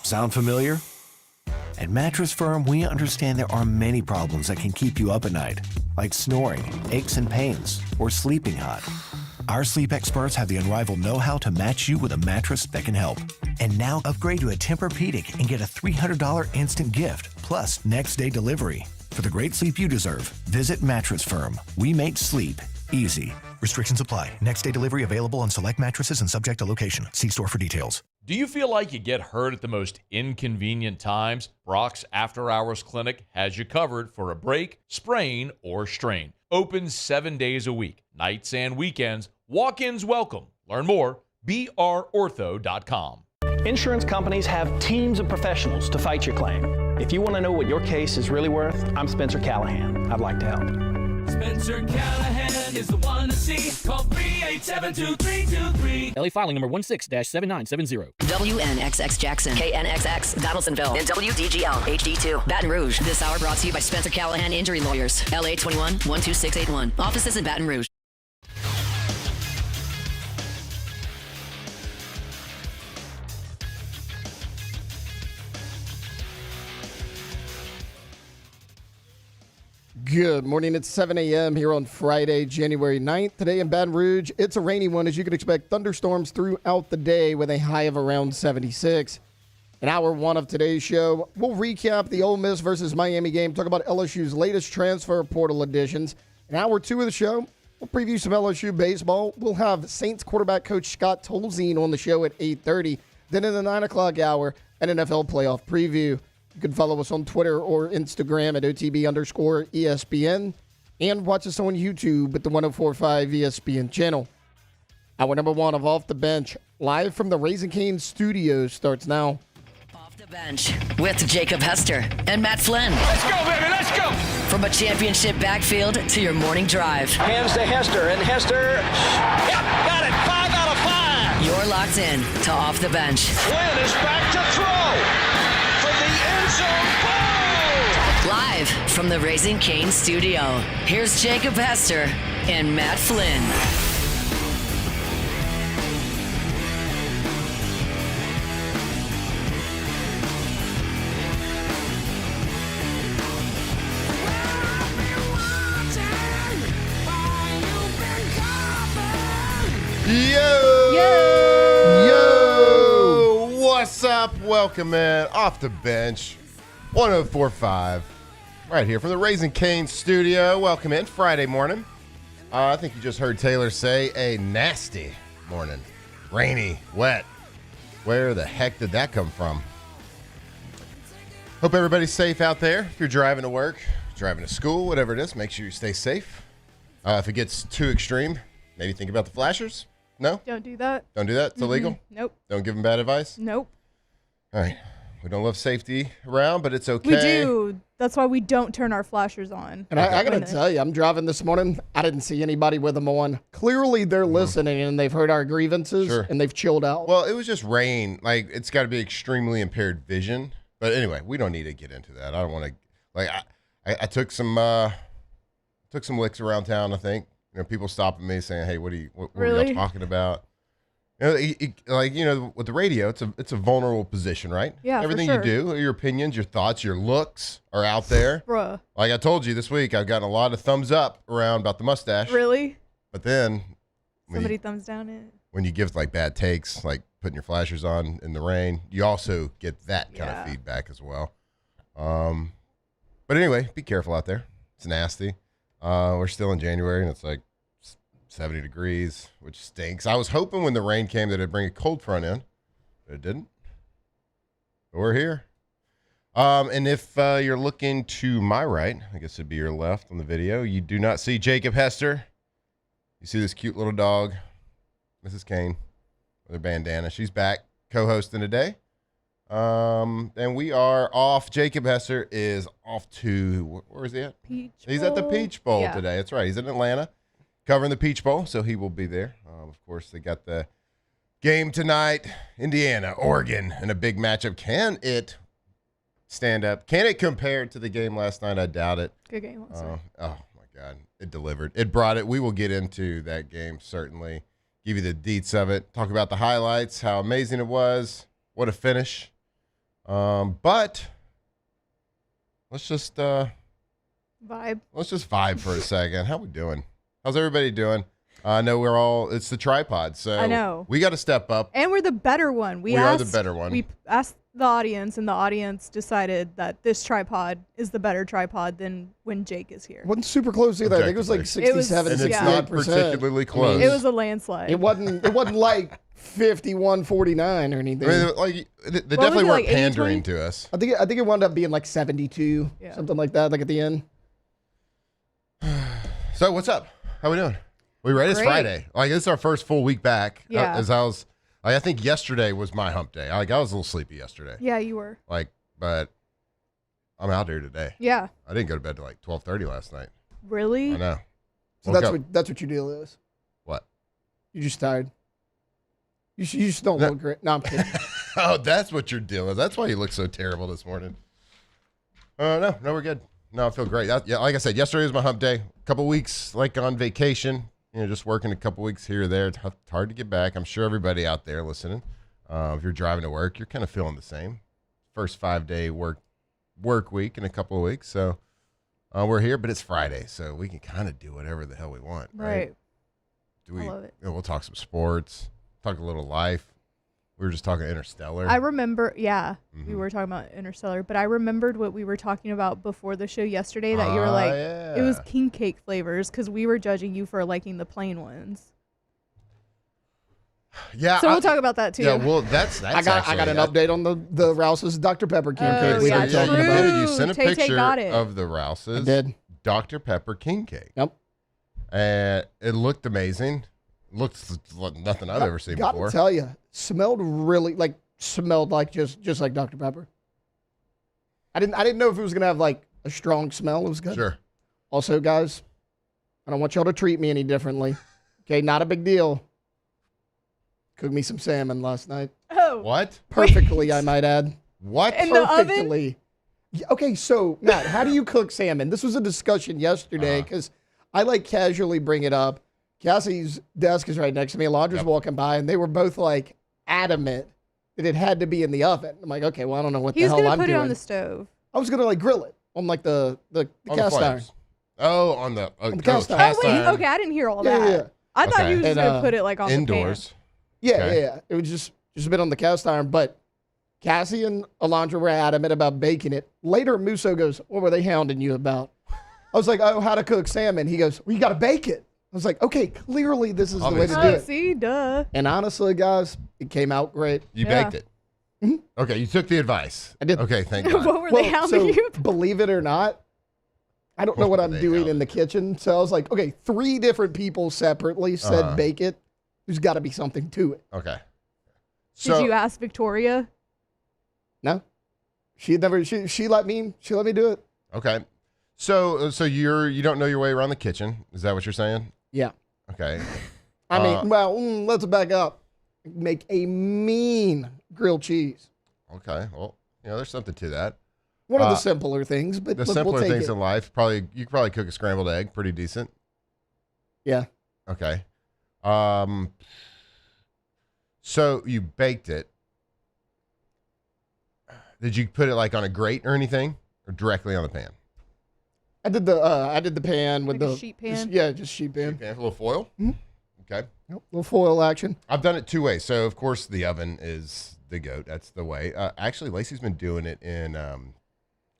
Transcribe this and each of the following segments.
Sound familiar? At Mattress Firm, we understand there are many problems that can keep you up at night, like snoring, aches and pains, or sleeping hot. Our sleep experts have the unrivaled know-how to match you with a mattress that can help. And now upgrade to a Tempur-Pedic and get a $300 instant gift, plus next-day delivery. For the great sleep you deserve, visit Mattress Firm. We make sleep easy. Restrictions apply. Next-day delivery available on select mattresses and subject to location. See store for details. Do you feel like you get hurt at the most inconvenient times? Brock's After Hours Clinic has you covered for a break, sprain, or strain. Open 7 days a week, nights and weekends. Walk-ins welcome. Learn more, brortho.com. Insurance companies have teams of professionals to fight your claim. If you want to know what your case is really worth, I'm Spencer Callahan. I'd like to help. Spencer Callahan is the one to see. Call 387-2323. LA filing number 16-7970. WNXX Jackson, KNXX Donaldsonville, and WDGL HD2 Baton Rouge. This hour brought to you by Spencer Callahan Injury Lawyers. LA 21-12681. Offices in Baton Rouge. Good morning. It's 7 a.m. here on Friday, January 9th. Today in Baton Rouge, it's a rainy one, as you can expect. Thunderstorms throughout the day with a high of around 76. In hour one of today's show, we'll recap the Ole Miss versus Miami game, talk about LSU's latest transfer portal additions. In hour two of the show, we'll preview some LSU baseball. We'll have Saints quarterback coach Scott Tolzien on the show at 8:30. Then in the 9 o'clock hour, an NFL playoff preview. You can follow us on Twitter or Instagram at OTB_ESPN and watch us on YouTube at the 104.5 ESPN channel. Hour number one of Off the Bench, live from the Raising Cane's studios, starts now. Off the Bench with Jacob Hester and Matt Flynn. Let's go, baby, let's go. From a championship backfield to your morning drive. Hands to Hester, and Hester. Yep, got it. 5 out of 5. You're locked in to Off the Bench. Flynn is back to throw. From the end zone. Boom! Live from the Raising Cane studio, here's Jacob Hester and Matt Flynn. Yo! What's up? Welcome in. Off the Bench, 104.5. Right here from the Raising Cane studio. Welcome in. Friday morning. I think you just heard Taylor say a nasty morning. Rainy, wet. Where the heck did that come from? Hope everybody's safe out there. If you're driving to work, driving to school, whatever it is, make sure you stay safe. If it gets too extreme, maybe think about the flashers. No? Don't do that. Don't do that? It's illegal? Nope. Don't give them bad advice? Nope. All right. We don't love safety around, but it's okay. We do. That's why we don't turn our flashers on. And I got to tell you, I'm driving this morning. I didn't see anybody with them on. Clearly, they're listening, and they've heard our grievances, and they've chilled out. Well, it was just rain. Like, it's got to be extremely impaired vision. But anyway, we don't need to get into that. I don't want to. Like, I took some licks around town, I think. You know, people stopping me saying, "Hey, what are y'all talking about?" You know, with the radio, it's a vulnerable position, right? Yeah, everything for sure. you do, your opinions, your thoughts, your looks are out there. Bruh. Like I told you this week, I've gotten a lot of thumbs up around about the mustache. Really? But then Somebody thumbs down it. when you give like bad takes, like putting your flashers on in the rain, you also get that kind of feedback as well. But anyway, be careful out there. It's nasty. We're still in January, and it's like 70 degrees, which stinks. I was hoping when the rain came that it'd bring a cold front in, but it didn't. But we're here. And if you're looking to my right, I guess it'd be your left on the video, you do not see Jacob Hester. You see this cute little dog, Mrs. Kane, with her bandana. She's back co-hosting today. And we are off. Jacob Hester is off to, where is he at? He's at the Peach Bowl today. That's right. He's in Atlanta covering the Peach Bowl, so he will be there. Of course, they got the game tonight, Indiana, Oregon, in a big matchup. Can it stand up? Can it compare to the game last night? I doubt it. Good game last night. Oh, my God. It delivered. It brought it. We will get into that game, certainly. Give you the deets of it. Talk about the highlights, how amazing it was. What a finish. But let's just Vibe. let's just vibe for a second. How we doing? How's everybody doing? I know it's the tripod, so I know. we got to step up. And we're the better one. We are the better one. We asked the audience, and the audience decided that this tripod is the better tripod than when Jake is here. Wasn't super close either. I think it was like Objectively. 67, And it's 68%. not particularly close. It was a landslide. It wasn't like 51-49 or anything. I mean, like they What definitely was it, weren't like 80-20? pandering to us. I think it wound up being like 72, something like that, like at the end. So what's up? How we doing? We ready? It's Great. Friday. Like this is our first full week back. Yeah. I think yesterday was my hump day. I was a little sleepy yesterday. Yeah, you were. But I'm out here today. Yeah. I didn't go to bed till like 12:30 last night. Really? I know. So Woke up. that's what your deal is. What? You're just tired. You just don't look great. No, I'm kidding. Oh, that's what your deal is. That's why you look so terrible this morning. No, we're good. No, I feel great. Yeah, like I said, yesterday was my hump day. A couple weeks like on vacation. Just working a couple weeks here or there. It's hard to get back. I'm sure everybody out there listening, if you're driving to work, you're kind of feeling the same. First 5-day work week in a couple of weeks. So we're here, but it's Friday, so we can kind of do whatever the hell we want. Right. I love it. We'll talk some sports, talk a little life. We were just talking Interstellar. I remember, we were talking about Interstellar, but I remembered what we were talking about before the show yesterday, that you were like, it was king cake flavors, because we were judging you for liking the plain ones. Yeah. So we'll talk about that too. Yeah, well, that's I got an update on the Rouse's Dr. Pepper king cake we were yeah, talking true. about. You sent a Tay-Tay picture got it. of the Rouse's I did. Dr. Pepper king cake. Yep. And it looked amazing. Looked like nothing I've ever seen before. Gotta tell you, smelled like just like Dr. Pepper. I didn't know if it was gonna have like a strong smell. It was good. Sure. Also, guys, I don't want y'all to treat me any differently. Okay, not a big deal. Cooked me some salmon last night. Oh. What? Perfectly, I might add. What? In the oven? Perfectly. Yeah, okay, so Matt, how do you cook salmon? This was a discussion yesterday because I like casually bring it up. Cassie's desk is right next to me. Alondra's walking by, and they were both like adamant that it had to be in the oven. I'm like, okay, well, I don't know what the hell I'm doing. He's gonna put it on the stove. I was gonna like grill it on like the On cast the iron. flames. Oh, on the cast iron. Oh wait, iron. okay, I didn't hear all Yeah, that. yeah. I thought Okay. you were just And, gonna put it like on indoors. Yeah, Okay. yeah. It was just a bit on the cast iron, but Cassie and Alondra were adamant about baking it. Later, Musso goes, "What were they hounding you about?" I was like, "Oh, how to cook salmon." He goes, "Well, you got to bake it." I was like, "Okay, clearly this is the way to Obviously. do the pan. it." See, duh. And honestly, guys, it came out great. You Yeah. baked it. Okay, you took the advice. I did. Okay, thank God. What were they hounding so you? believe it or not, I don't know what What I'm were they doing in hounding the kitchen. So I was like, okay, 3 different people separately said bake it. There's got to be something to it. Okay. Did you ask Victoria? No, she let me do it. Okay. So you don't know your way around the kitchen. Is that what you're saying? Yeah. Okay. I mean, let's back up. Make a mean grilled cheese. Okay. Well, there's something to that. One of the simpler things, but The we'll simpler take things it. in life, you could probably cook a scrambled egg pretty decent. Yeah. Okay. So you baked it. Did you put it like on a grate or anything, or directly on the pan? I did the pan with Like a the sheet pan? just sheet pan. Okay, a little foil. Okay. Yep, little foil action. I've done it 2 ways. So of course the oven is the goat. That's the way. Actually, Lacey's been doing it in.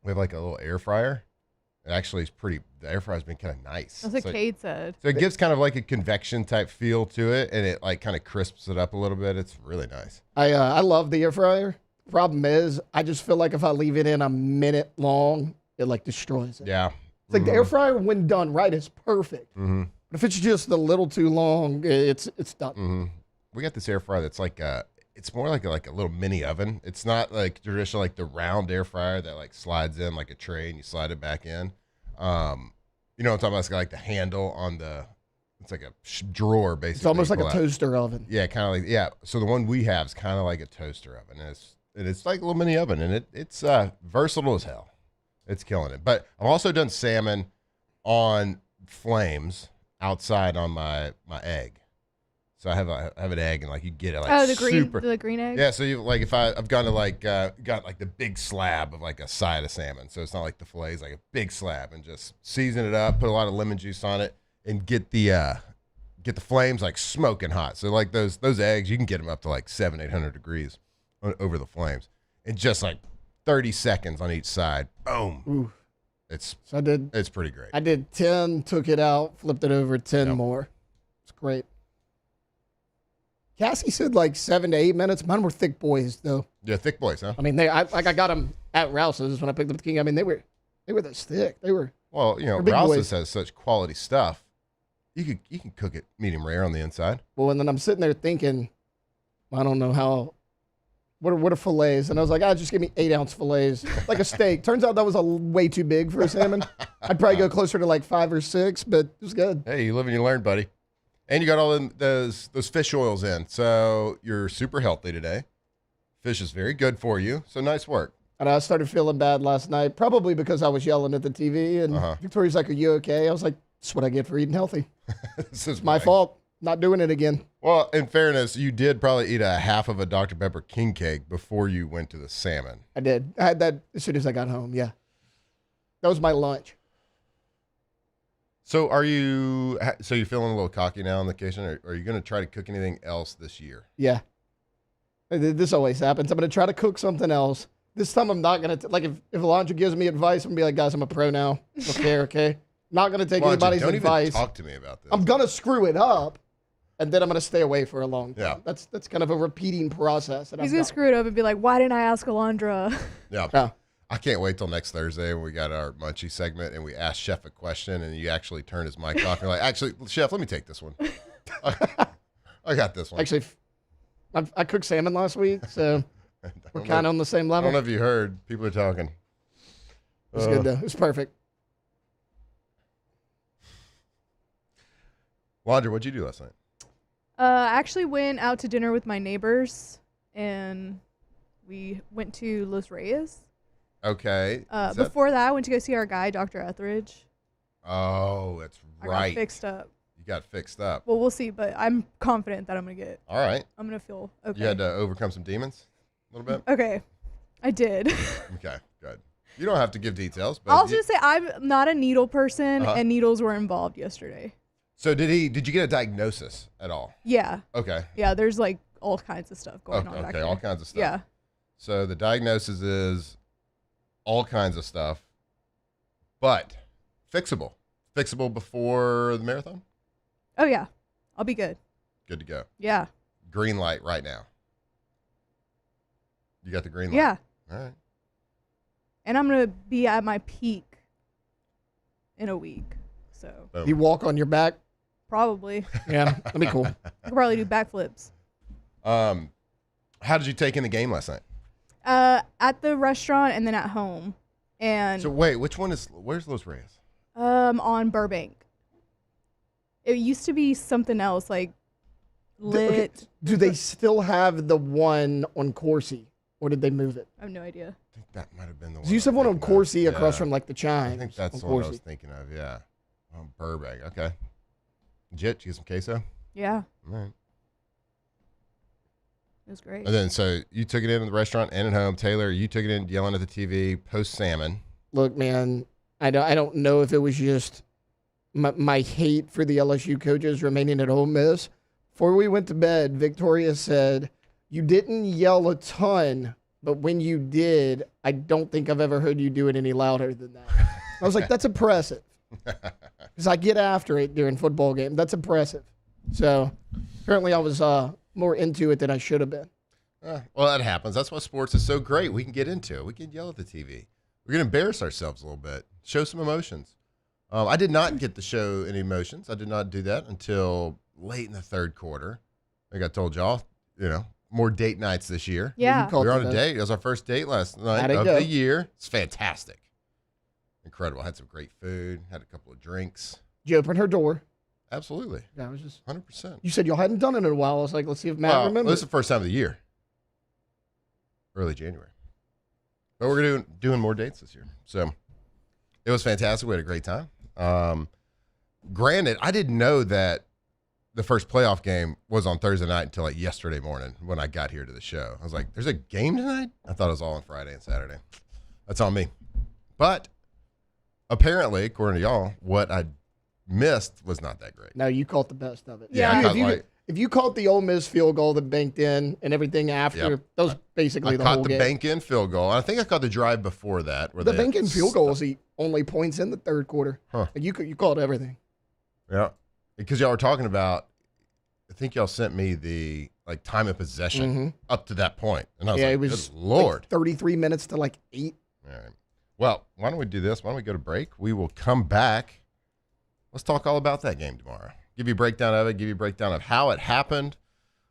We have like a little air fryer. It actually is pretty. The air fryer's been kind of nice. That's what So- Kate said. So it gives kind of like a convection type feel to it, and it like kind of crisps it up a little bit. It's really nice. I love the air fryer. Problem is, I just feel like if I leave it in a minute long, it like destroys it. Yeah. It's like the air fryer, when done right, is perfect. Mm-hmm. But if it's just a little too long, it's done. Mm-hmm. We got this air fryer that's like it's more like a little mini oven. It's not like traditional like the round air fryer that like slides in like a tray and you slide it back in. You know what I'm talking about? It's got like the handle on it's like a drawer basically. It's almost like Pull a out. toaster oven. Yeah, kind of like So the one we have is kind of like a toaster oven, and it's like a little mini oven, and it's versatile as hell. It's killing it. But I've also done salmon on flames outside on my egg. So I have an egg, and like you get it like the green egg. Yeah, so you like if I've gone to like got like the big slab of like a side of salmon, so it's not like the fillets, like a big slab, and just season it up, put a lot of lemon juice on it, and get the flames like smoking hot. So like those eggs, you can get them up to like 700-800 degrees over the flames, and just like 30 seconds on each side. Boom. Ooh. It's pretty great. I did 10, took it out, flipped it over, 10 more. It's great. Cassie said like 7 to 8 minutes. Mine were thick boys though. Yeah, thick boys, huh? I mean, I got them at Rouse's when I picked up the king. I mean, they were this thick. They were. Well, you know, Rouse's has such quality stuff. You can cook it medium rare on the inside. Well, and then I'm sitting there thinking, I don't know how. What are fillets? And I was like, just give me 8-ounce fillets, like a steak. Turns out that was way too big for a salmon. I'd probably go closer to like 5 or 6, but it was good. Hey, you live and you learn, buddy. And you got all those fish oils in, so you're super healthy today. Fish is very good for you, so nice work. And I started feeling bad last night, probably because I was yelling at the TV. And Victoria's like, "Are you okay?" I was like, "That's what I get for eating healthy. This is my fault. Not doing it again." Well, in fairness, you did probably eat a half of a Dr. Pepper king cake before you went to the salmon. I did. I had that as soon as I got home. Yeah, that was my lunch. So you're feeling a little cocky now on the occasion? Or are you going to try to cook anything else this year? Yeah. This always happens. I'm going to try to cook something else. This time I'm not going to, like, if Alondra gives me advice, I'm going to be like, guys, I'm a pro now. Okay? Not going to take anybody's advice. Don't even talk to me about this. I'm going to screw it up, and then I'm going to stay away for a long time. Yeah. That's kind of a repeating process. He's going to screw it up and be like, why didn't I ask Alondra? Yeah. I can't wait till next Thursday when we got our Munchie segment and we ask Chef a question and you actually turn his mic off. And you're like, actually, Chef, let me take this one. I got this one. Actually, I cooked salmon last week, so we're kind of on the same level. I don't know if you heard. People are talking. It was good, though. It was perfect. Alondra, what'd you do last night? I actually went out to dinner with my neighbors, and we went to Los Reyes. Okay. Before that, I went to go see our guy, Dr. Etheridge. Oh, that's right. I got fixed up. You got fixed up. Well, we'll see, but I'm confident that I'm going to get. All right. I'm going to feel okay. You had to overcome some demons a little bit? Okay. I did. Okay, good. You don't have to give details. But I'll just say I'm not a needle person, and needles were involved yesterday. So did you get a diagnosis at all? Yeah. Okay. Yeah, there's like all kinds of stuff going on back there. Okay, all kinds of stuff. Yeah. So the diagnosis is all kinds of stuff, but fixable. Fixable before the marathon? Oh, yeah. I'll be good. Good to go. Yeah. Green light right now. You got the green light? Yeah. All right. And I'm going to be at my peak in a week. So. Boom. You walk on your back? Probably. Yeah, that'd be cool. I could probably do backflips. How did you take in the game last night? At the restaurant and then at home. And so wait, where's Los Reyes? On Burbank. It used to be something else, like lit. Okay. Do they still have the one on Corsi, or did they move it? I have no idea. I think that might have been the one. You used to have one on Corsi across from like the Chimes. I think that's the one I was thinking of, yeah. On Burbank, okay. Legit, you get some queso? Yeah. All right. It was great. And then, so you took it in at the restaurant and at home. Taylor, you took it in yelling at the TV post-salmon. Look, man, I don't know if it was just my hate for the LSU coaches remaining at Ole Miss. Before we went to bed, Victoria said, you didn't yell a ton, but when you did, I don't think I've ever heard you do it any louder than that. I was like, that's impressive. Because I get after it during football game. That's impressive. So apparently I was more into it than I should have been. Well, that happens. That's why sports is so great. We can get into it. We can yell at the TV. We're going to embarrass ourselves a little bit. Show some emotions. I did not get to show any emotions. I did not do that until late in the third quarter. I think I told y'all, more date nights this year. Yeah. We were on a date. It was our first date last night of the year. It's fantastic. Incredible. Had some great food. Had a couple of drinks. Did you open her door? Absolutely. Yeah, I was just 100%. You said y'all hadn't done it in a while. I was like, let's see if Matt remembers. This is the first time of the year. Early January. But we're doing more dates this year. So it was fantastic. We had a great time. Granted, I didn't know that the first playoff game was on Thursday night until like yesterday morning when I got here to the show. I was like, there's a game tonight? I thought it was all on Friday and Saturday. That's on me. But apparently, according to y'all, what I missed was not that great. No, you caught the best of it. Yeah. If you caught the Ole Miss field goal that banked in and everything after, that was basically the whole game. I caught the bank-in field goal. I think I caught the drive before that. The bank-in field goal was the only points in the third quarter. Huh. You called everything. Yeah. Because y'all were talking about, I think y'all sent me the time of possession up to that point. And I was it was good Lord. 33 minutes to 8. All right. Well, why don't we do this? Why don't we go to break? We will come back. Let's talk all about that game tomorrow. Give you a breakdown of it, give you a breakdown of how it happened,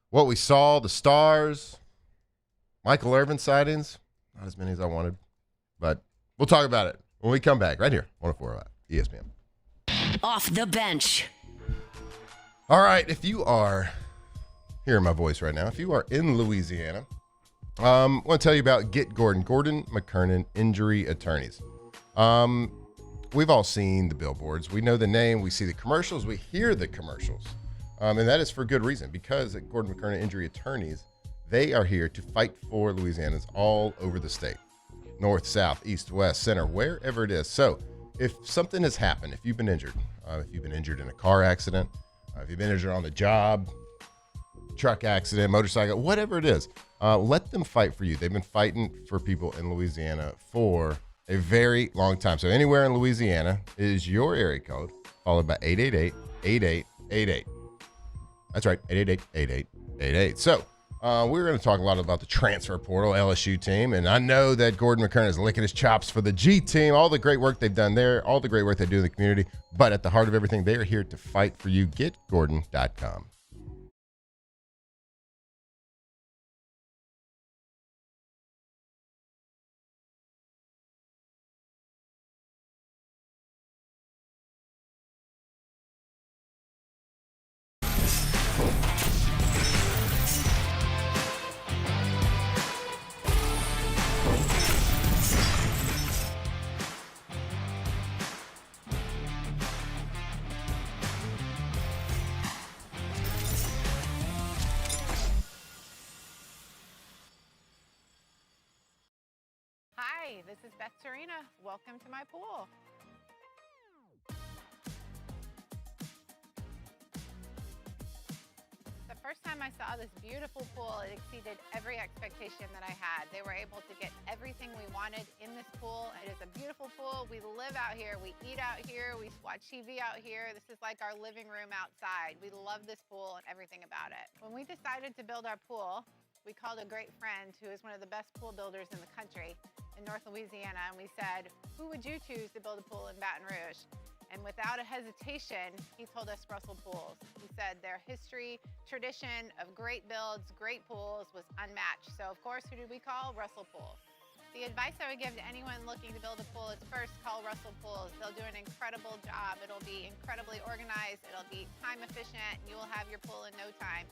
what we saw, the stars, Michael Irvin sightings. Not as many as I wanted, but we'll talk about it when we come back right here, 104 ESPN. Off the bench. All right, if you are hearing my voice right now, if you are in Louisiana, I want to tell you about Get Gordon McKernan Injury Attorneys. We've all seen the billboards. We know the name. We see the commercials. We hear the commercials. And that is for good reason, because at Gordon McKernan Injury Attorneys, they are here to fight for Louisianans all over the state. North, south, east, west, center, wherever it is. So if something has happened, if you've been injured in a car accident, if you've been injured on the job, truck accident, motorcycle, whatever it is, let them fight for you. They've been fighting for people in Louisiana for a very long time. So anywhere in Louisiana is your area code, followed by 888-8888. That's right, 888-8888. So we're going to talk a lot about the transfer portal LSU team. And I know that Gordon McKernan is licking his chops for the G team, all the great work they've done there, all the great work they do in the community. But at the heart of everything, they are here to fight for you. GetGordon.com. Hi, this is Beth Serena. Welcome to my pool. The first time I saw this beautiful pool, it exceeded every expectation that I had. They were able to get everything we wanted in this pool. It is a beautiful pool. We live out here. We eat out here. We watch TV out here. This is like our living room outside. We love this pool and everything about it. When we decided to build our pool, we called a great friend who is one of the best pool builders in the country in North Louisiana, and we said, who would you choose to build a pool in Baton Rouge? And without a hesitation, he told us Russell Pools. He said their history, tradition of great builds, great pools was unmatched. So of course, who did we call? Russell Pools. The advice I would give to anyone looking to build a pool is first call Russell Pools. They'll do an incredible job. It'll be incredibly organized. It'll be time efficient. You will have your pool in no time.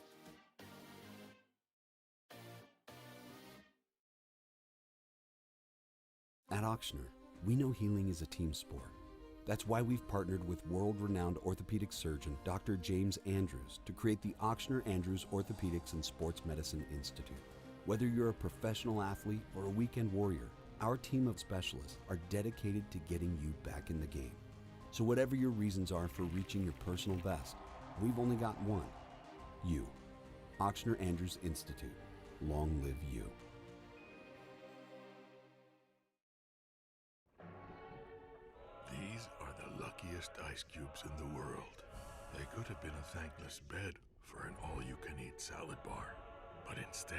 At Auctioner, we know healing is a team sport. That's why we've partnered with world-renowned orthopedic surgeon Dr. James Andrews to create the Auctioner Andrews Orthopedics and Sports Medicine Institute. Whether you're a professional athlete or a weekend warrior, our team of specialists are dedicated to getting you back in the game. So whatever your reasons are for reaching your personal best, we've only got one. You. Auctioner Andrews Institute. Long live you. These are the luckiest ice cubes in the world. They could have been a thankless bed for an all-you-can-eat salad bar. But instead,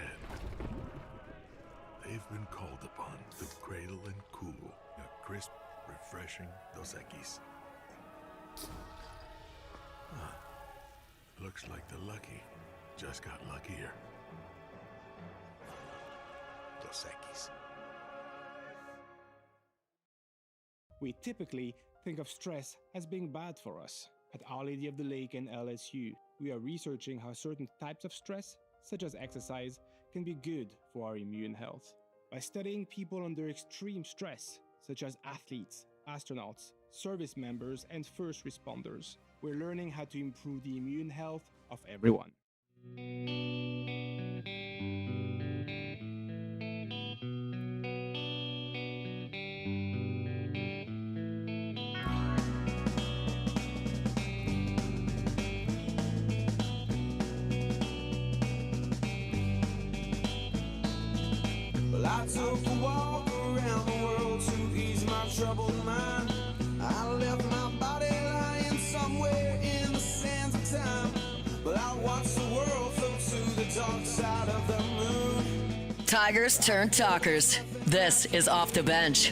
they've been called upon to cradle and cool a crisp, refreshing Dos Equis. Looks like the lucky just got luckier. Dos Equis. We typically think of stress as being bad for us. At Our Lady of the Lake and LSU, we are researching how certain types of stress, such as exercise, can be good for our immune health. By studying people under extreme stress, such as athletes, astronauts, service members, and first responders. We're learning how to improve the immune health of everyone. Well, I took a walk around the world to ease my troubled mind. I left my body lying somewhere in the sands of time. But I watched the world float to the dark side of the moon. Tigers turn talkers. This is Off the Bench.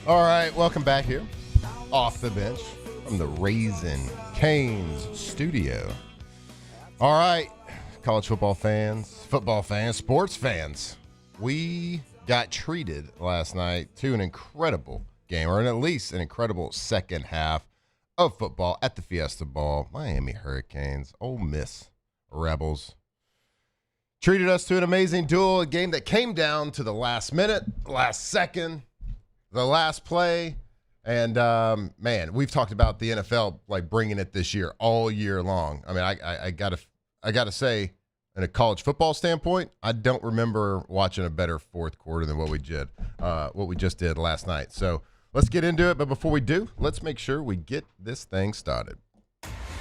All right, welcome back here. Off the Bench from the Raisin Canes studio. All right, college football fans, sports fans. We got treated last night to an incredible game, or at least an incredible second half of football at the Fiesta Bowl. Miami Hurricanes, Ole Miss Rebels treated us to an amazing duel, a game that came down to the last minute, last second, the last play. And, man, we've talked about the NFL, like, bringing it this year, all year long. I mean, I gotta say, in a college football standpoint, I don't remember watching a better fourth quarter than what we just did last night. So let's get into it. But before we do, let's make sure we get this thing started.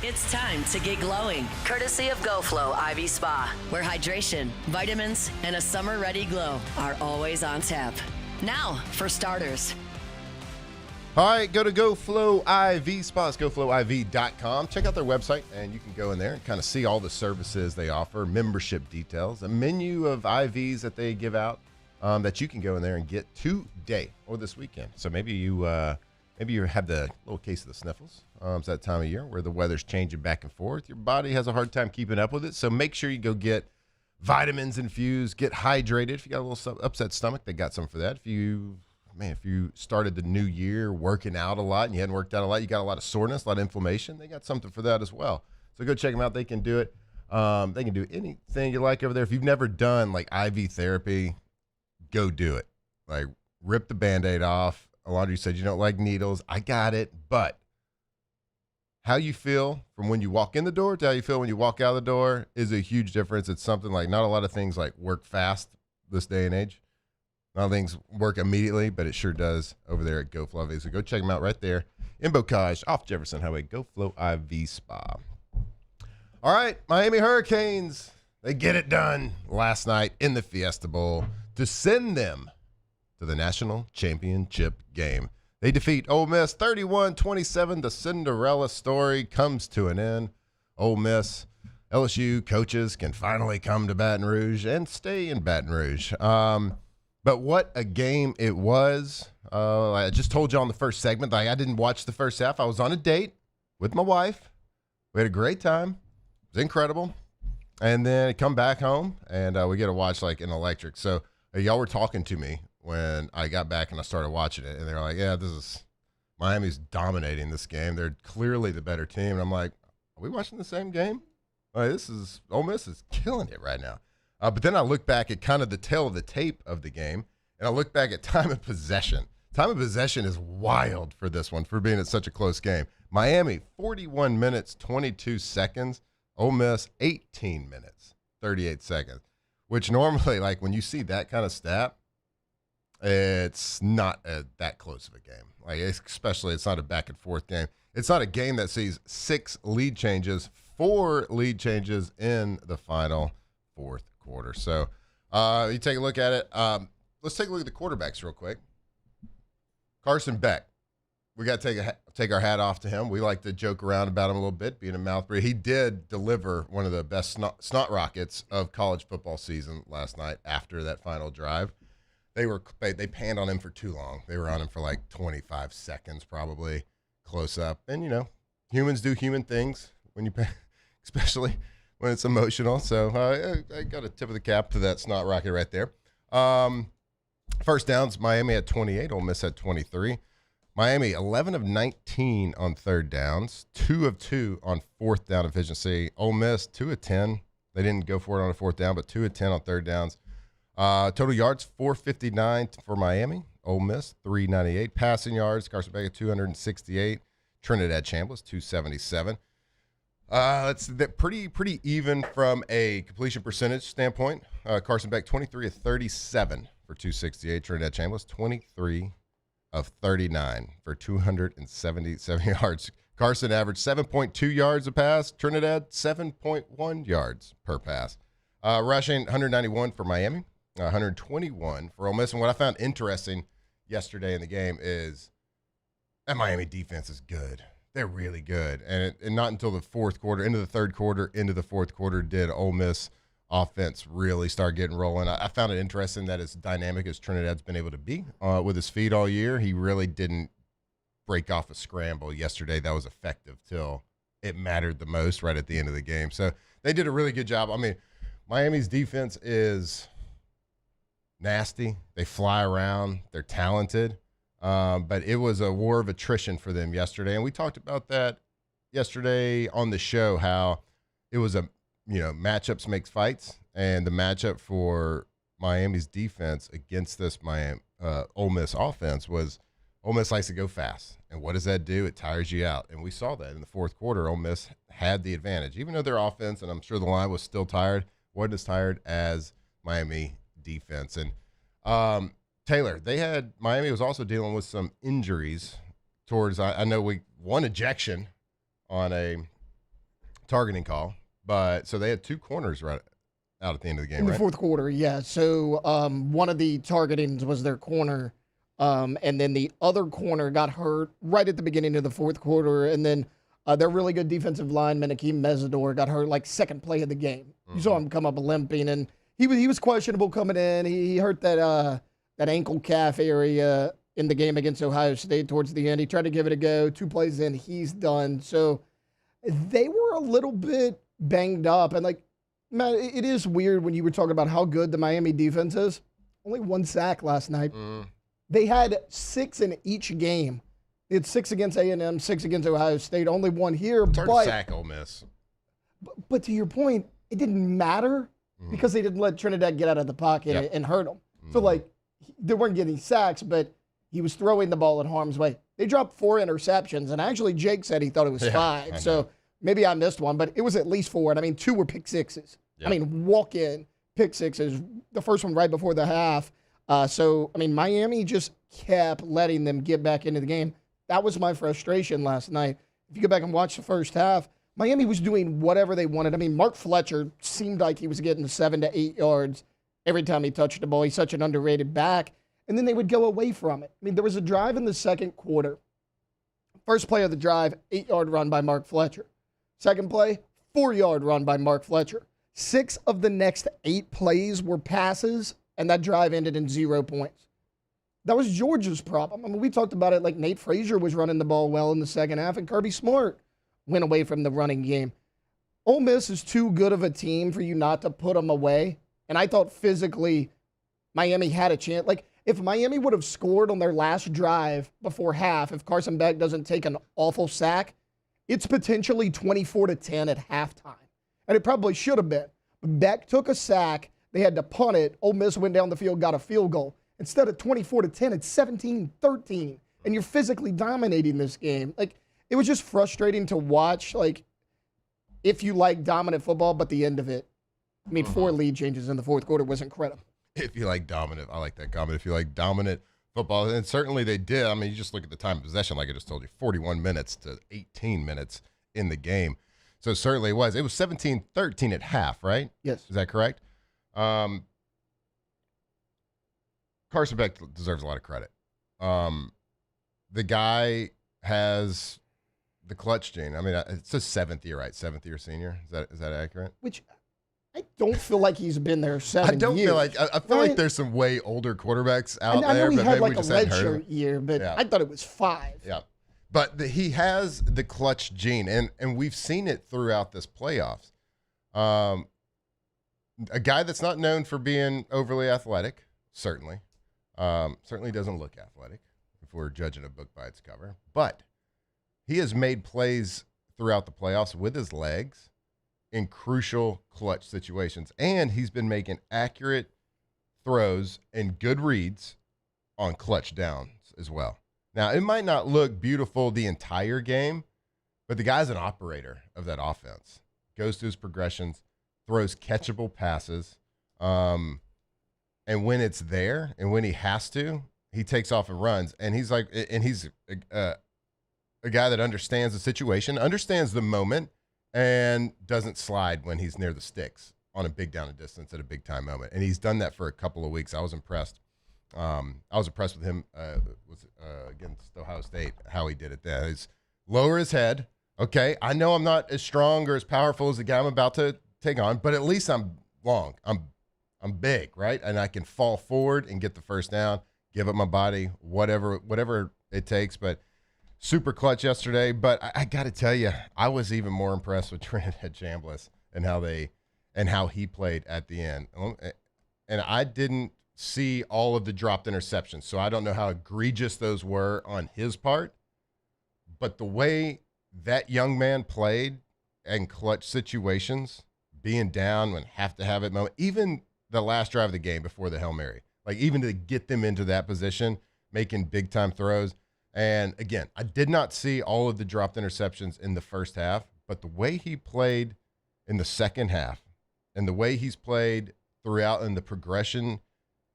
It's time to get glowing, courtesy of GoFlow IV Spa, where hydration, vitamins, and a summer-ready glow are always on tap. Now, for starters. All right, go to GoFlow IV Spa. It's GoFlowIV.com. Check out their website, and you can go in there and kind of see all the services they offer, membership details, a menu of IVs that they give out that you can go in there and get today or this weekend. So maybe you have the little case of the sniffles. It's that time of year where the weather's changing back and forth. Your body has a hard time keeping up with it, so make sure you go get vitamins infused, get hydrated. If you got a little upset stomach, they got some for that. If you started the new year working out a lot and you hadn't worked out a lot, you got a lot of soreness, a lot of inflammation, they got something for that as well. So go check them out. They can do it. They can do anything you like over there. If you've never done like IV therapy, go do it. Like, rip the Band-Aid off. Alondra, you said you don't like needles. I got it. But how you feel from when you walk in the door to how you feel when you walk out the door is a huge difference. It's something like, not a lot of things like work fast this day and age. Not all things work immediately, but it sure does over there at GoFlow IV. So go check them out right there in Bocage off Jefferson Highway, GoFlow IV Spa. All right, Miami Hurricanes, they get it done last night in the Fiesta Bowl to send them to the national championship game. They defeat Ole Miss 31-27. The Cinderella story comes to an end. Ole Miss, LSU coaches can finally come to Baton Rouge and stay in Baton Rouge. But what a game it was. I just told you on the first segment, I didn't watch the first half. I was on a date with my wife. We had a great time. It was incredible. And then I come back home, and we get to watch like an electric. So y'all were talking to me when I got back and I started watching it. And they're like, yeah, Miami's dominating this game. They're clearly the better team. And I'm like, are we watching the same game? Ole Miss is killing it right now. But then I look back at kind of the tail of the tape of the game, and I look back at time of possession. Time of possession is wild for this one, for being at such a close game. Miami, 41 minutes, 22 seconds. Ole Miss, 18 minutes, 38 seconds, which normally, like, when you see that kind of stat, it's not that close of a game. Like, especially, it's not a back-and-forth game. It's not a game that sees 6 lead changes, 4 lead changes in the final fourth quarter. So you take a look at it. Let's take a look at the quarterbacks real quick. Carson Beck. We got to take our hat off to him. We like to joke around about him a little bit, being a mouth breather. He did deliver one of the best snot rockets of college football season last night after that final drive. They panned on him for too long. They were on him for like 25 seconds probably, close up. And, you know, humans do human things when you pan, especially when it's emotional. So I got a tip of the cap to that snot rocket right there. First downs, Miami had 28, Ole Miss had 23. Miami, 11 of 19 on third downs, 2 of 2 on fourth down efficiency. Ole Miss, 2 of 10. They didn't go for it on a fourth down, but 2 of 10 on third downs. Total yards, 459 for Miami. Ole Miss, 398. Passing yards, Carson Beck, 268. Trinidad Chambliss, 277. It's pretty even from a completion percentage standpoint. Carson Beck, 23 of 37 for 268. Trinidad Chambliss, 23 of 39 for 277 yards. Carson averaged 7.2 yards a pass. Trinidad, 7.1 yards per pass. Rushing, 191 for Miami, 121 for Ole Miss. And what I found interesting yesterday in the game is that Miami defense is good. They're really good. And not until the fourth quarter, into the third quarter, into the fourth quarter, did Ole Miss offense really start getting rolling. I found it interesting that as dynamic as Trinidad's been able to be with his feet all year, he really didn't break off a scramble yesterday that was effective till it mattered the most right at the end of the game. So they did a really good job. I mean, Miami's defense is nasty. They fly around. They're talented. But it was a war of attrition for them yesterday. And we talked about that yesterday on the show, how it was matchups makes fights. And the matchup for Miami's defense against this Ole Miss offense was Ole Miss likes to go fast. And what does that do? It tires you out. And we saw that in the fourth quarter. Ole Miss had the advantage. Even though their offense, and I'm sure the line was still tired, wasn't as tired as Miami defense. And Taylor, Miami was also dealing with some injuries towards, I know one ejection on a targeting call, but so they had 2 corners right out at the end of the game, in the right? fourth quarter, yeah. So one of the targetings was their corner, and then the other corner got hurt right at the beginning of the fourth quarter, and then their really good defensive lineman, Akeem Mesidor, got hurt like second play of the game. Mm-hmm. You saw him come up limping, and he was questionable coming in. He hurt that ankle calf area in the game against Ohio State towards the end. He tried to give it a go. 2 plays in, he's done. So they were a little bit banged up. And, man, it is weird when you were talking about how good the Miami defense is. Only 1 sack last night. They had 6 in each game. They had 6 against A&M, 6 against Ohio State, only 1 here. It's hard to sack Ole Miss. But to your point, it didn't matter because they didn't let Trinidad get out of the pocket and hurt them. So, they weren't getting sacks, but he was throwing the ball in harm's way. They dropped 4 interceptions, and actually Jake said he thought it was 5. So maybe I missed one, but it was at least 4. And, 2 were pick sixes. Yep. Walk-in pick sixes. The first one right before the half. Miami just kept letting them get back into the game. That was my frustration last night. If you go back and watch the first half, Miami was doing whatever they wanted. Mark Fletcher seemed like he was getting 7 to 8 yards every time he touched the ball. He's such an underrated back. And then they would go away from it. There was a drive in the second quarter. First play of the drive, 8-yard run by Mark Fletcher. Second play, 4-yard run by Mark Fletcher. 6 of the next 8 plays were passes, and that drive ended in 0 points. That was Georgia's problem. We talked about it, Nate Frazier was running the ball well in the second half, and Kirby Smart went away from the running game. Ole Miss is too good of a team for you not to put them away. And I thought physically Miami had a chance. If Miami would have scored on their last drive before half, if Carson Beck doesn't take an awful sack, it's potentially 24-10 at halftime. And it probably should have been. But Beck took a sack. They had to punt it. Ole Miss went down the field, got a field goal. Instead of 24-10, it's 17-13. And you're physically dominating this game. It was just frustrating to watch, if you like dominant football, but the end of it. 4 lead changes in the fourth quarter was incredible. If you like dominant, I like that comment. If you like dominant football, and certainly they did. You just look at the time of possession, like I just told you, 41 minutes to 18 minutes in the game. So certainly it was. It was 17-13 at half, right? Yes. Is that correct? Carson Beck deserves a lot of credit. The guy has the clutch gene. It's his 7th year, right? 7th year senior. Is that accurate? Which I don't feel like he's been there 7 years. I feel like there's some way older quarterbacks out there. I know he but had maybe a redshirt year, but I thought it was 5. Yeah. But he has the clutch gene, and we've seen it throughout this playoffs. A guy that's not known for being overly athletic, certainly. Certainly doesn't look athletic. if we're judging a book by its cover. But he has made plays throughout the playoffs with his legs in crucial clutch situations. And he's been making accurate throws and good reads on clutch downs as well. Now, it might not look beautiful the entire game, but the guy's an operator of that offense. Goes through his progressions, throws catchable passes. And when it's there and when he has to, he takes off and runs. And he's like, and he's a guy that understands the situation, understands the moment, and doesn't slide when he's near the sticks on a big down and distance at a big time moment. And he's done that for a couple of weeks. I was impressed. I was impressed with him against Ohio State, how he did it there. He's lower his head. Okay, I know I'm not as strong or as powerful as the guy I'm about to take on, but at least I'm long. I'm big, right? And I can fall forward and get the first down, give up my body, whatever it takes. But super clutch yesterday. But I got to tell you, I was even more impressed with Trinidad Chambliss and how he played at the end. And I didn't see all of the dropped interceptions, so I don't know how egregious those were on his part. But the way that young man played in clutch situations, being down when have to have it moment, even the last drive of the game before the Hail Mary, like even to get them into that position, making big time throws. And again, I did not see all of the dropped interceptions in the first half, but the way he played in the second half and the way he's played throughout in the progression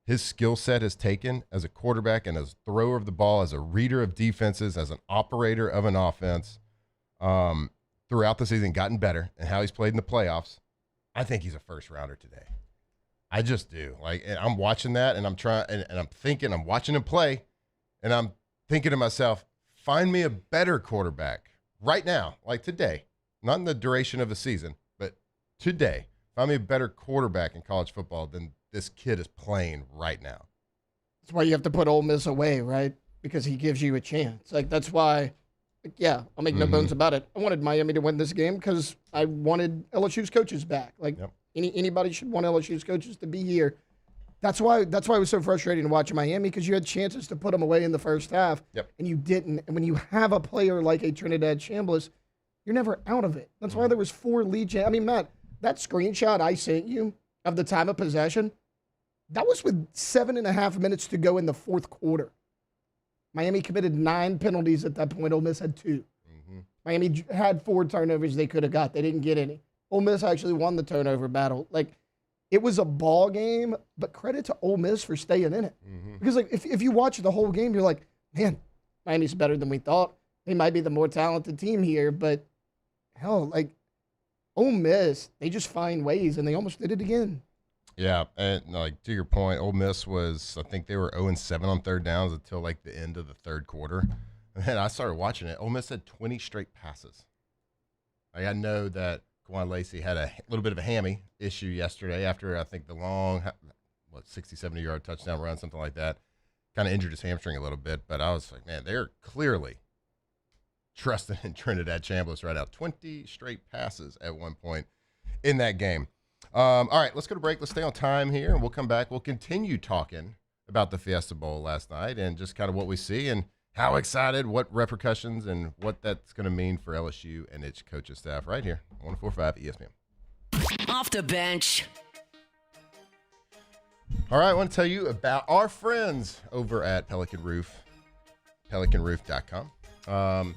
his skill set has taken as a quarterback and as a thrower of the ball, as a reader of defenses, as an operator of an offense, throughout the season, gotten better, and how he's played in the playoffs. I think he's a first rounder today. I just do. And I'm watching that, and I'm trying, and I'm thinking, I'm watching him play, and I'm thinking to myself, find me a better quarterback right now, like today, not in the duration of the season, but today. Find me a better quarterback in college football than this kid is playing right now. That's why you have to put Ole Miss away, right? Because he gives you a chance. That's why, yeah, I'll make no bones about it. I wanted Miami to win this game because I wanted LSU's coaches back. Anybody should want LSU's coaches to be here. That's why it was so frustrating to watch Miami, because you had chances to put them away in the first half, and you didn't. And when you have a player like a Trinidad Chambliss, you're never out of it. That's why there was 4 lead I mean, Matt, that screenshot I sent you of the time of possession, that was with 7.5 minutes to go in the fourth quarter. Miami committed 9 penalties at that point. Ole Miss had 2. Miami had 4 turnovers they could have got. They didn't get any. Ole Miss actually won the turnover battle. It was a ball game, but credit to Ole Miss for staying in it. Because if you watch the whole game, you're like, man, Miami's better than we thought. They might be the more talented team here, but hell, Ole Miss, they just find ways, and they almost did it again. Yeah, and to your point, Ole Miss was, I think they were 0-7 on third downs until the end of the third quarter. And then I started watching it. Ole Miss had 20 straight passes. I know that Kawhi Lacey had a little bit of a hammy issue yesterday after, I think, the long, 60, 70-yard touchdown run, something like that. Kind of injured his hamstring a little bit, but I was like, man, they're clearly trusting in Trinidad Chambliss right now. 20 straight passes at one point in that game. All right, let's go to break. Let's stay on time here, and we'll come back. We'll continue talking about the Fiesta Bowl last night and just kind of what we see and how excited, what repercussions, and what that's going to mean for LSU and its coaching staff right here on 104.5 ESPN. Off the bench. All right, I want to tell you about our friends over at Pelican Roof, pelicanroof.com.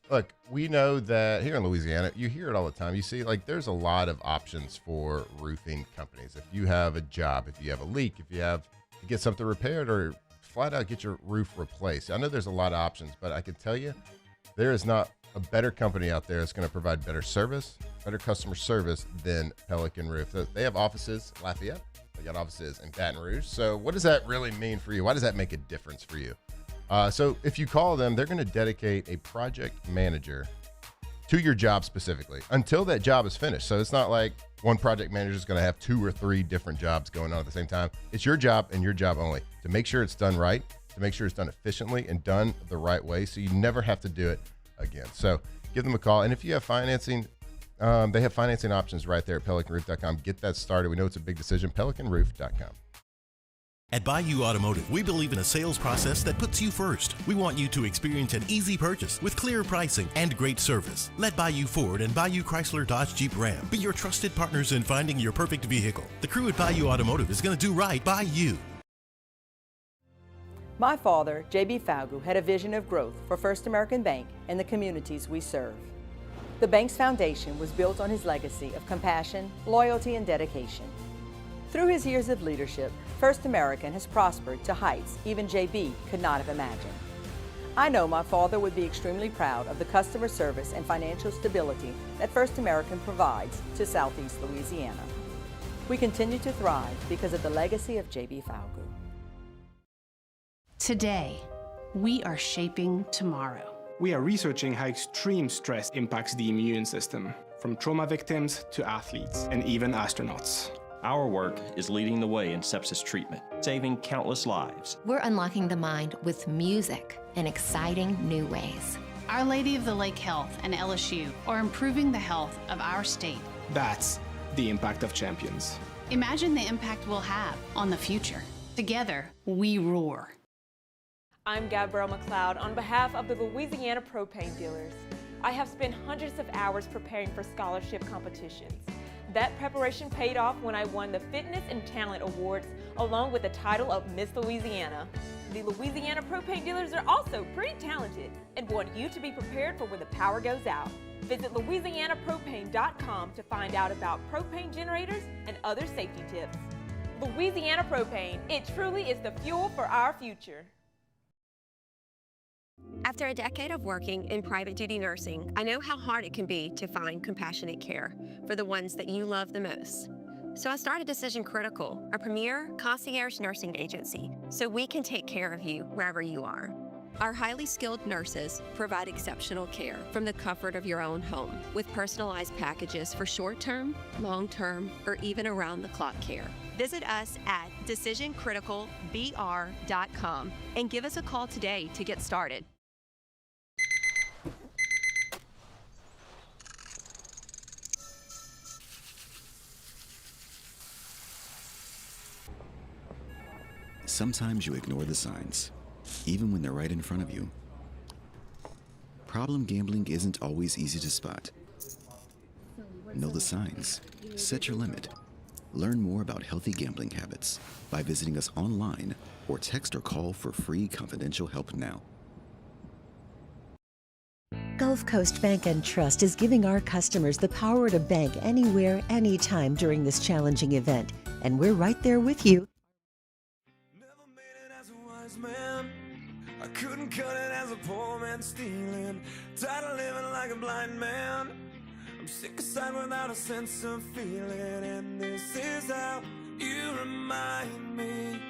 Look, we know that here in Louisiana, you hear it all the time. You see, there's a lot of options for roofing companies. If you have a job, if you have a leak, if you have to get something repaired or flat out get your roof replaced. I know there's a lot of options, but I can tell you there is not a better company out there that's going to provide better service, better customer service than Pelican Roof. They have offices in Lafayette. They got offices in Baton Rouge. So what does that really mean for you? Why does that make a difference for you? So if you call them, they're going to dedicate a project manager to your job specifically until that job is finished. So it's not like one project manager is going to have 2 or 3 different jobs going on at the same time. It's your job and your job only to make sure it's done right, to make sure it's done efficiently and done the right way, so you never have to do it again. So give them a call. And if you have financing, they have financing options right there at pelicanroof.com. Get that started. We know it's a big decision. pelicanroof.com. At Bayou Automotive, we believe in a sales process that puts you first. We want you to experience an easy purchase with clear pricing and great service. Let Bayou Ford and Bayou Chrysler Dodge Jeep Ram be your trusted partners in finding your perfect vehicle. The crew at Bayou Automotive is going to do right by you. My father, J.B. Falgu, had a vision of growth for First American Bank and the communities we serve. The bank's foundation was built on his legacy of compassion, loyalty, and dedication. Through his years of leadership, First American has prospered to heights even JB could not have imagined. I know my father would be extremely proud of the customer service and financial stability that First American provides to Southeast Louisiana. We continue to thrive because of the legacy of JB Falgu. Today, we are shaping tomorrow. We are researching how extreme stress impacts the immune system, from trauma victims to athletes and even astronauts. Our work is leading the way in sepsis treatment, saving countless lives. We're unlocking the mind with music in exciting new ways. Our Lady of the Lake Health and LSU are improving the health of our state. That's the impact of champions. Imagine the impact we'll have on the future. Together, we roar. I'm Gabrielle McLeod on behalf of the Louisiana Propane Dealers. I have spent hundreds of hours preparing for scholarship competitions. That preparation paid off when I won the Fitness and Talent Awards along with the title of Miss Louisiana. The Louisiana Propane Dealers are also pretty talented and want you to be prepared for when the power goes out. Visit louisianapropane.com to find out about propane generators and other safety tips. Louisiana Propane, it truly is the fuel for our future. After a decade of working in private duty nursing, I know how hard it can be to find compassionate care for the ones that you love the most. So I started Decision Critical, a premier concierge nursing agency, so we can take care of you wherever you are. Our highly skilled nurses provide exceptional care from the comfort of your own home with personalized packages for short-term, long-term, or even around-the-clock care. Visit us at decisioncriticalbr.com and give us a call today to get started. Sometimes you ignore the signs, even when they're right in front of you. Problem gambling isn't always easy to spot. Know the signs. Set your limit. Learn more about healthy gambling habits by visiting us online or text or call for free confidential help now. Gulf Coast Bank and Trust is giving our customers the power to bank anywhere, anytime during this challenging event. And we're right there with you. Man, I couldn't cut it as a poor man stealing, tired of living like a blind man. I'm sick aside without a sense of feeling, and this is how you remind me.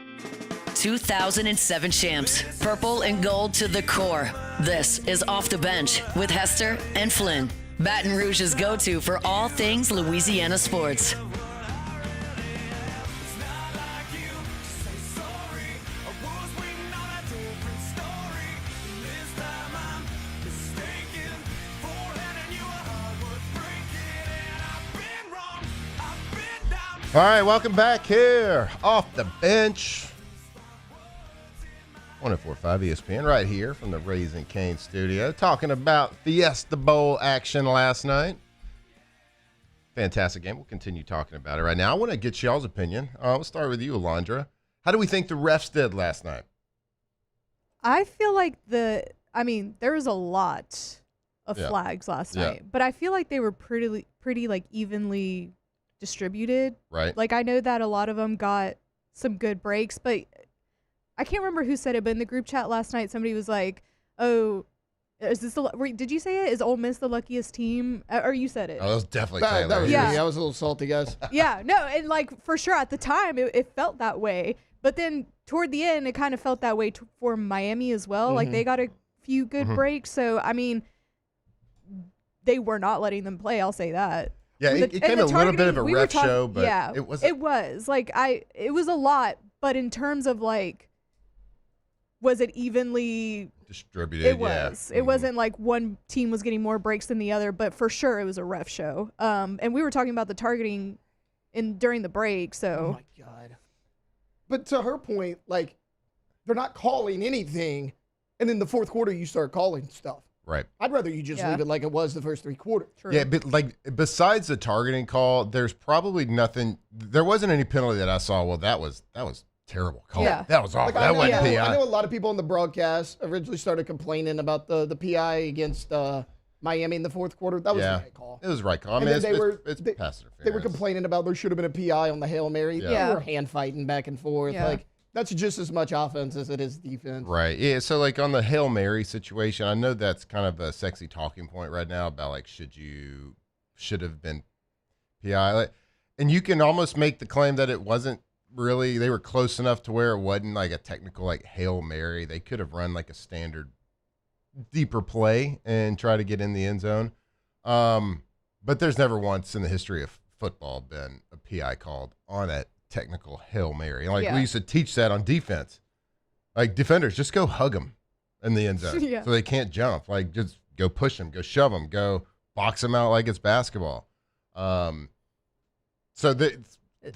2007 champs, purple and gold to the core. This is Off the Bench with Hester and Flynn, Baton Rouge's go-to for all things Louisiana sports. All right, welcome back here, Off the Bench. 104.5 ESPN right here from the Raising Cane studio, talking about Fiesta Bowl action last night. Fantastic game. We'll continue talking about it right now. I want to get y'all's opinion. We'll start with you, Alondra. How do we think the refs did last night? I feel like there was a lot of flags last night, but I feel like they were pretty like evenly distributed. Right. Like I know that a lot of them got some good breaks, but I can't remember who said it, but in the group chat last night, somebody was like, "Oh, is this did you say it? Is Ole Miss the luckiest team?" Or you said it? Oh, that was definitely That Taylor. was me. I was a little salty, guys. Yeah, no, and like for sure at the time it felt that way, but then toward the end it kind of felt that way for Miami as well. Like they got a few good breaks, so I mean, they were not letting them play. I'll say that. Yeah, it came a little bit of a ref show, but yeah, it was like it was a lot, but in terms of like, was it evenly distributed? It was. It wasn't like one team was getting more breaks than the other, but for sure it was a ref show. And we were talking about the targeting during the break, so. Oh my God. But to her point, like, they're not calling anything, and then the fourth quarter you start calling stuff. Right. I'd rather you just leave it like it was the first 3 quarters. True. Yeah, but like besides the targeting call, there's probably nothing. There wasn't any penalty that I saw. Well, that was terrible call. Yeah. That was awful. Like, That wasn't PI. I know a lot of people on the broadcast originally started complaining about the PI against Miami in the fourth quarter. That was the right call. It was the right call. I And mean, then it's pass interference. They were complaining about there should have been a PI on the Hail Mary. Yeah. They were hand fighting back and forth. Yeah. Like, that's just as much offense as it is defense. Right. Yeah. So, like, on the Hail Mary situation, I know that's kind of a sexy talking point right now about, like, should have been PI. Like, and you can almost make the claim that it wasn't really, they were close enough to where it wasn't, like, a technical, like, Hail Mary. They could have run, like, a standard deeper play and try to get in the end zone. But there's never once in the history of football been a PI called on a technical Hail Mary. Like, we used to teach that on defense. Like, defenders, just go hug them in the end zone so they can't jump. Like, just go push them, go shove them, go box them out like it's basketball. So the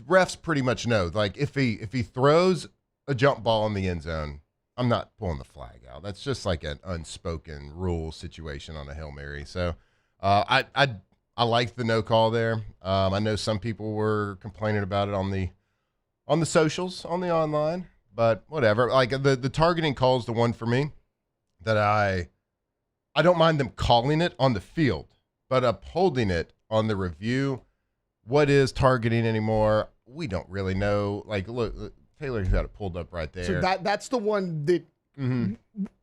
refs pretty much know. Like, if he throws a jump ball in the end zone, I'm not pulling the flag out. That's just like an unspoken rule situation on a Hail Mary. So I liked the no call there. I know some people were complaining about it on the socials, on the online, but whatever. Like, the targeting call is the one for me that I don't mind them calling it on the field, but upholding it on the review. What is targeting anymore? We don't really know. Like, look, Taylor's got it pulled up right there. So that's the one that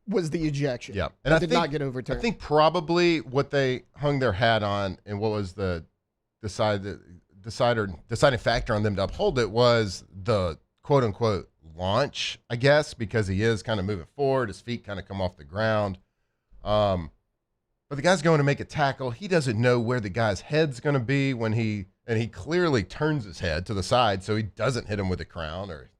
was the ejection. Yeah. And I did not get overturned. I think probably what they hung their hat on and what was the deciding factor on them to uphold it was the quote unquote launch, I guess, because he is kind of moving forward. His feet kind of come off the ground. But the guy's going to make a tackle. He doesn't know where the guy's head's going to be when he clearly turns his head to the side so he doesn't hit him with a crown, or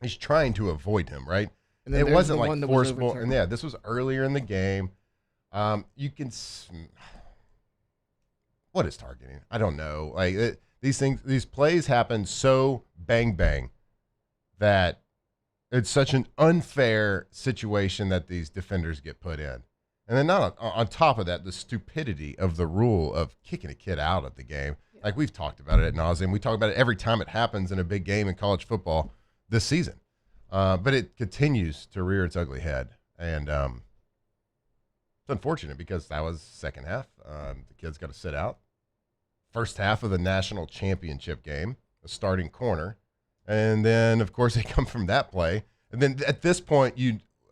he's trying to avoid him, right? And then it wasn't one like that was forceful. overturned. And this was earlier in the game. You can. What is targeting? I don't know. Like, these plays happen so bang bang that it's such an unfair situation that these defenders get put in. And then on top of that, the stupidity of the rule of kicking a kid out of the game. Yeah. Like, we've talked about it ad nauseum. We talk about it every time it happens in a big game in college football this season. But it continues to rear its ugly head. And it's unfortunate because that was second half. The kid's got to sit out. First half of the national championship game, a starting corner. And then, of course, they come from that play. And then at this point,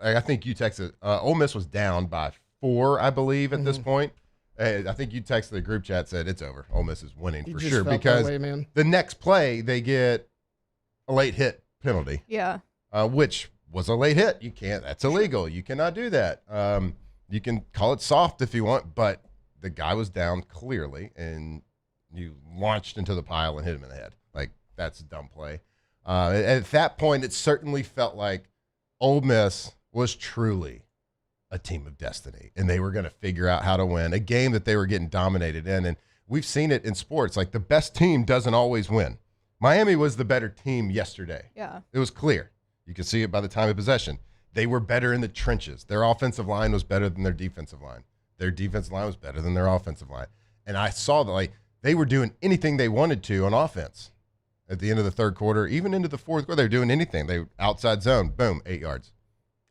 I think you texted, Ole Miss was down by 4, I believe, at this point. I think you texted the group chat, said it's over. Ole Miss is winning for sure. Because the next play, they get a late hit penalty. Yeah. Which was a late hit. That's illegal. You cannot do that. You can call it soft if you want, but the guy was down clearly, and you launched into the pile and hit him in the head. Like, that's a dumb play. At that point, it certainly felt like Ole Miss was truly a team of destiny, and they were going to figure out how to win a game that they were getting dominated in. And we've seen it in sports. Like, the best team doesn't always win. Miami was the better team yesterday. Yeah. It was clear. You could see it by the time of possession. They were better in the trenches. Their offensive line was better than their defensive line. Their defensive line was better than their offensive line. And I saw that, like, they were doing anything they wanted to on offense at the end of the third quarter, even into the fourth quarter. They were doing anything. They outside zone, boom, 8 yards.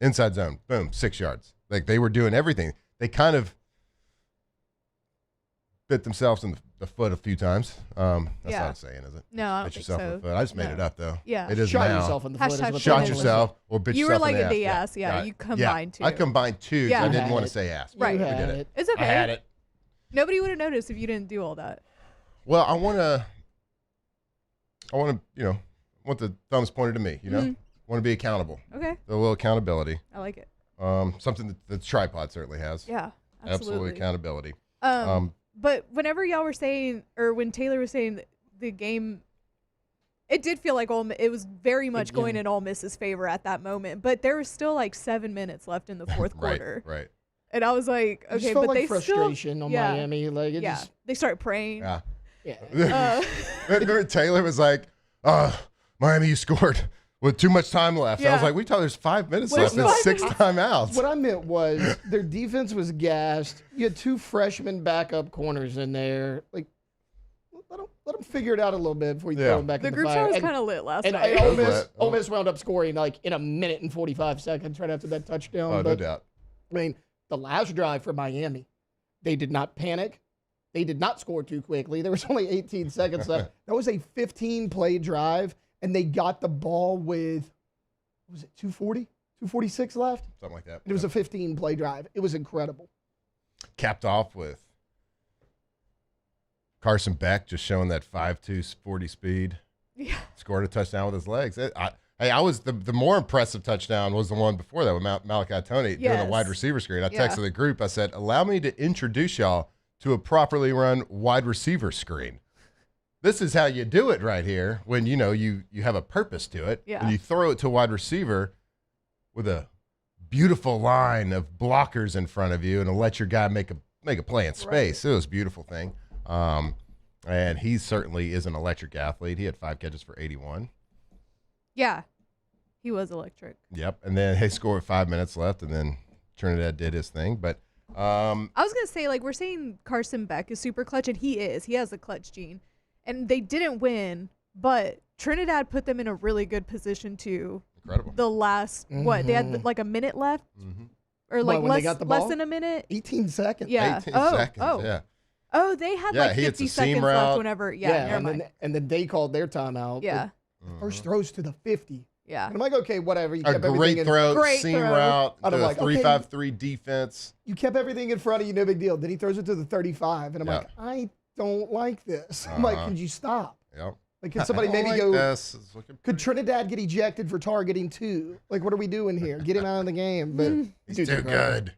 Inside zone, boom, 6 yards. Like, they were doing everything. They kind of bit themselves in the foot a few times. That's not a saying, is it? No, I don't Bit think yourself so. in the foot. I just made it up, though. Yeah. It is Shot now. yourself in the foot. Is what Shot they yourself or bit You yourself were like in the ass. ass. Yeah. You combined two. I combined two. Yeah. I You didn't had want to it. say ass. Right. We You did had it. it. It's okay. I had it. Nobody would have noticed if you didn't do all that. Well, I want to, want the thumbs pointed to me, want to be accountable. Okay. A little accountability. I like it. Something that the tripod certainly has. Yeah. Absolutely. Accountability. But whenever y'all were saying, or when Taylor was saying the game, it did feel like it was very much going in Ole Miss's favor at that moment. But there was still like 7 minutes left in the fourth quarter. Right. And I was like, It just okay, felt but like they frustration still, on Miami. Like, it just, they started praying. Yeah. yeah. Remember Taylor was like, Miami, you scored. with too much time left. I was Yeah. like, we thought there's 5 minutes Where's left. It's 6 minutes? timeouts. What I meant was their defense was gassed. You had 2 freshman backup corners in there. Like, let them figure it out a little bit before you throw them back The in the group fire. chat was And- kind of lit last and night. Ole Miss wound up scoring like in a minute and 45 seconds right after that touchdown. Oh, no But, doubt. I mean, the last drive for Miami, they did not panic. They did not score too quickly. There was only 18 seconds left. That was a 15-play drive, and they got the ball with, what was it, 240? 246 left? Something like that. It was a 15-play drive. It was incredible. Capped off with Carson Beck just showing that 5.2 40 speed. Yeah. Scored a touchdown with his legs. I was the more impressive touchdown was the one before that with Malachi Tony doing the wide receiver screen. I texted the group. I said, allow me to introduce y'all to a properly run wide receiver screen. This is how you do it right here when, you have a purpose to it. Yeah. When you throw it to a wide receiver with a beautiful line of blockers in front of you and let your guy make a play in space. It was a beautiful thing. And he certainly is an electric athlete. He had 5 catches for 81. Yeah, he was electric. Yep. And then he scored with 5 minutes left, and then Trinidad did his thing. But I was going to say, we're saying Carson Beck is super clutch, and he is. He has a clutch gene. And they didn't win, but Trinidad put them in a really good position to Incredible. The last, they had like a minute left? Or like when they got the less ball? than a minute? 18 seconds. Yeah. 18 oh, seconds, oh. yeah. Oh, they had Yeah, like he hits 50 a seam seconds route. left whenever. Yeah, never mind. And then they called their timeout. Yeah. First throws to the 50. Yeah. And I'm like, okay, whatever. You A kept great everything throw, Great seam throw. route, And I'm the like, okay. 3-5-3 defense. You kept everything in front of you, no big deal. Then he throws it to the 35. And I'm Yeah. like, I don't like this. I'm like, could you stop? Yep. Like, could somebody I don't maybe like go, this. It's looking could Trinidad get ejected for targeting 2? Like, what are we doing here? Get him out of the game. But He's dude's too incredible. good.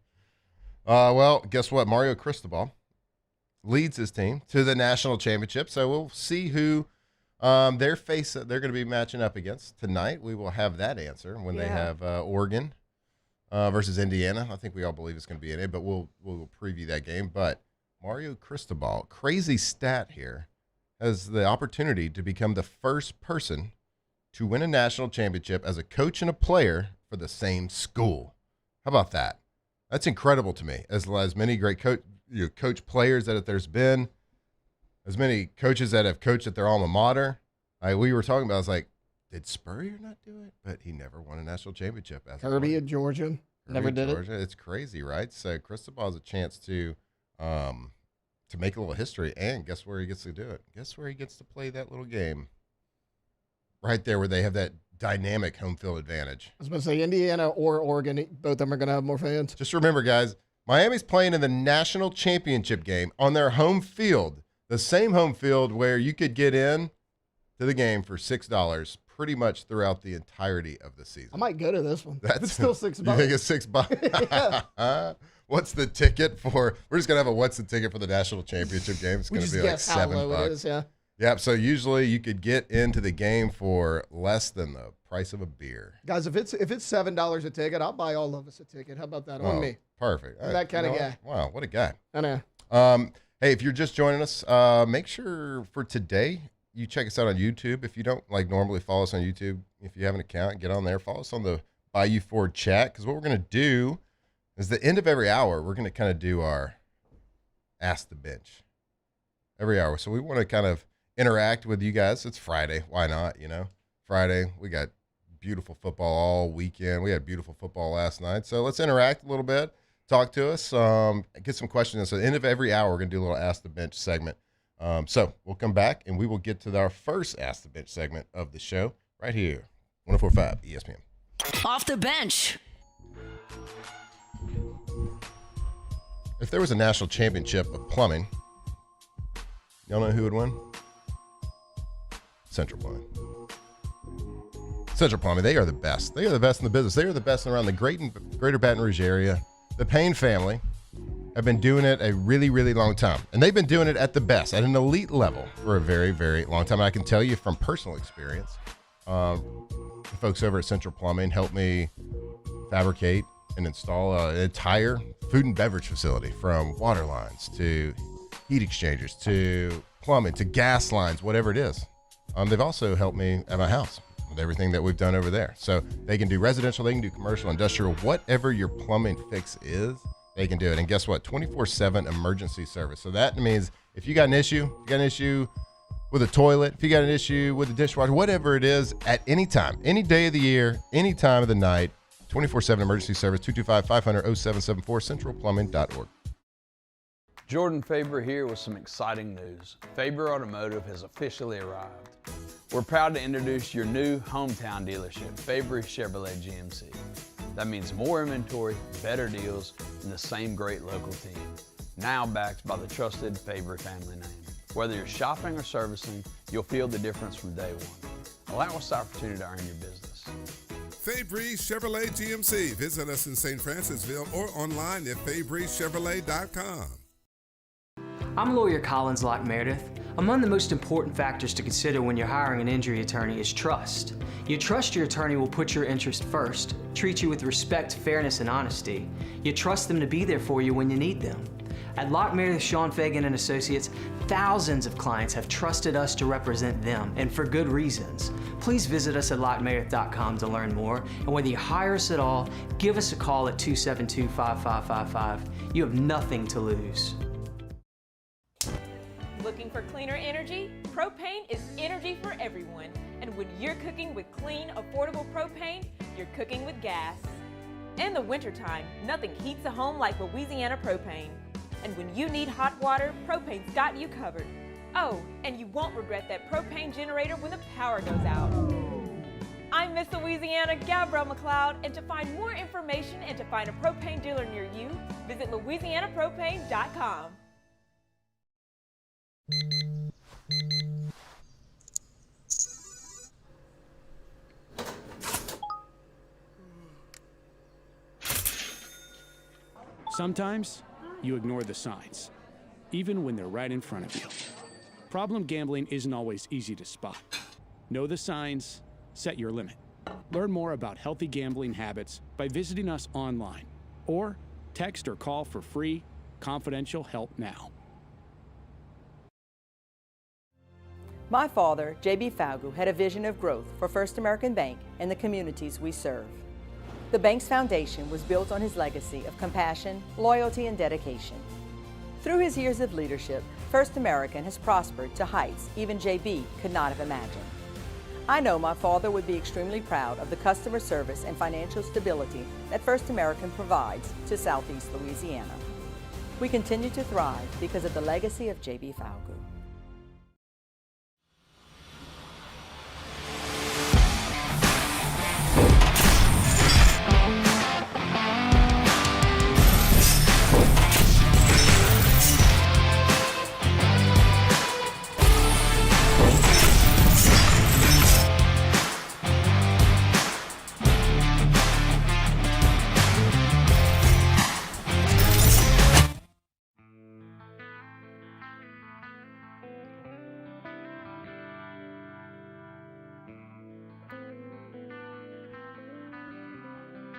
Well, guess what? Mario Cristobal leads his team to the national championship. So we'll see who they're going to be matching up against tonight. We will have that answer when they have Oregon versus Indiana. I think we all believe it's going to be in it, but we'll preview that game. But Mario Cristobal, crazy stat here, has the opportunity to become the first person to win a national championship as a coach and a player for the same school. How about that? That's incredible to me. As many great coach players that there's been, as many coaches that have coached at their alma mater. We were talking about, I was like, did Spurrier not do it? But he never won a national championship. Kirby at Georgia. Never did it. It's crazy, right? So Cristobal has a chance to make a little history, and guess where he gets to do it? Guess where he gets to play that little game? Right there where they have that dynamic home field advantage. I was going to say Indiana or Oregon, both of them are going to have more fans. Just remember, guys, Miami's playing in the national championship game on their home field, the same home field where you could get in to the game for $6 pretty much throughout the entirety of the season. I might go to this one. It's still $6. You think it's $6? What's the ticket for? We're just going to have what's the ticket for the national championship game? It's going to be like $7. How low it is, yeah. Yep. So usually you could get into the game for less than the price of a beer. Guys, if it's $7 a ticket, I'll buy all of us a ticket. How about that on me? Perfect. I'm that kind of guy. Wow, what a guy. I know. Hey, if you're just joining us, make sure for today you check us out on YouTube. If you don't normally follow us on YouTube, if you have an account, get on there. Follow us on the Bayou Ford chat, because what we're going to do is the end of every hour, we're going to kind of do our Ask the Bench every hour. So we want to kind of interact with you guys. It's Friday. Why not? Friday, we got beautiful football all weekend. We had beautiful football last night. So let's interact a little bit. Talk to us. Get some questions. So at the end of every hour, we're going to do a little Ask the Bench segment. So we'll come back, and we will get to our first Ask the Bench segment of the show right here. 104.5 ESPN. Off the bench. If there was a national championship of plumbing, y'all know who would win? Central Plumbing. Central Plumbing, they are the best. They are the best in the business. They are the best around the greater Baton Rouge area. The Payne family have been doing it a really, really long time. And they've been doing it at the best, at an elite level for a very, very long time. And I can tell you from personal experience, the folks over at Central Plumbing helped me fabricate and install an entire food and beverage facility, from water lines to heat exchangers to plumbing to gas lines, whatever it is. They've also helped me at my house with everything that we've done over there. So they can do residential, they can do commercial, industrial, whatever your plumbing fix is, they can do it. And guess what? 24/7 emergency service. So that means if you got an issue, with a toilet, if you got an issue with a dishwasher, whatever it is, at any time, any day of the year, any time of the night, 24/7 emergency service, 225-500-0774, centralplumbing.org. Jordan Faber here with some exciting news. Faber Automotive has officially arrived. We're proud to introduce your new hometown dealership, Faber Chevrolet GMC. That means more inventory, better deals, and the same great local team. Now backed by the trusted Faber family name. Whether you're shopping or servicing, you'll feel the difference from day one. Allow us the opportunity to earn your business. Fabry Chevrolet GMC. Visit us in St. Francisville or online at FabryChevrolet.com. I'm lawyer Collins Locke Meredith. Among the most important factors to consider when you're hiring an injury attorney is trust. You trust your attorney will put your interest first, treat you with respect, fairness, and honesty. You trust them to be there for you when you need them. At Locke Meredith, Sean Fagan and Associates, thousands of clients have trusted us to represent them, and for good reasons. Please visit us at LockeMeredith.com to learn more, and whether you hire us at all, give us a call at 272-5555. You have nothing to lose. Looking for cleaner energy? Propane is energy for everyone. And when you're cooking with clean, affordable propane, you're cooking with gas. In the wintertime, nothing heats a home like Louisiana propane. And when you need hot water, propane's got you covered. Oh, and you won't regret that propane generator when the power goes out. I'm Miss Louisiana, Gabrielle McLeod, and to find more information and to find a propane dealer near you, visit LouisianaPropane.com. Sometimes you ignore the signs, even when they're right in front of you. Problem gambling isn't always easy to spot. Know the signs, set your limit. Learn more about healthy gambling habits by visiting us online or text or call for free, confidential help now. My father, J.B. Falgu, had a vision of growth for First American Bank and the communities we serve. The bank's foundation was built on his legacy of compassion, loyalty, and dedication. Through his years of leadership, First American has prospered to heights even J.B. could not have imagined. I know my father would be extremely proud of the customer service and financial stability that First American provides to Southeast Louisiana. We continue to thrive because of the legacy of J.B. Falgu.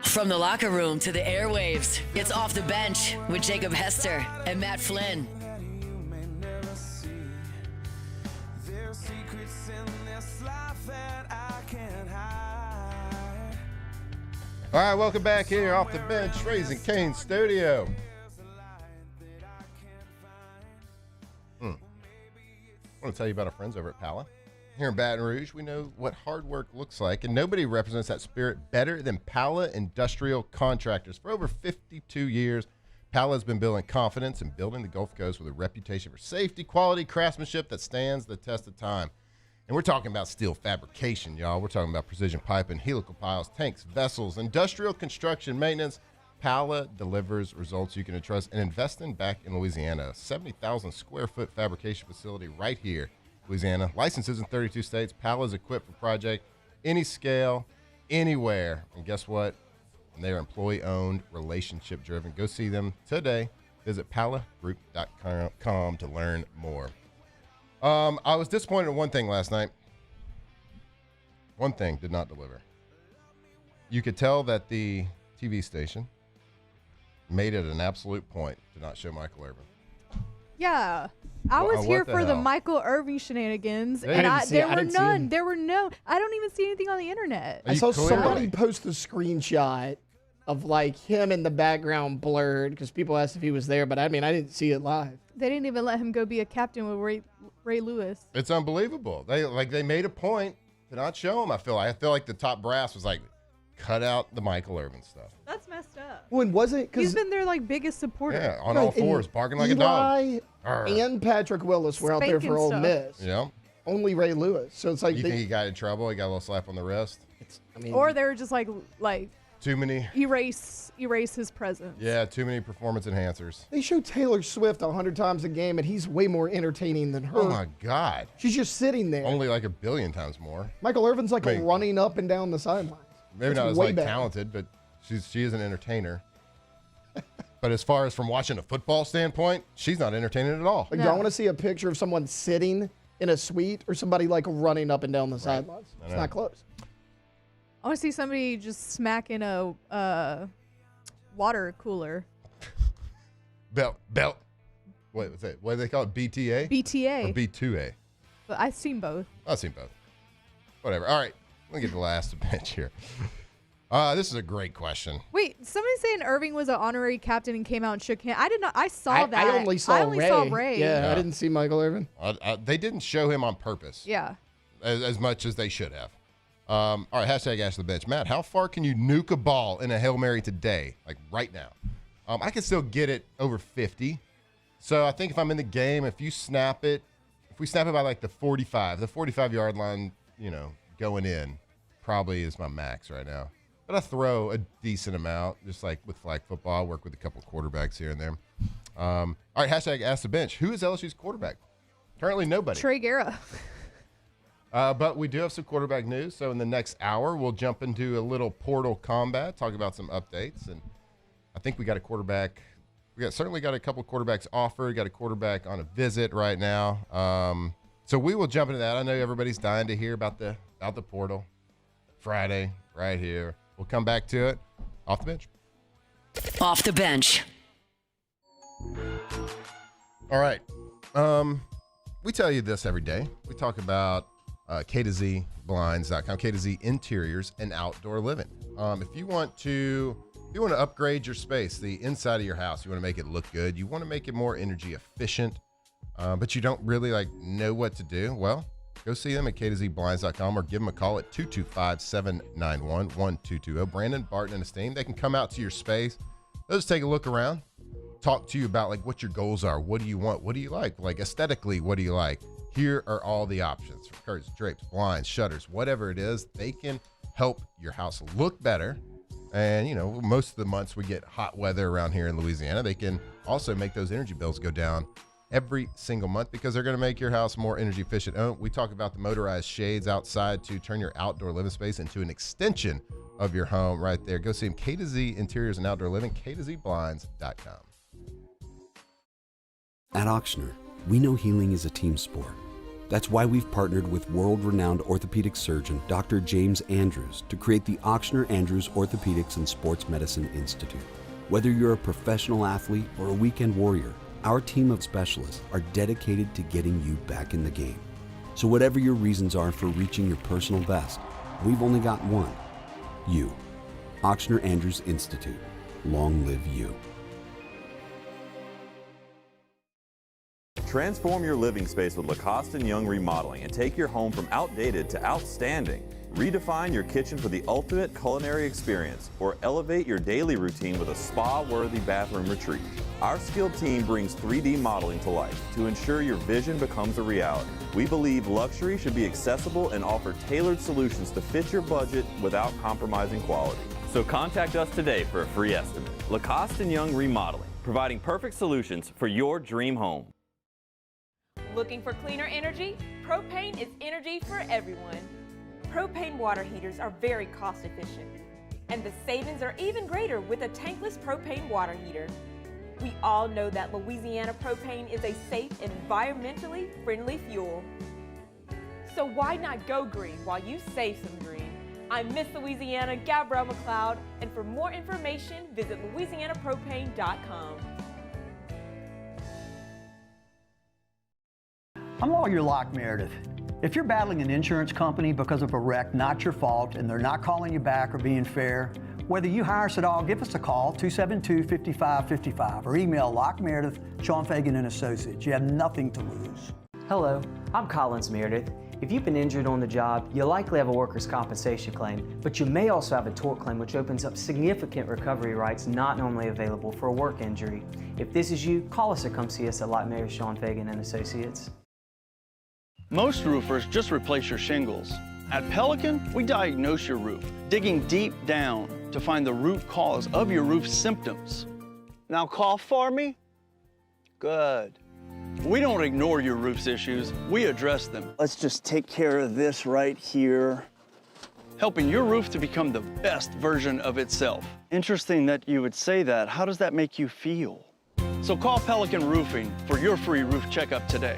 From the locker room to the airwaves, it's Off the Bench with Jacob Hester and Matt Flynn. All right, welcome back here off the bench, Raising Cane Studio. I want to tell you about our friends over at Pala. Here in Baton Rouge, we know what hard work looks like, and nobody represents that spirit better than Pala Industrial Contractors. For over 52 years, Pala has been building confidence and building the Gulf Coast with a reputation for safety, quality, craftsmanship that stands the test of time. And we're talking about steel fabrication, y'all. We're talking about precision piping, helical piles, tanks, vessels, industrial construction, maintenance. Pala delivers results you can trust and invest in back in Louisiana. A 70,000 square foot fabrication facility right here, Louisiana. Licenses in 32 states. Pala is equipped for project any scale, anywhere. And guess what? They're employee-owned, relationship-driven. Go see them today. Visit palagroup.com to learn more. I was disappointed in one thing last night. One thing did not deliver. You could tell that the TV station made it an absolute point to not show Michael Irvin. Yeah. I was here for the hell? Michael Irving shenanigans, I and didn't see it. there I were didn't see none. him. There were no. I don't even see anything on the internet. I saw somebody post a screenshot of like him in the background blurred because people asked if he was there, but I mean I didn't see it live. They didn't even let him go be a captain with Ray Lewis. It's unbelievable. They made a point to not show him. I feel like the top brass was like, cut out the Michael Irvin stuff. That's messed up. When was it? He's been their like biggest supporter. Yeah, on all fours, barking like a dog. Eli Arr. and Patrick Willis were out there Spanking for Ole stuff. Miss. Yeah. Only Ray Lewis. So it's like You think he got in trouble? He got a little slap on the wrist? I mean, Or they were just like Too many. erase his presence. Yeah, too many performance enhancers. they show Taylor Swift 100 times a game, and he's way more entertaining than her. Oh my God. She's just sitting there. Only like a billion times more. Michael Irvin's like Maybe. running up and down the sidelines. Maybe That's not as way like better. talented, but she is an entertainer. But as far as from watching a football standpoint, she's not entertaining at all. Like, do I want to see a picture of someone sitting in a suite or somebody like running up and down the sidelines? It's not close. I want to see somebody just smacking a water cooler. Belt. Wait, what's that? What do they call it? BTA? BTA. Or B2A? But I've seen both. I've seen both. Whatever. All right. Let me get the last bench here. This is a great question. Wait, somebody's saying Irving was an honorary captain and came out and shook hands. I did not. I saw that. I only saw Ray. Yeah, Yeah. I didn't see Michael Irvin. They didn't show him on purpose. Yeah. As much as they should have. All right, hashtag Ask the Bench. Matt, how far can you nuke a ball in a Hail Mary today, like right now? I can still get it over 50. So I think if I'm in the game, if we snap it by like the 45-yard line, going in, probably is my max right now. But I throw a decent amount, just like with flag football. I work with a couple quarterbacks here and there. All right, hashtag Ask the Bench. Who is LSU's quarterback? Currently nobody. Trey Guerra. But we do have some quarterback news. So in the next hour, we'll jump into a little portal combat, talk about some updates. And I think we got a quarterback. Certainly got a couple quarterbacks offered. Got a quarterback on a visit right now. So we will jump into that. I know everybody's dying to hear about the portal. Friday, right here. We'll come back to it. Off the bench. Off the bench. All right. We tell you this every day. We talk about K to Z Blinds.com, K to Z Interiors and Outdoor Living. If you want to upgrade your space, the inside of your house, you want to make it look good, you want to make it more energy efficient, but you don't really know what to do, well, go see them at K2ZBlinds.com or give them a call at 225-791-1220. Brandon, Barton, and his team, they can come out to your space. They'll just take a look around, talk to you about what your goals are. What do you want? What do you like? Aesthetically, what do you like? Here are all the options for curtains, drapes, blinds, shutters, whatever it is. They can help your house look better. And, most of the months we get hot weather around here in Louisiana. They can also make those energy bills go down every single month because they're going to make your house more energy efficient. We talk about the motorized shades outside to turn your outdoor living space into an extension of your home right there. Go see them, K to Z Interiors and Outdoor Living, K2ZBlinds.com. At Auctioner, we know healing is a team sport. That's why we've partnered with world-renowned orthopedic surgeon Dr. James Andrews to create the Auctioner Andrews Orthopedics and Sports Medicine Institute. Whether you're a professional athlete or a weekend warrior, our team of specialists are dedicated to getting you back in the game. So whatever your reasons are for reaching your personal best, we've only got one. You. Auctioner Andrews Institute. Long live you. Transform your living space with Lacoste & Young Remodeling and take your home from outdated to outstanding. Redefine your kitchen for the ultimate culinary experience or elevate your daily routine with a spa-worthy bathroom retreat. Our skilled team brings 3D modeling to life to ensure your vision becomes a reality. We believe luxury should be accessible and offer tailored solutions to fit your budget without compromising quality. So contact us today for a free estimate. Lacoste & Young Remodeling, providing perfect solutions for your dream home. Looking for cleaner energy? Propane is energy for everyone. Propane water heaters are very cost efficient, and the savings are even greater with a tankless propane water heater. We all know that Louisiana propane is a safe and environmentally friendly fuel. So why not go green while you save some green? I'm Miss Louisiana, Gabrielle McLeod, and for more information, visit LouisianaPropane.com. I'm Lawyer Locke Meredith. If you're battling an insurance company because of a wreck not your fault and they're not calling you back or being fair, whether you hire us at all, give us a call, 272-5555, or email Locke Meredith, Sean Fagan and Associates. You have nothing to lose. Hello, I'm Collins Meredith. If you've been injured on the job, you likely have a workers' compensation claim, but you may also have a tort claim, which opens up significant recovery rights not normally available for a work injury. If this is you, call us or come see us at Locke Meredith, Sean Fagan and Associates. Most roofers just replace your shingles. At Pelican, we diagnose your roof, digging deep down to find the root cause of your roof symptoms. Now cough for me? Good. We don't ignore your roof's issues, we address them. Let's just take care of this right here. Helping your roof to become the best version of itself. Interesting that you would say that. How does that make you feel? So call Pelican Roofing for your free roof checkup today.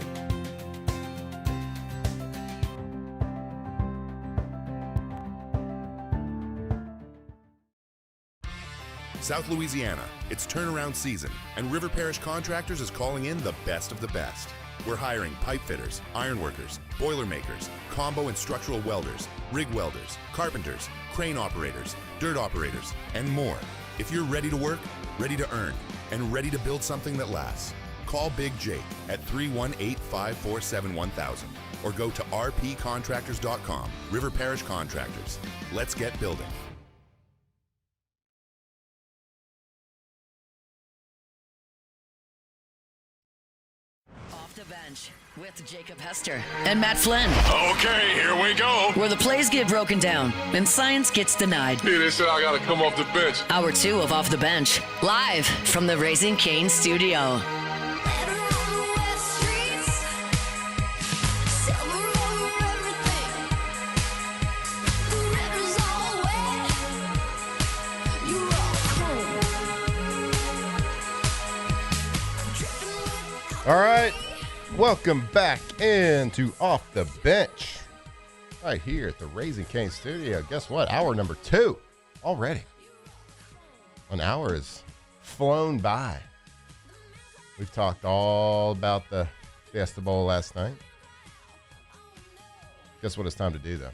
South Louisiana, it's turnaround season, and River Parish Contractors is calling in the best of the best. We're hiring pipe fitters, iron workers, boiler makers, combo and structural welders, rig welders, carpenters, crane operators, dirt operators, and more. If you're ready to work, ready to earn, and ready to build something that lasts, call Big Jake at 318-547-1000 or go to rpcontractors.com. River Parish Contractors. Let's get building. Off the bench with Jacob Hester and Matt Flynn. Okay, here we go. Where the plays get broken down and science gets denied. Hey, they said I gotta come off the bench. Hour 2 of Off the Bench, live from the Raising Cane studio. All right, welcome back into Off the Bench, right here at the Raising Cane studio. Guess what? Hour number 2 already. An hour has flown by. We've talked all about the Fiesta Bowl last night. Guess what it's time to do, though?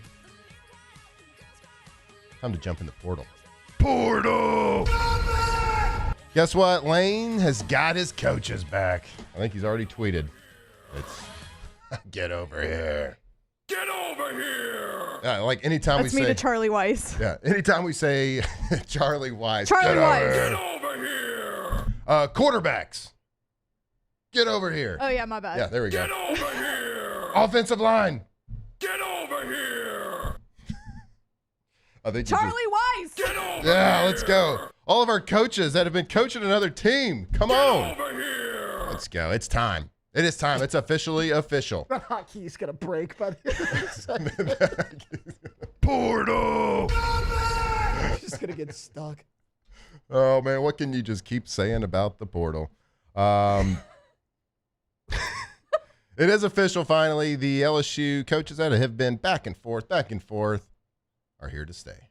Time to jump in the portal. Portal! Guess what? Lane has got his coaches back. I think he's already tweeted. It's get over here. Get over here! Like anytime That's we me say to Charlie Weiss. Yeah, anytime we say Charlie Weiss. Charlie Weiss. Get over here! Quarterbacks. Get over here. Oh, yeah, my bad. Yeah, there we go. Get over here! Offensive line. Get over here! Charlie Weiss. Get over Yeah, here! let's go. All of our coaches that have been coaching another team. Come on. Get over here! Let's go. It's time. It is time. It's officially official. The hotkey's going to break by the Portal. Just going to get stuck. Oh, man. What can you just keep saying about the portal? It is official, finally. The LSU coaches that have been back and forth, are here to stay.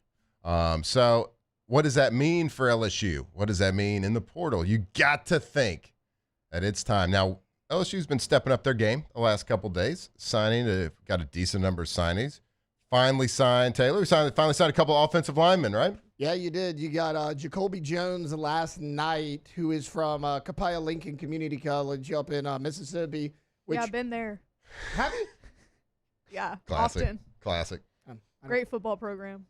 So what does that mean for LSU? What does that mean in the portal? You got to think that it's time. Now, LSU's been stepping up their game the last couple days, got a decent number of signings. Finally signed Taylor. Finally signed a couple offensive linemen, right? Yeah, you did. You got Jacoby Jones last night, who is from Copiah Lincoln Community College up in Mississippi. Yeah, I've been there. Have you? Yeah, Classic. often. Classic. Great football program.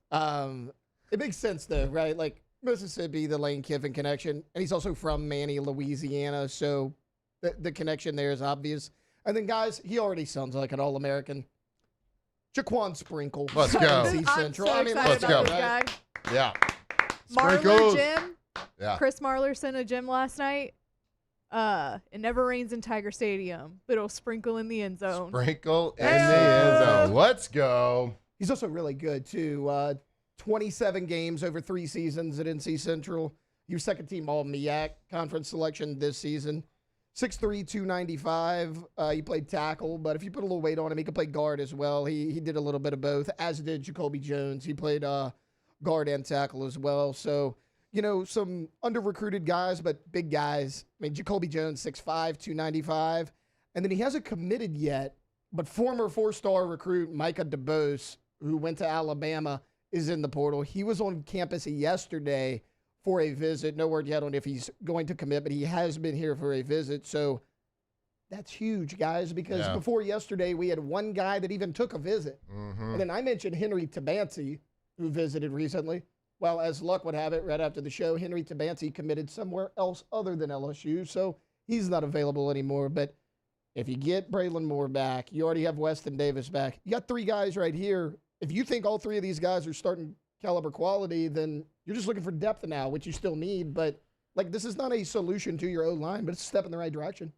It makes sense, though, right? Like Mississippi, the Lane Kiffin connection. And he's also from Manny, Louisiana. So the connection there is obvious. And then, guys, he already sounds like an All-American. Jaquan Sprinkle. Let's go. I'm Central. so let's excited go. about this guy. Yeah. Marler Sprinkles. Jim. Yeah. Chris Marler sent a Jim last night. It never rains in Tiger Stadium, but it'll sprinkle in the end zone. Sprinkle in the end zone. Let's go. He's also really good, too. 27 games over 3 seasons at NC Central. He was second-team All-MEAC conference selection this season. 6'3", 295. He played tackle, but if you put a little weight on him, he could play guard as well. He did a little bit of both, as did Jacoby Jones. He played guard and tackle as well. So, you know, some under-recruited guys, but big guys. I mean, Jacoby Jones, 6'5", 295. And then he hasn't committed yet, but former 4-star recruit Micah DeBose, who went to Alabama, is in the portal. He was on campus yesterday for a visit. No word yet on if he's going to commit, but he has been here for a visit. So that's huge, guys, because before yesterday, we had one guy that even took a visit. And then I mentioned Henry Tabansi, who visited recently. Well, as luck would have it, right after the show, Henry Tabansi committed somewhere else other than LSU, so he's not available anymore. But if you get Braylon Moore back, you already have Weston Davis back. You got 3 guys right here. If you think all 3 of these guys are starting caliber quality, then you're just looking for depth now, which you still need. But, like, this is not a solution to your O-line, but it's a step in the right direction.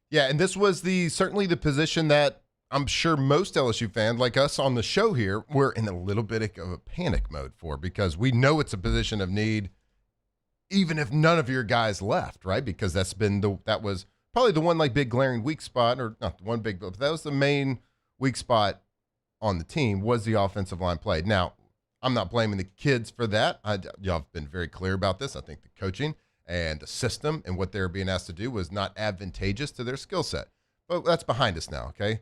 Yeah, and this was certainly the position that I'm sure most LSU fans, like us on the show here, were in a little bit of a panic mode for, because we know it's a position of need, even if none of your guys left, right? Because that was probably the one like big glaring weak spot, or not the one big, but that was the main weak spot on the team, was the offensive line play. Now, I'm not blaming the kids for that. Y'all have been very clear about this. I think the coaching and the system and what they were being asked to do was not advantageous to their skill set. But that's behind us now, okay?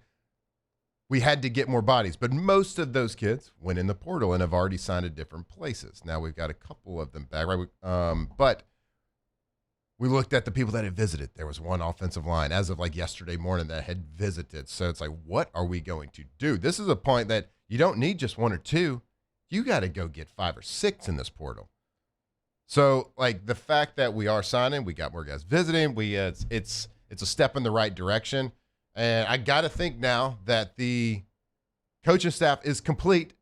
We had to get more bodies, but most of those kids went in the portal and have already signed at different places. Now we've got a couple of them back, right? But we looked at the people that had visited. There was one offensive line as of like yesterday morning that had visited. So it's like, what are we going to do? This is a point that you don't need just 1 or 2. You got to go get 5 or 6 in this portal. So, like, the fact that we are signing, we got more guys visiting, it's a step in the right direction. And I got to think now that the coaching staff is complete.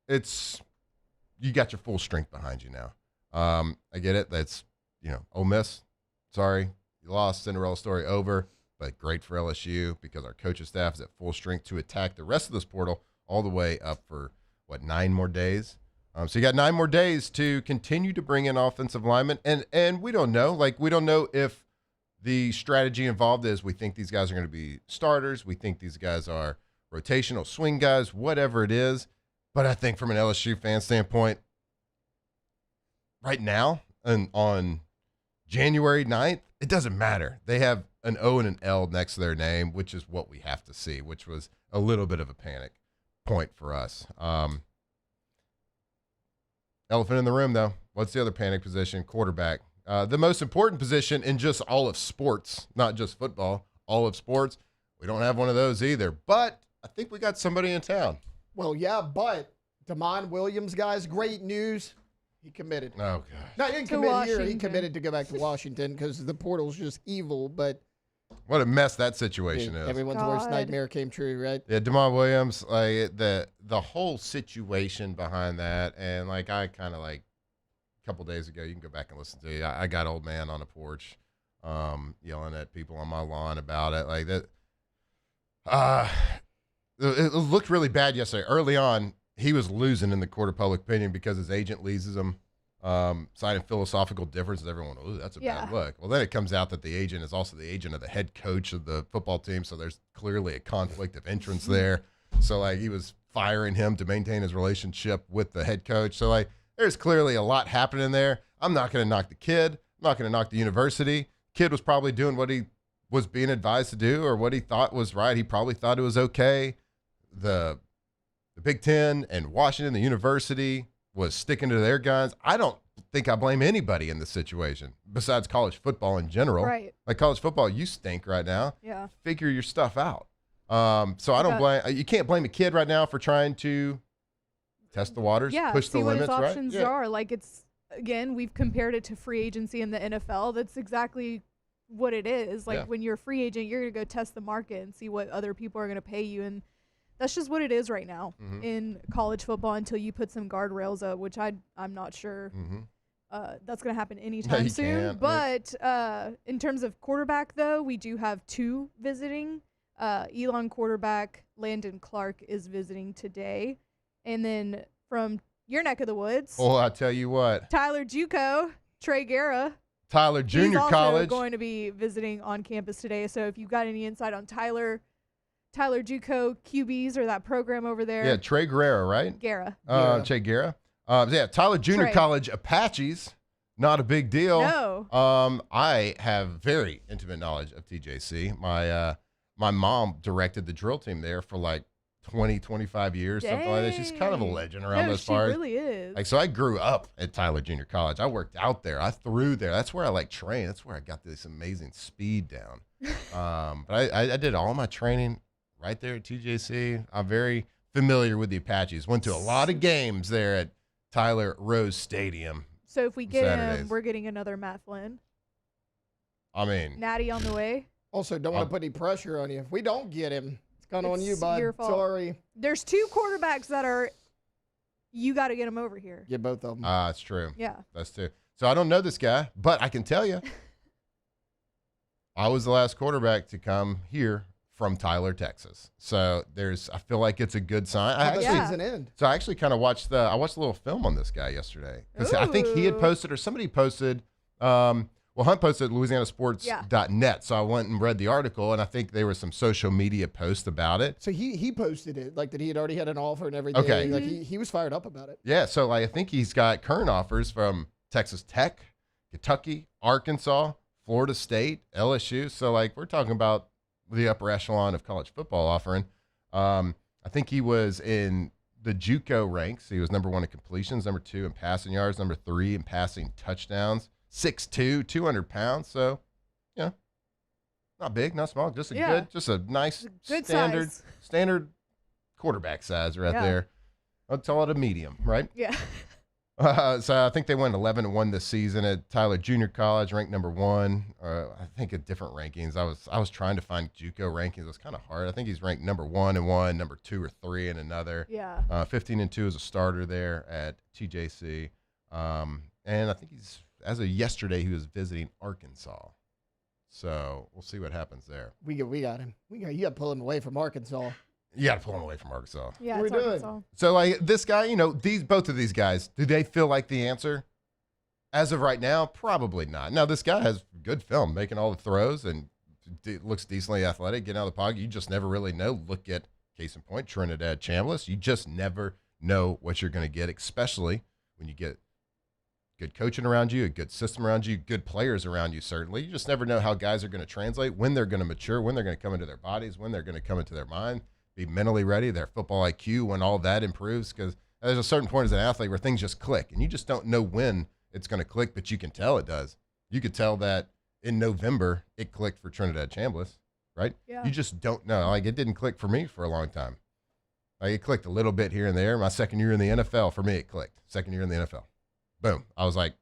You got your full strength behind you now. I get it. That's, Ole Miss, sorry, you lost, Cinderella story over, but great for LSU because our coaching staff is at full strength to attack the rest of this portal all the way up for, 9 more days? So you got 9 more days to continue to bring in offensive linemen. And we don't know. We don't know if the strategy involved is we think these guys are going to be starters. We think these guys are rotational swing guys, whatever it is. But I think from an LSU fan standpoint, right now and on January 9th, it doesn't matter. They have an O and an L next to their name, which is what we have to see, which was a little bit of a panic point for us. Elephant in the room, though. What's the other panic position? Quarterback. The most important position in just all of sports, not just football, all of sports. We don't have one of those either. But I think we got somebody in town. Well, yeah, but Damon Williams, guys, great news. He committed. Oh, gosh. No, he didn't commit here. He committed to go back to Washington because the portal's just evil, but what a mess that situation is. Everyone's worst nightmare came true, right? Yeah, Damon Williams, the whole situation behind that, and I kind of a couple days ago, you can go back and listen to it. I got old man on the porch, yelling at people on my lawn about it, that. It looked really bad yesterday. Early on, he was losing in the court of public opinion because his agent leases him. Signing philosophical differences, everyone, oh, that's a bad look. Well, then it comes out that the agent is also the agent of the head coach of the football team, so there's clearly a conflict of interest there. So, he was firing him to maintain his relationship with the head coach. So, there's clearly a lot happening there. I'm not going to knock the kid. I'm not going to knock the university. Kid was probably doing what he was being advised to do or what he thought was right. He probably thought it was okay. The Big Ten and Washington, the university, was sticking to their guns. I don't think I blame anybody in this situation besides college football in general. Right. College football, you stink right now. Yeah. Figure your stuff out. So I don't blame. You can't blame a kid right now for trying to test the waters, push the limits, what his options right? are. It's, again, we've compared it to free agency in the NFL. That's exactly what it is. When you're a free agent, you're going to go test the market and see what other people are going to pay you. And that's just what it is right now in college football until you put some guardrails up, which I'm not sure that's going to happen anytime soon. But in terms of quarterback, though, we do have 2 visiting. Elon quarterback Landon Clark is visiting today. And then from your neck of the woods. Oh, I tell you what. Tyler Juco, Trey Guerra. Tyler Junior College. He's also going to be visiting on campus today. So if you've got any insight on Tyler Juco QBs or that program over there. Yeah, Trey Guerra, right? Guerra. Trey Guerra. Tyler Junior College Apaches, not a big deal. No. I have very intimate knowledge of TJC. my mom directed the drill team there for like 20, 25 years, something like that. She's kind of a legend around those parts. She really is. Like, so I grew up at Tyler Junior College. I worked out there. I threw there. That's where I like trained. That's where I got this amazing speed down. But I did all my training right there at TJC. I'm very familiar with the Apaches. Went to a lot of games there at Tyler Rose Stadium. So if we get Saturdays. him, we're getting another Matt Flynn. I mean, Natty on the way. Also, don't want to put any pressure on you. If we don't get him, it's kind of on you, bud. Your fault. Sorry. There's 2 quarterbacks that are, you got to get them over here. Get both of them. that's true. Yeah. That's true. So I don't know this guy, but I can tell you, I was the last quarterback to come here from Tyler, Texas. So I feel like it's a good sign. How the season end? So I actually kind of watched a little film on this guy yesterday. Because I think he had posted, or somebody posted, Hunt posted at LouisianaSports.net. So I went and read the article, and I think there was some social media posts about it. So he posted it, like that he had already had an offer and everything. Okay. Like he was fired up about it. Yeah, so like, I think he's got current offers from Texas Tech, Kentucky, Arkansas, Florida State, LSU. So like, we're talking about the upper echelon of college football offering. I think he was in the JUCO ranks. He was number 1 in completions, number 2 in passing yards, number 3 in passing touchdowns. 6'2", 200 pounds. So, yeah, not big, not small, just a nice good standard quarterback size right there. I'll call it a medium, right? Yeah. So I think they went 11-1 this season at Tyler Junior College, ranked number 1. I think at different rankings. I was trying to find JUCO rankings. It was kind of hard. I think he's ranked number 1 in one, number 2 or 3 in another. Yeah. 15-2 as a starter there at TJC, and I think as of yesterday, he was visiting Arkansas. So we'll see what happens there. We got him. You got to pull him away from Arkansas. You got to pull him away from Arkansas. Yeah, What it's are we doing? Arkansas. So like this guy, both of these guys, do they feel like the answer? As of right now, probably not. Now this guy has good film, making all the throws and looks decently athletic, getting out of the pocket. You just never really know. Look at case in point, Trinidad Chambliss. You just never know what you're going to get, especially when you get good coaching around you, a good system around you, good players around you, certainly. You just never know how guys are going to translate, when they're going to mature, when they're going to come into their bodies, when they're going to come into their mind, be mentally ready, their football IQ, when all that improves. Because there's a certain point as an athlete where things just click, and you just don't know when it's going to click, but you can tell it does. You could tell that in November it clicked for Trinidad Chambliss, right? Yeah. You just don't know. Like, it didn't click for me for a long time. Like, it clicked a little bit here and there. My second year in the NFL, for me, it clicked. Second year in the NFL. Boom. I was like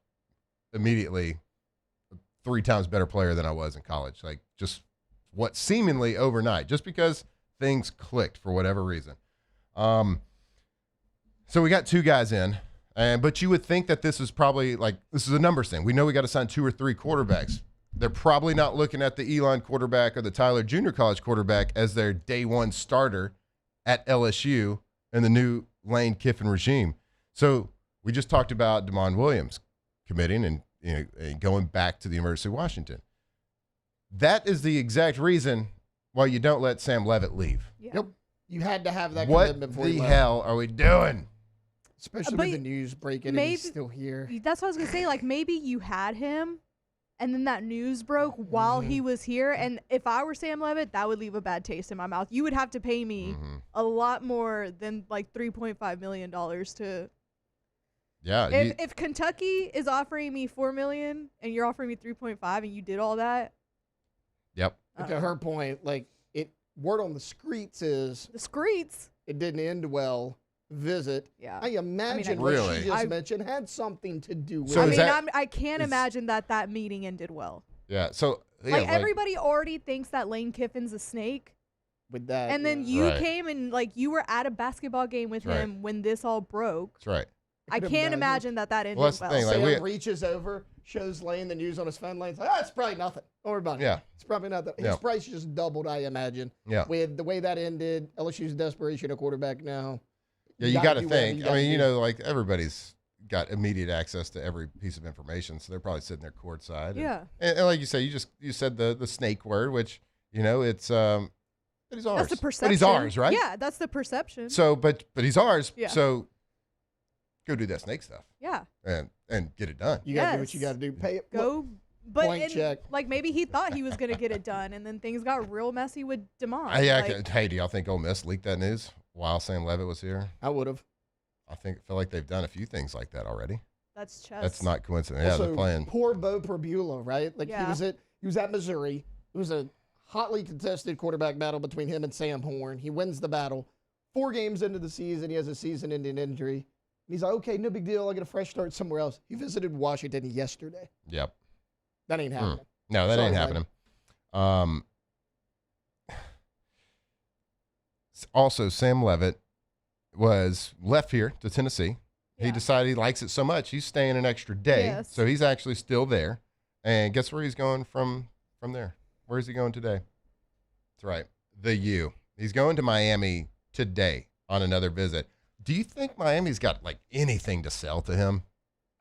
immediately 3 times better player than I was in college. Like, just what seemingly overnight, just because things clicked for whatever reason. So we got 2 guys in, but you would think that this is probably this is a numbers thing. We know we got to sign 2 or 3 quarterbacks. They're probably not looking at the Elon quarterback or the Tyler Junior College quarterback as their day 1 starter at LSU in the new Lane Kiffin regime. So we just talked about DeMond Williams committing and going back to the University of Washington. That is the exact reason why you don't let Sam Leavitt leave. Yeah. Yep. You had to have that What commitment before the you left. hell are we doing? Especially with the news breaking and he's still here. That's what I was gonna say. Like, maybe you had him, and then that news broke while he was here. And if I were Sam Leavitt, that would leave a bad taste in my mouth. You would have to pay me a lot more than like $3.5 million to. Yeah. If Kentucky is offering me $4 million and you're offering me 3.5 and you did all that. Yep. But to her point, word on the streets is it didn't end well. Visit. Yeah. I imagine what she just mentioned had something to do with it. I can't imagine that meeting ended well. Yeah. So everybody already thinks that Lane Kiffin's a snake. With that. And then you came and you were at a basketball game with That's him when this all broke. That's right. I can't imagine that ended well. That's the thing. Sam reaches over, shows Lane the news on his phone. Lane's like, it's probably nothing. Don't worry about it. Yeah. It's probably nothing. His price just doubled, I imagine. Yeah. With the way that ended, LSU's desperation of quarterback now. Yeah, you got to think. I mean, everybody's got immediate access to every piece of information, so they're probably sitting there courtside. Yeah. And like you say, you said the snake word, which it's but he's ours. That's the perception. But he's ours, right? Yeah, that's the perception. So, but he's ours. Yeah. So go do that snake stuff. Yeah. And get it done. You got to do what you got to do. Pay it. Go But Blank check. like maybe he thought he was gonna get it done, and then things got real messy with DeMond. Hey, do y'all think Ole Miss leaked that news while Sam Levitt was here? I would have. I feel like they've done a few things like that already. That's chess. That's not coincident. Yeah, Also, they're playing. Poor Bo Perbula, right? Like Yeah. he was at Missouri. It was a hotly contested quarterback battle between him and Sam Horn. He wins the battle. 4 games into the season, he has a season-ending injury. And he's like, okay, no big deal. I get a fresh start somewhere else. He visited Washington yesterday. Yep. That ain't happening. No, that ain't happening. Also, Sam Levitt was left here to Tennessee. Yeah. He decided he likes it so much, he's staying an extra day. Yes. So he's actually still there. And guess where he's going from there? Where is he going today? That's right, the U. He's going to Miami today on another visit. Do you think Miami's got like anything to sell to him?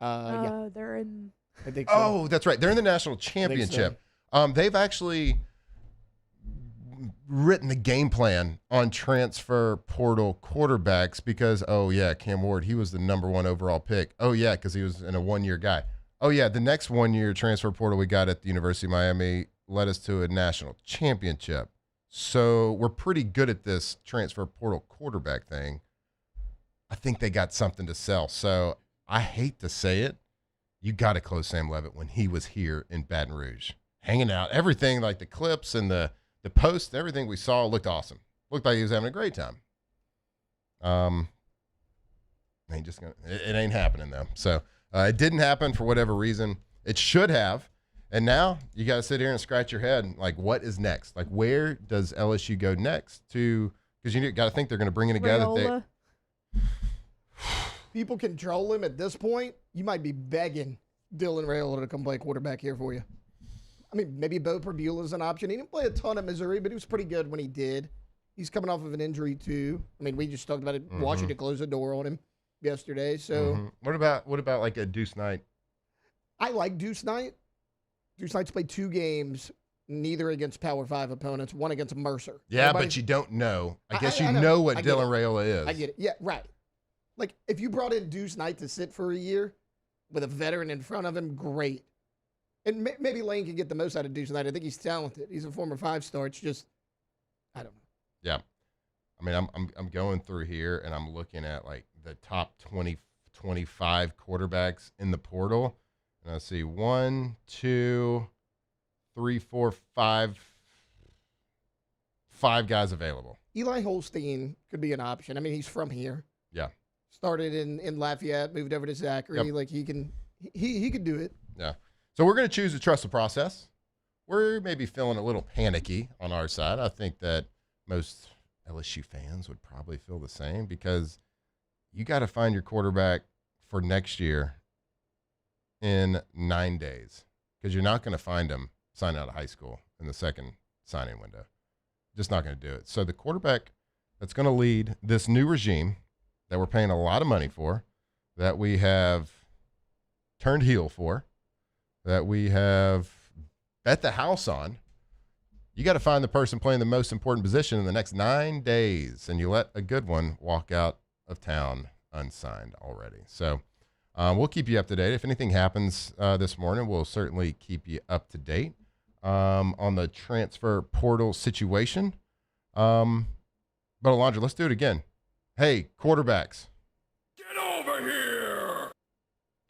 Yeah. They're in. I think so. Oh, that's right. They're in the national championship. They've actually written the game plan on transfer portal quarterbacks because, Cam Ward, he was the number 1 overall pick. Oh, yeah, because he was in a 1-year guy. Oh, yeah, the next 1-year transfer portal we got at the University of Miami led us to a national championship. So we're pretty good at this transfer portal quarterback thing. I think they got something to sell. So I hate to say it. You got to close Sam Levitt when he was here in Baton Rouge. Hanging out. Everything, like the clips and the posts, everything we saw looked awesome. Looked like he was having a great time. It ain't happening, though. So it didn't happen for whatever reason. It should have. And now you got to sit here and scratch your head. Like, what is next? Like, where does LSU go next to? Because you got to think they're going to bring in together. People control him at this point. You might be begging Dylan Raiola to come play quarterback here for you. I mean, maybe Bo Perbula is an option. He didn't play a ton at Missouri, but he was pretty good when he did. He's coming off of an injury, too. I mean, we just talked about it. Washington closed the door on him yesterday. So, What about like a Deuce Knight? I like Deuce Knight. Deuce Knight's played 2 games, neither against Power 5 opponents, one against Mercer. Yeah, but you don't know. I guess you know what Dylan Raiola is. I get it. Yeah, right. Like, if you brought in Deuce Knight to sit for a year with a veteran in front of him, great. And maybe Lane can get the most out of Deuce Knight. I think he's talented. He's a former 5-star. It's just, I don't know. Yeah. I mean, I'm going through here, and I'm looking at, like, the top 20, 25 quarterbacks in the portal. And I see 1, 2, 3, 4, 5 guys available. Eli Holstein could be an option. I mean, he's from here. Yeah. Started in Lafayette, moved over to Zachary. Yep. Like, he could do it. Yeah. So we're going to choose to trust the process. We're maybe feeling a little panicky on our side. I think that most LSU fans would probably feel the same because you got to find your quarterback for next year in 9 days because you're not going to find him signing out of high school in the second signing window. Just not going to do it. So the quarterback that's going to lead this new regime that we're paying a lot of money for, that we have turned heel for, that we have bet the house on, you got to find the person playing the most important position in the next 9 days, and you let a good one walk out of town unsigned already. So we'll keep you up to date. If anything happens this morning, we'll certainly keep you up to date on the transfer portal situation. But Alondra, let's do it again. Hey, quarterbacks. Get over here!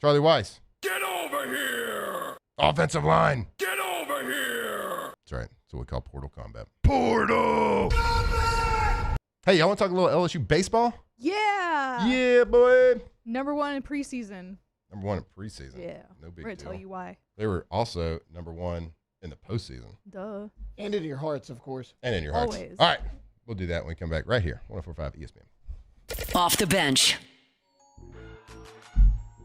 Charlie Weiss. Get over here! Offensive line. Get over here! That's right. That's what we call portal combat. Portal! Hey, y'all want to talk a little LSU baseball? Yeah. Yeah, boy. Number 1 in preseason. Number 1 in preseason. Yeah. No big We're going deal. to tell you why. They were also number 1 in the postseason. Duh. And in your hearts, of course. And in your hearts. Always. All right. We'll do that when we come back right here. 104.5 ESPN. Off the bench.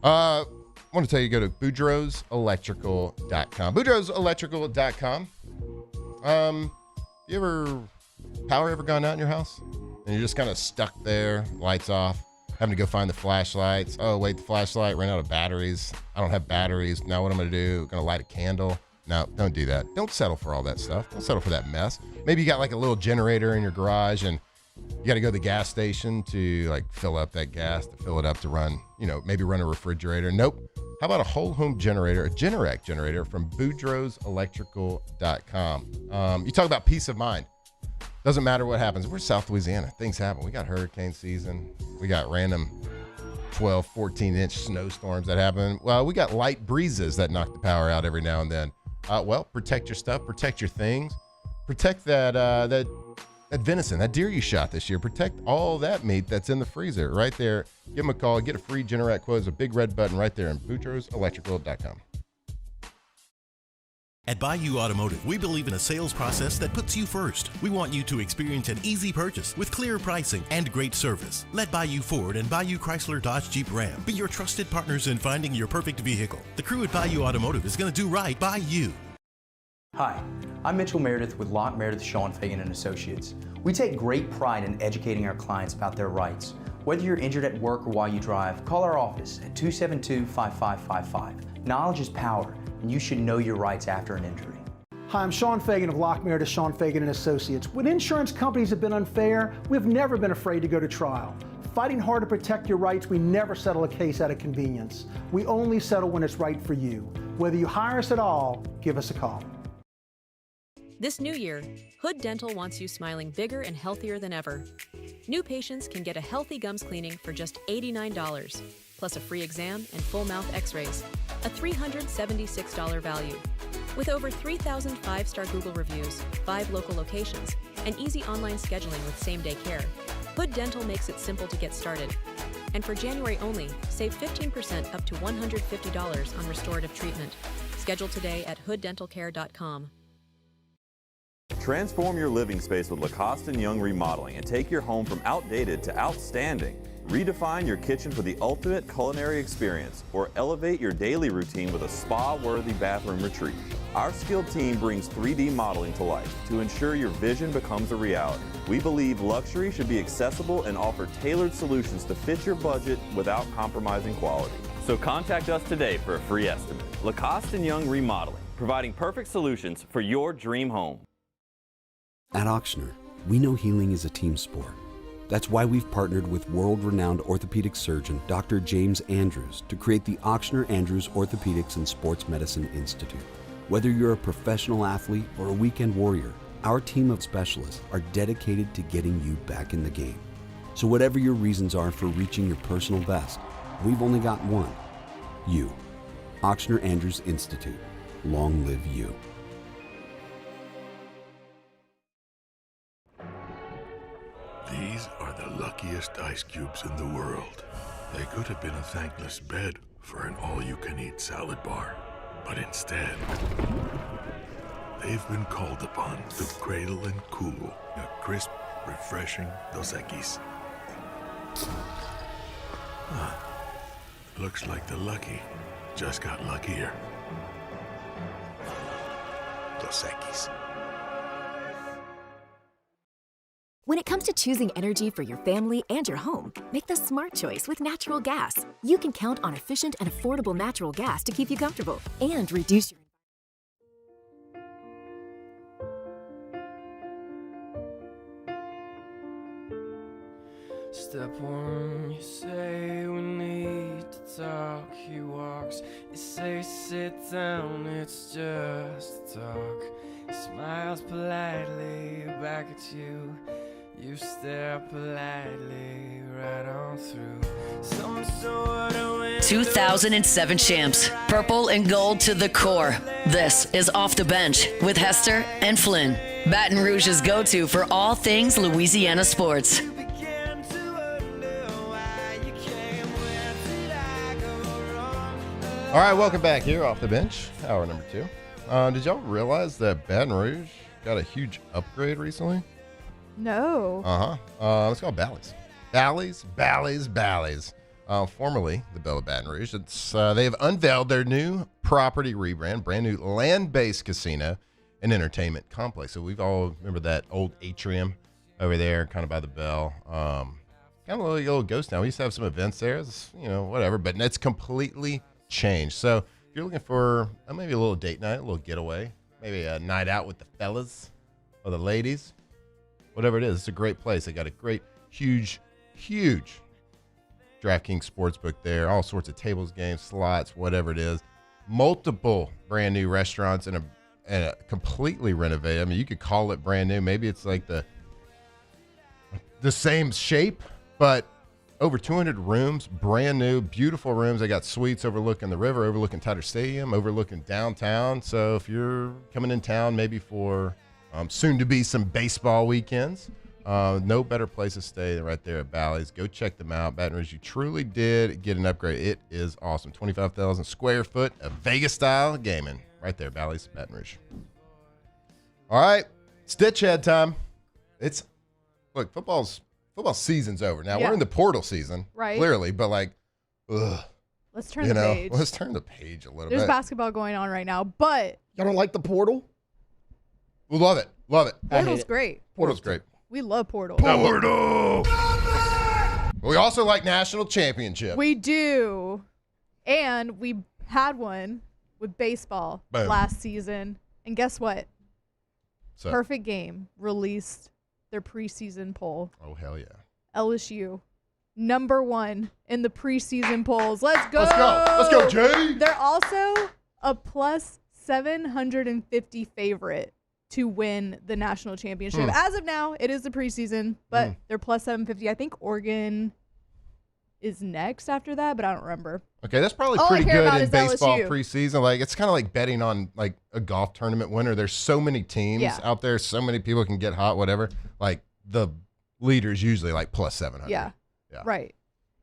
I want to tell you to go to BoudreauxElectrical.com. BoudreauxElectrical.com. Power ever gone out in your house? And you're just kind of stuck there, lights off, having to go find the flashlights. Oh, wait, the flashlight ran out of batteries. I don't have batteries. Now what am I going to do? Going to light a candle? No, don't do that. Don't settle for all that stuff. Don't settle for that mess. Maybe you got like a little generator in your garage and you got to go to the gas station to like fill up that gas, to fill it up to run, maybe run a refrigerator. Nope. How about a whole home generator, a Generac generator from boudreauxelectrical.com? You talk about peace of mind. Doesn't matter what happens. We're South Louisiana. Things happen. We got hurricane season. We got random 12, 14-inch snowstorms that happen. Well, we got light breezes that knock the power out every now and then. Well, protect your stuff. Protect your things. Protect that venison, that deer you shot this year. Protect all that meat that's in the freezer right there. Give them a call. Get a free Generac quote. There's a big red button right there on boudreauxelectrical.com. At Bayou Automotive, we believe in a sales process that puts you first. We want you to experience an easy purchase with clear pricing and great service. Let Bayou Ford and Bayou Chrysler Dodge Jeep Ram be your trusted partners in finding your perfect vehicle. The crew at Bayou Automotive is going to do right by you. Hi, I'm Mitchell Meredith with Locke Meredith Sean Fagan and Associates. We take great pride in educating our clients about their rights. Whether you're injured at work or while you drive, call our office at 272-5555. Knowledge is power, and you should know your rights after an injury. Hi, I'm Sean Fagan of Locke Meredith Sean Fagan and Associates. When insurance companies have been unfair, we've never been afraid to go to trial. Fighting hard to protect your rights, we never settle a case out of convenience. We only settle when it's right for you. Whether you hire us at all, give us a call. This new year, Hood Dental wants you smiling bigger and healthier than ever. New patients can get a healthy gums cleaning for just $89, plus a free exam and full mouth x-rays, a $376 value. With over 3,000 5-star Google reviews, 5 local locations, and easy online scheduling with same-day care, Hood Dental makes it simple to get started. And for January only, save 15% up to $150 on restorative treatment. Schedule today at hooddentalcare.com. Transform your living space with Lacoste & Young Remodeling and take your home from outdated to outstanding. Redefine your kitchen for the ultimate culinary experience or elevate your daily routine with a spa-worthy bathroom retreat. Our skilled team brings 3D modeling to life to ensure your vision becomes a reality. We believe luxury should be accessible and offer tailored solutions to fit your budget without compromising quality. So contact us today for a free estimate. Lacoste & Young Remodeling, providing perfect solutions for your dream home. At Ochsner, we know healing is a team sport. That's why we've partnered with world-renowned orthopedic surgeon Dr. James Andrews to create the Ochsner Andrews Orthopedics and Sports Medicine Institute. Whether you're a professional athlete or a weekend warrior, our team of specialists are dedicated to getting you back in the game. So whatever your reasons are for reaching your personal best, we've only got one: you. Ochsner Andrews Institute. Long live you. These are the luckiest ice cubes in the world. They could have been a thankless bed for an all-you-can-eat salad bar. But instead, they've been called upon to cradle and cool a crisp, refreshing Dos Equis. Looks like the lucky just got luckier. Dos Equis. When it comes to choosing energy for your family and your home, make the smart choice with natural gas. You can count on efficient and affordable natural gas to keep you comfortable and reduce your... Step one, you say we need to talk. He walks, you say sit down, it's just talk. He smiles politely back at you. You stare politely right on through some sort of 2007 champs, purple and gold to the core. This is Off the Bench with Hester and Flynn, Baton Rouge's go-to for all things Louisiana sports. All right, welcome back here Off the Bench, hour number 2. Did y'all realize that Baton Rouge got a huge upgrade recently? No. It's called Bally's. Bally's. Formerly the Belle of Baton Rouge. They have unveiled their new property rebrand, brand new land-based casino and entertainment complex. So we've all remember that old atrium over there, kind of by the Belle. Kind of a little ghost town. We used to have some events there, whatever, but it's completely changed. So if you're looking for maybe a little date night, a little getaway, maybe a night out with the fellas or the ladies, whatever it is, it's a great place. They got a great, huge DraftKings Sportsbook there. All sorts of tables, games, slots, whatever it is. Multiple brand new restaurants and a completely renovated. I mean, you could call it brand new. Maybe it's like the same shape, but over 200 rooms, brand new, beautiful rooms. They got suites overlooking the river, overlooking Tider Stadium, overlooking downtown. So if you're coming in town, maybe for soon to be some baseball weekends, no better place to stay than right there at Bally's. Go check them out. Baton Rouge, you truly did get an upgrade. It is awesome. 25,000 square foot of Vegas-style gaming right there, Bally's, Baton Rouge. All right, Stitch Head time. Look, football season's over. Now, we're in the portal season, right? Clearly, but let's turn the page. Let's turn the page a little bit. There's basketball going on right now, but y'all don't like the portal? We love it. Love it. Portal's great. Portal's great. We love Portal. Portal! We also like national championship. We do. And we had one with baseball last season. And guess what? So, Perfect Game released their preseason poll. Oh, hell yeah. LSU, #1 in the preseason polls. Let's go. Let's go, Jay. They're also a plus 750 favorite to win the national championship. As of now, it is the preseason, but they're plus 750. I think Oregon is next after that, but I don't remember. Okay, that's probably All I pretty care good about in is baseball LSU. preseason. It's kind of like betting on a golf tournament winner. There's so many teams out there, so many people can get hot, whatever. The leader's usually plus 700. Yeah, right.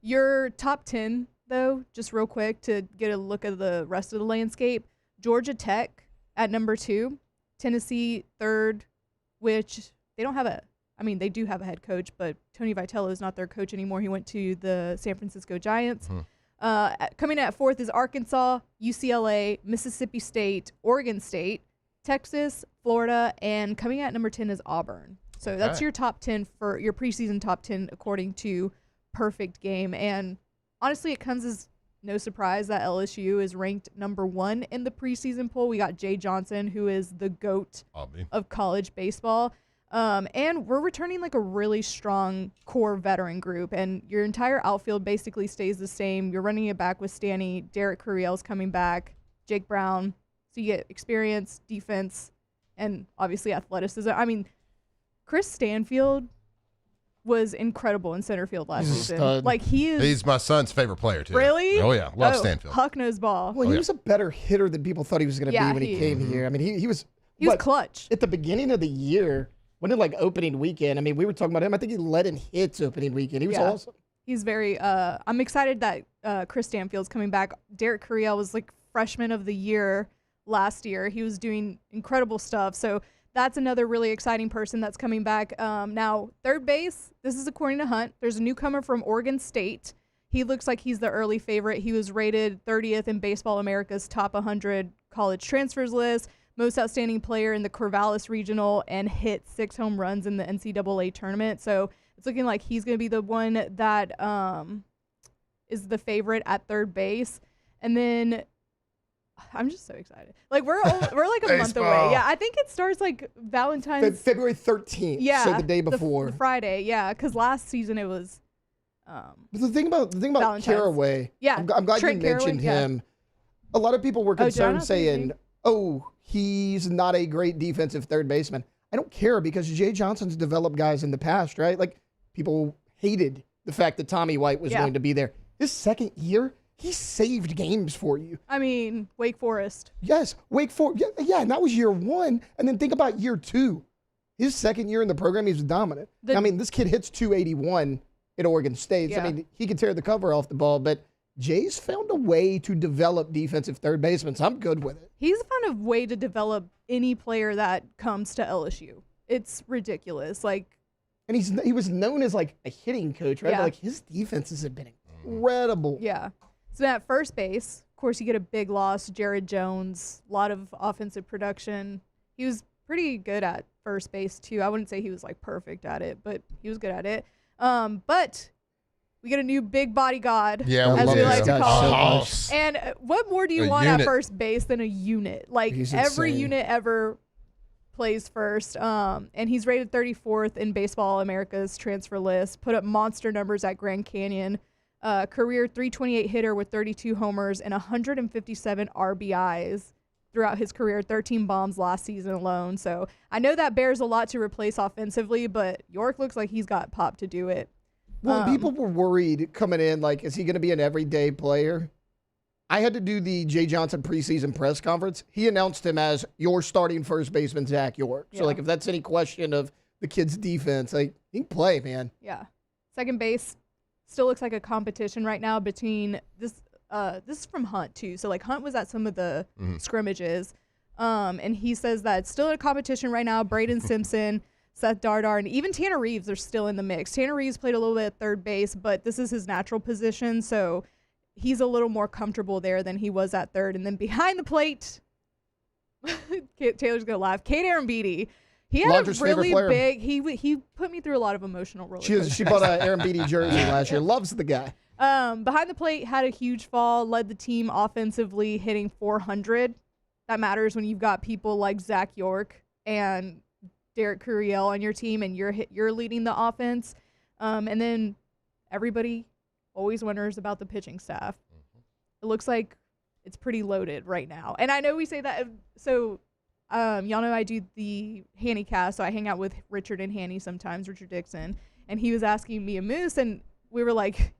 Your top 10, though, just real quick to get a look at the rest of the landscape. Georgia Tech at #2, Tennessee 3rd, which they don't have they do have a head coach, but Tony Vitello is not their coach anymore. He went to the San Francisco Giants. Coming at 4th is Arkansas, UCLA, Mississippi State, Oregon State, Texas, Florida, and coming at number 10 is Auburn. So that's your top 10 for your preseason top 10 according to Perfect Game. And honestly, it comes as no surprise that LSU is ranked #1 in the preseason poll. We got Jay Johnson, who is the GOAT of college baseball. And we're returning a really strong core veteran group. And your entire outfield basically stays the same. You're running it back with Stanny. Derek Carriel's coming back. Jake Brown. So you get experience, defense, and obviously athleticism. Chris Stanfield was incredible in center field last season. He's my son's favorite player, too. Really? Oh, yeah. Love Stanfield. Huck-nosed ball. Well, he was a better hitter than people thought he was going to be when he came here. He was clutch. At the beginning of the year, when it opening weekend, we were talking about him. I think he led in hits opening weekend. He was awesome. He's very I'm excited that Chris Stanfield's coming back. Derek Carriel was freshman of the year last year. He was doing incredible stuff. So that's another really exciting person that's coming back. Now, third base, this is according to Hunt. There's a newcomer from Oregon State. He looks like he's the early favorite. He was rated 30th in Baseball America's top 100 college transfers list, most outstanding player in the Corvallis Regional, and hit 6 home runs in the NCAA tournament. So it's looking like he's going to be the one that is the favorite at third base. And then I'm just so excited. We're a month away. Yeah, I think it starts Valentine's February 13th. Yeah, so the day before the Friday. Yeah, because last season it was. But the thing about Caraway. Yeah, I'm glad Trent you mentioned him. Yeah. A lot of people were concerned saying, he's not a great defensive third baseman. I don't care because Jay Johnson's developed guys in the past, right? People hated the fact that Tommy White was going to be there. His second year, he saved games for you. Wake Forest. Yes, Wake Forest. Yeah, and that was year 1. And then think about year 2. His second year in the program, he was dominant. This kid hits 281 at Oregon State. Yeah. He could tear the cover off the ball, but Jay's found a way to develop defensive third basemen, so I'm good with it. He's found a way to develop any player that comes to LSU. It's ridiculous. And he was known as a hitting coach, right? Yeah. But his defenses have been incredible. Yeah. So at first base, of course, you get a big loss. Jared Jones, a lot of offensive production. He was pretty good at first base too. I wouldn't say he was perfect at it, but he was good at it. But we get a new big body god, as we like to call him. And what more do you want at first base than a unit? Every unit ever plays first. And he's rated 34th in Baseball America's transfer list, put up monster numbers at Grand Canyon. career 328 hitter with 32 homers and 157 RBIs throughout his career, 13 bombs last season alone. So I know that bears a lot to replace offensively, but York looks like he's got pop to do it. Well, people were worried coming in, like, is he going to be an everyday player? I had to do the Jay Johnson preseason press conference. He announced him as your starting first baseman, Zach York. So, like, if that's any question of the kid's defense, like, he can play, man. Yeah. Second base still looks like a competition right now between this. This is from Hunt, too. So, like, Hunt was at some of the scrimmages. And he says that it's still a competition right now. Braden Simpson, Seth Dardar, and even Tanner Reeves are still in the mix. Tanner Reeves played a little bit at third base, but this is his natural position. So, he's a little more comfortable there than he was at third. And then behind the plate, Taylor's going to laugh, Kate Arambidi. He had Laundry's a really favorite player. big, he put me through a lot of emotional roller coasters. She bought an Aaron Beatty jersey last year. Loves the guy. Behind the plate, had a huge fall, led the team offensively, hitting 400. That matters when you've got people like Zach York and Derek Curiel on your team, and you're leading the offense. And then everybody always wonders about the pitching staff. It looks like it's pretty loaded right now. And I know we say that, so y'all know I do the Hanny cast, so I hang out with Richard and Hanny sometimes, Richard Dixon, and he was asking me a moose, and we were like,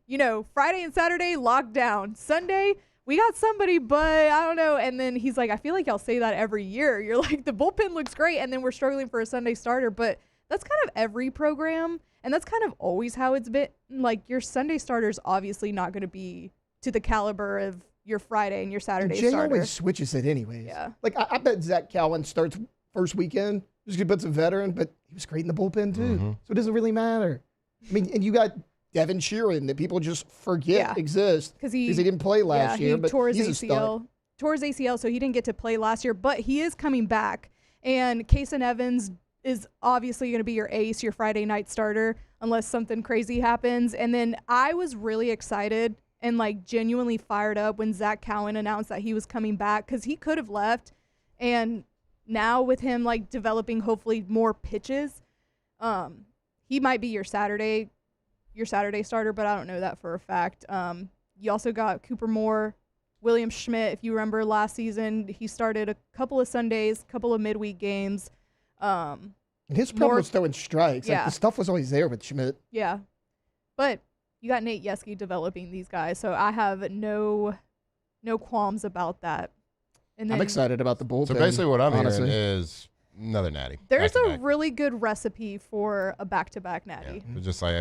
Friday and Saturday, locked down. Sunday, we got somebody, but I don't know. And then he's like, I feel like y'all say that every year. You're like, the bullpen looks great, and then we're struggling for a Sunday starter. But that's kind of every program, and that's kind of always how it's been. Like, your Sunday starter's obviously not going to be to the caliber of your Friday and your Saturday Jay starter. always switches it anyways. Yeah. Like, I bet Zach Cowan starts first weekend just because it's a veteran, but he was great in the bullpen, too. So it doesn't really matter. I mean, and you got Devin Sheeran that people just forget exists because he didn't play last year. He but tore his he's a ACL. Tore his ACL, so he didn't get to play last year, but he is coming back. And Kason Evans is obviously going to be your ace, your Friday night starter, unless something crazy happens. And then I was really excited and, like, genuinely fired up when Zach Cowan announced that he was coming back, because he could have left. And now with him, like, developing hopefully more pitches, he might be your Saturday starter, but I don't know that for a fact. You also got Cooper Moore, William Schmidt. If you remember last season, he started a couple of Sundays, couple of midweek games. And his problem was throwing strikes. Like, the stuff was always there with Schmidt. Yeah. But you got Nate Yeske developing these guys, so I have no qualms about that. And then, I'm excited about the bullpen. So basically what I'm honestly hearing is another natty. There's back-to-back. a really good recipe for a back-to-back natty. It's just like,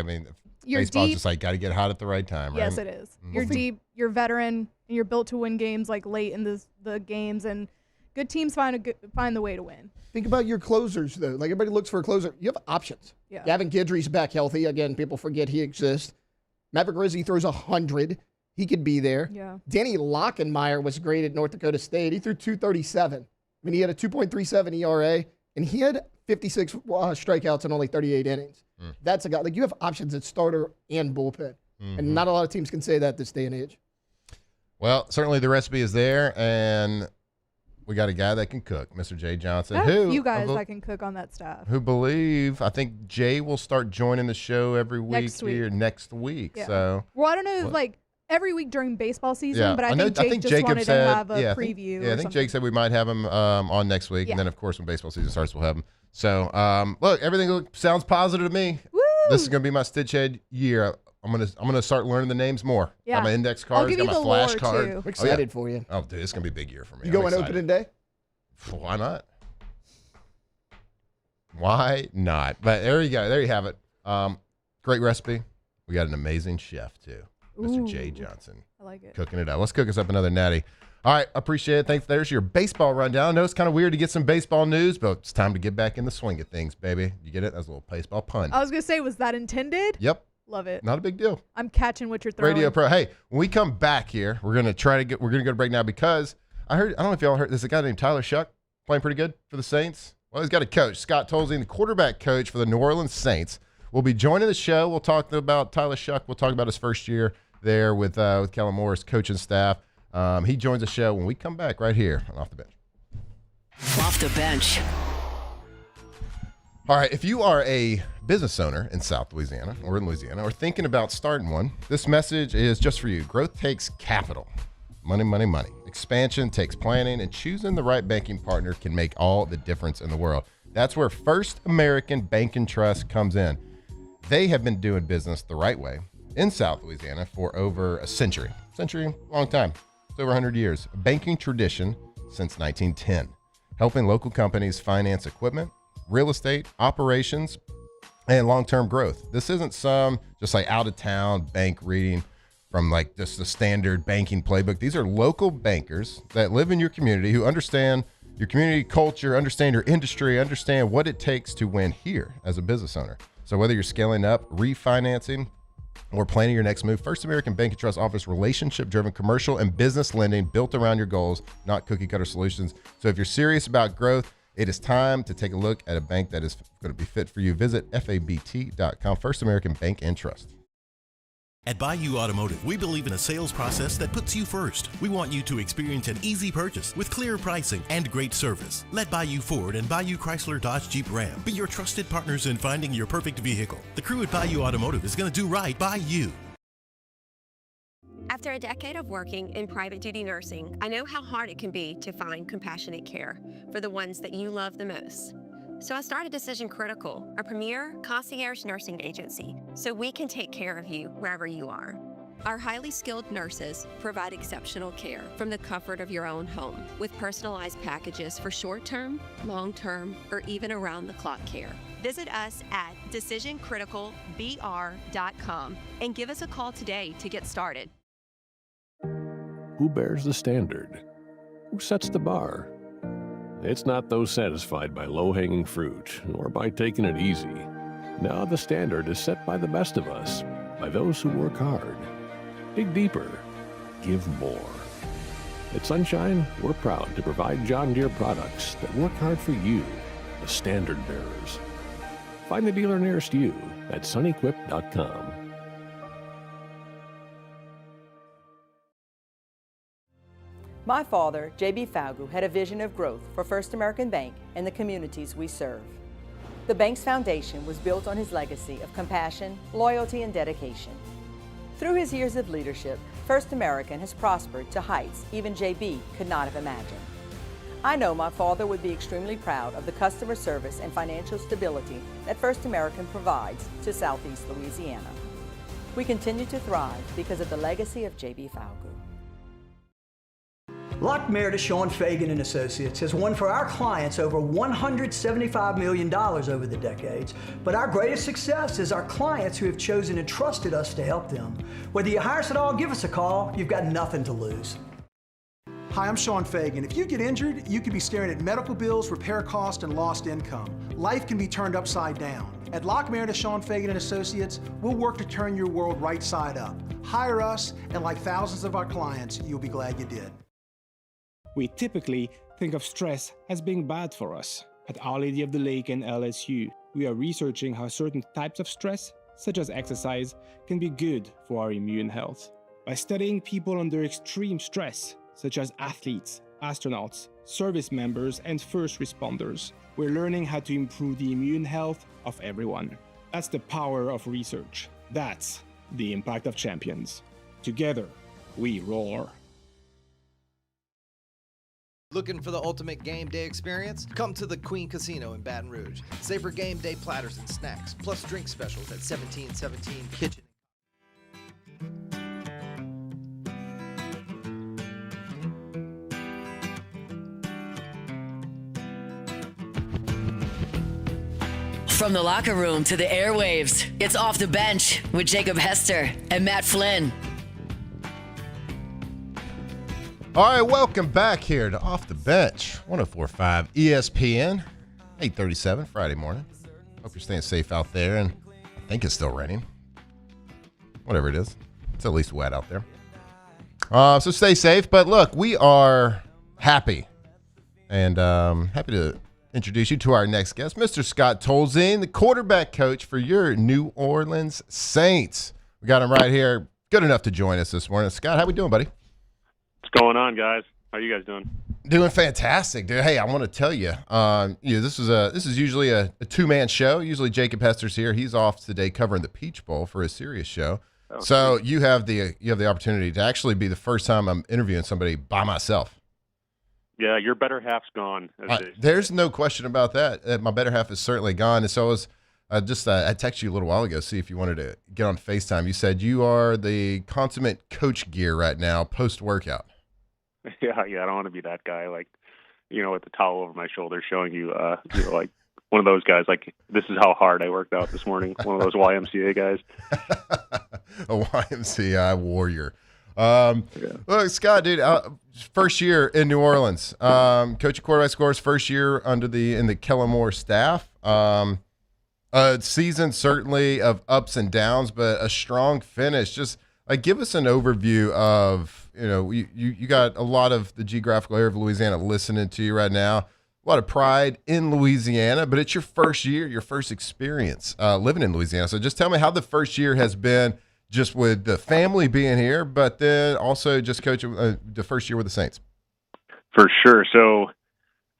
You're baseball's deep. just like, got to get hot at the right time, right? Yes, it is. You're deep, you're veteran, and you're built to win games, like, late in the games, and good teams find the way to win. Think about your closers, though. Like, everybody looks for a closer. You have options. Yeah. Gavin Guidry's back healthy. Again, people forget he exists. Maverick Rizzi throws 100. He could be there. Yeah. Danny Lockenmeyer was great at North Dakota State. He threw 237. I mean, he had a 2.37 ERA, and he had 56 strikeouts in only 38 innings. That's a guy. Like, you have options at starter and bullpen. And not a lot of teams can say that this day and age. Well, certainly the recipe is there, and we got a guy that can cook, Mr. Jay Johnson. I have a few guys that can cook on that staff. I think Jay will start joining the show every week next week. Yeah. So, well, I don't know, like, every week during baseball season, but I think Jake just wanted to have a preview. I think Jake said we might have him on next week, and then, of course, when baseball season starts, we'll have him. So, look, everything sounds positive to me. Woo! This is going to be my Stitchhead year. I'm gonna start learning the names more. Yeah. Got my index cards. I'll give got you my the flash lore, card. too. I'm excited for you. Oh, dude, it's gonna be a big year for me. You going opening day? Why not? Why not? But there you go. There you have it. Great recipe. We got an amazing chef too, Mr. Jay Johnson. I like it. Cooking it up. Let's cook us up another natty. All right, appreciate it. Thanks. There's your baseball rundown. I know it's kind of weird to get some baseball news, but it's time to get back in the swing of things, baby. You get it? That's a little baseball pun. I was going to say, was that intended? Yep. Love it. Not a big deal. I'm catching what you're throwing. Radio Pro. Hey, when we come back here, we're gonna go to break now because I don't know if y'all heard, there's a guy named Tyler Shuck playing pretty good for the Saints. Well, he's got a coach, Scott Tolzien, the quarterback coach for the New Orleans Saints. Will be joining the show. We'll talk about Tyler Shuck. We'll talk about his first year there with Kellen Moore's coaching staff. He joins the show when we come back right here on Off the Bench. Off the Bench. All right, if you are a business owner in South Louisiana or in Louisiana or thinking about starting one, this message is just for you. Growth takes capital. Money, money, money. Expansion takes planning, and choosing the right banking partner can make all the difference in the world. That's where First American Bank and Trust comes in. They have been doing business the right way in South Louisiana for over a century. Long time. It's over 100 years. A banking tradition since 1910. Helping local companies finance equipment, real estate, operations, and long-term growth. This isn't some just like out-of-town bank reading from like just the standard banking playbook. These are local bankers that live in your community who understand your community culture, understand your industry, understand what it takes to win here as a business owner. So whether you're scaling up, refinancing, or planning your next move, First American Bank and Trust offers relationship-driven commercial and business lending built around your goals, not cookie-cutter solutions. So if you're serious about growth, it is time to take a look at a bank that is going to be fit for you. Visit FABT.com. First American Bank and Trust. At Bayou Automotive, we believe in a sales process that puts you first. We want you to experience an easy purchase with clear pricing and great service. Let Bayou Ford and Bayou Chrysler Dodge Jeep Ram be your trusted partners in finding your perfect vehicle. The crew at Bayou Automotive is going to do right by you. After a decade of working in private duty nursing, I know how hard it can be to find compassionate care for the ones that you love the most. So I started Decision Critical, a premier concierge nursing agency, so we can take care of you wherever you are. Our highly skilled nurses provide exceptional care from the comfort of your own home with personalized packages for short-term, long-term, or even around-the-clock care. Visit us at decisioncriticalbr.com and give us a call today to get started. Who bears the standard? Who sets the bar? It's not those satisfied by low-hanging fruit or by taking it easy. Now the standard is set by the best of us, by those who work hard. Dig deeper. Give more. At Sunshine, we're proud to provide John Deere products that work hard for you, the standard bearers. Find the dealer nearest you at sunequip.com. My father, J.B. Falgu, had a vision of growth for First American Bank and the communities we serve. The bank's foundation was built on his legacy of compassion, loyalty, and dedication. Through his years of leadership, First American has prospered to heights even J.B. could not have imagined. I know my father would be extremely proud of the customer service and financial stability that First American provides to Southeast Louisiana. We continue to thrive because of the legacy of J.B. Falgu. Lock Meredith, Sean Fagan and Associates has won for our clients over $175 million over the decades. But our greatest success is our clients who have chosen and trusted us to help them. Whether you hire us at all, give us a call. You've got nothing to lose. Hi, I'm Sean Fagan. If you get injured, you could be staring at medical bills, repair costs, and lost income. Life can be turned upside down. At Lock Meredith, Sean Fagan and Associates, we'll work to turn your world right side up. Hire us, and like thousands of our clients, you'll be glad you did. We typically think of stress as being bad for us. At Our Lady of the Lake and LSU, we are researching how certain types of stress, such as exercise, can be good for our immune health. By studying people under extreme stress, such as athletes, astronauts, service members, and first responders, we're learning how to improve the immune health of everyone. That's the power of research. That's the impact of champions. Together, we roar. Looking for the ultimate game day experience? Come to the Queen Casino in Baton Rouge. Savor game day platters and snacks, plus drink specials at 1717 Kitchen. From the locker room to the airwaves, it's Off the Bench with Jacob Hester and Matt Flynn. All right, welcome back here to Off the Bench, 104.5 ESPN, 8:37 Friday morning. Hope you're staying safe out there, and I think it's still raining. Whatever it is, it's at least wet out there. So stay safe. But look, we are happy, and happy to introduce you to our next guest, Mr. Scott Tolzien, the quarterback coach for your New Orleans Saints. We got him right here, good enough to join us this morning. Scott, how we doing, buddy? What's going on, guys? How you guys doing? Doing fantastic, dude. Hey, I want to tell you, this is usually a two-man show. Usually Jacob Hester's here. He's off today covering the Peach Bowl for a serious show. Oh, so you have the opportunity to actually be the first time I'm interviewing somebody by myself. Yeah, your better half's gone. There's no question about that. My better half is certainly gone. And so I was I texted you a little while ago, see if you wanted to get on FaceTime. You said you are the consummate coach gear right now, post-workout. Yeah, I don't want to be that guy, like, with the towel over my shoulder showing you, like one of those guys, like, this is how hard I worked out this morning. One of those YMCA guys. A YMCA warrior. Look, Scott, dude, first year in New Orleans, coaching quarterback scores, first year in the Kellen Moore staff. A season certainly of ups and downs, but a strong finish. Just give us an overview of, you got a lot of the geographical area of Louisiana listening to you right now. A lot of pride in Louisiana, but it's your first year, your first experience living in Louisiana. So just tell me how the first year has been, just with the family being here, but then also just coaching the first year with the Saints. For sure. So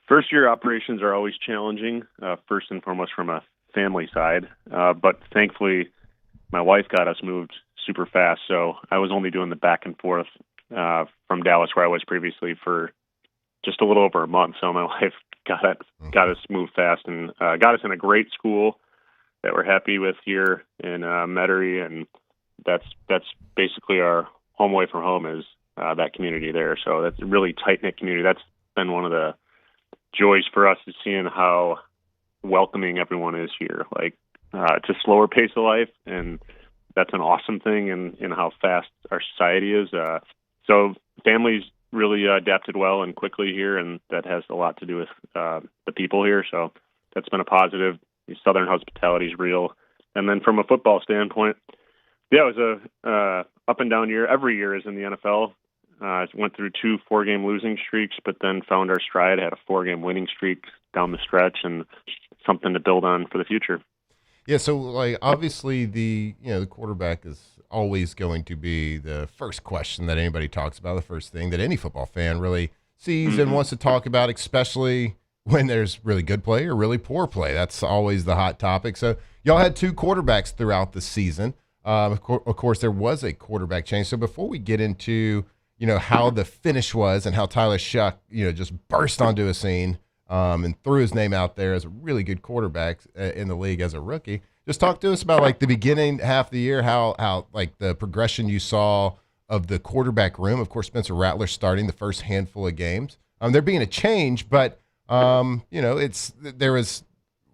first year operations are always challenging, first and foremost from a family side. But thankfully, my wife got us moved super fast. So I was only doing the back and forth from Dallas, where I was previously, for just a little over a month. So my wife got us moved fast and got us in a great school that we're happy with here in Metairie, and that's basically our home away from home is that community there. So that's a really tight-knit community. That's been one of the joys for us, is seeing how welcoming everyone is here. Like, it's a slower pace of life, and that's an awesome thing in how fast our society is. So families really adapted well and quickly here, and that has a lot to do with the people here. So that's been a positive. The Southern hospitality is real. And then from a football standpoint, yeah, it was a up and down year. Every year is in the NFL. Went through 2 4-game losing streaks, but then found our stride, had a 4-game winning streak down the stretch, and something to build on for the future. Yeah, so obviously the quarterback is always going to be the first question that anybody talks about, the first thing that any football fan really sees and wants to talk about, especially when there's really good play or really poor play. That's always the hot topic. So y'all had 2 quarterbacks throughout the season. Of course, there was a quarterback change. So before we get into how the finish was and how Tyler Shuck just burst onto a scene and threw his name out there as a really good quarterback in the league as a rookie, just talk to us about the beginning half of the year, how the progression you saw of the quarterback room. Of course, Spencer Rattler starting the first handful of games. There being a change, but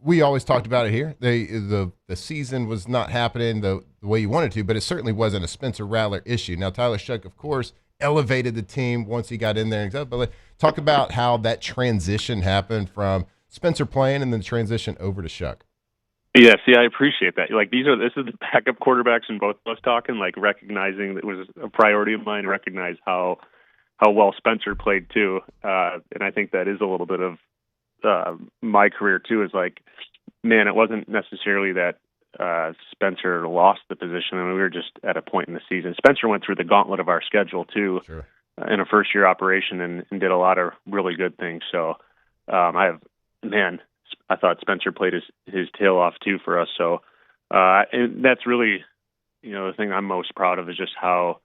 we always talked about it here. The season was not happening the way you wanted to, but it certainly wasn't a Spencer Rattler issue. Now, Tyler Shuck, of course, elevated the team once he got in there. But talk about how that transition happened from Spencer playing and then transition over to Shuck. Yeah, see, I appreciate that. This is the backup quarterbacks and both of us talking, recognizing that it was a priority of mine to recognize how well Spencer played too. And I think that is a little bit of my career too, is it wasn't necessarily that Spencer lost the position. I mean, we were just at a point in the season. Spencer went through the gauntlet of our schedule too, sure, in a first-year operation and did a lot of really good things. So I thought Spencer played his tail off too for us. So and that's really, the thing I'm most proud of is just how,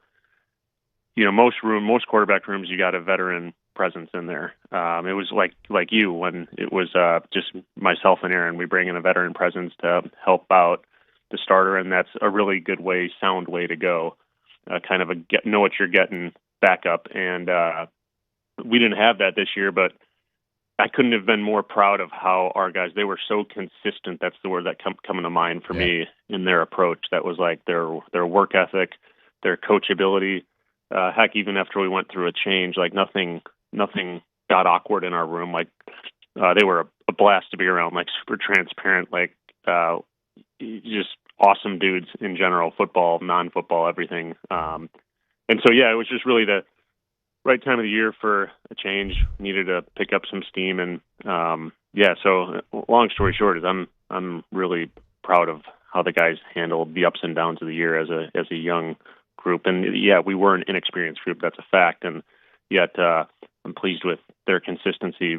most quarterback rooms, you got a veteran presence in there. It was like you, when it was just myself and Aaron, we bring in a veteran presence to help out the starter, and that's a really good sound way to go. Kind of know what you're getting backup, and we didn't have that this year, but I couldn't have been more proud of how our guys, they were so consistent. That's the word that coming to mind for me in their approach. That was their work ethic, their coachability. Heck, even after we went through a change, nothing got awkward in our room. They were a blast to be around, super transparent, just awesome dudes in general, football, non-football, everything. And so, it was just really the right time of the year for a change. Needed to pick up some steam, and so long story short is I'm really proud of how the guys handled the ups and downs of the year as a young group. And we were an inexperienced group, that's a fact, and yet I'm pleased with their consistency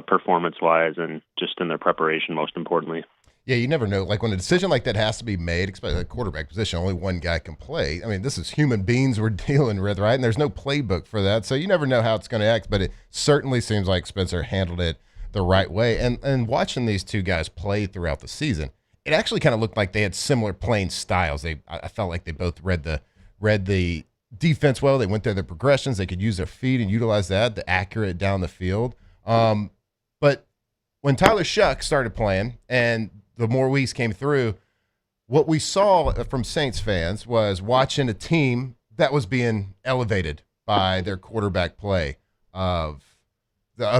performance-wise and just in their preparation, most importantly. Yeah, you never know. Like when a decision like that has to be made, especially the quarterback position, only one guy can play. I mean, this is human beings we're dealing with, right? And there's no playbook for that. So you never know how it's going to act, but it certainly seems like Spencer handled it the right way. And watching these two guys play throughout the season, it actually kind of looked like they had similar playing styles. I felt like they both read the defense well. They went through their progressions. They could use their feet and utilize that, the accurate down the field. But when Tyler Shuck started playing and the more weeks came through, what we saw from Saints fans was watching a team that was being elevated by their quarterback play of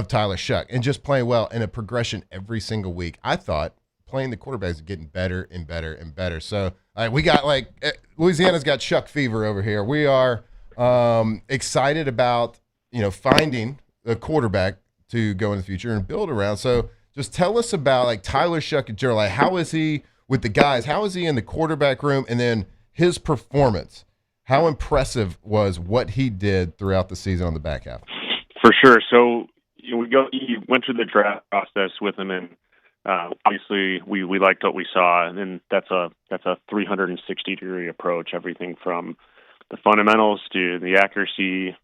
Tyler Shuck and just playing well in a progression every single week. I thought playing the quarterbacks is getting better and better and better. So we got Louisiana's got Shuck fever over here. We are excited about finding a quarterback to go in the future and build around. So just tell us about Tyler Shuck in general. How is he with the guys? How is he in the quarterback room? And then his performance. How impressive was what he did throughout the season on the back half? For sure. So he went through the draft process with him, and obviously we liked what we saw. And that's a 360-degree approach. Everything from the fundamentals to the accuracy,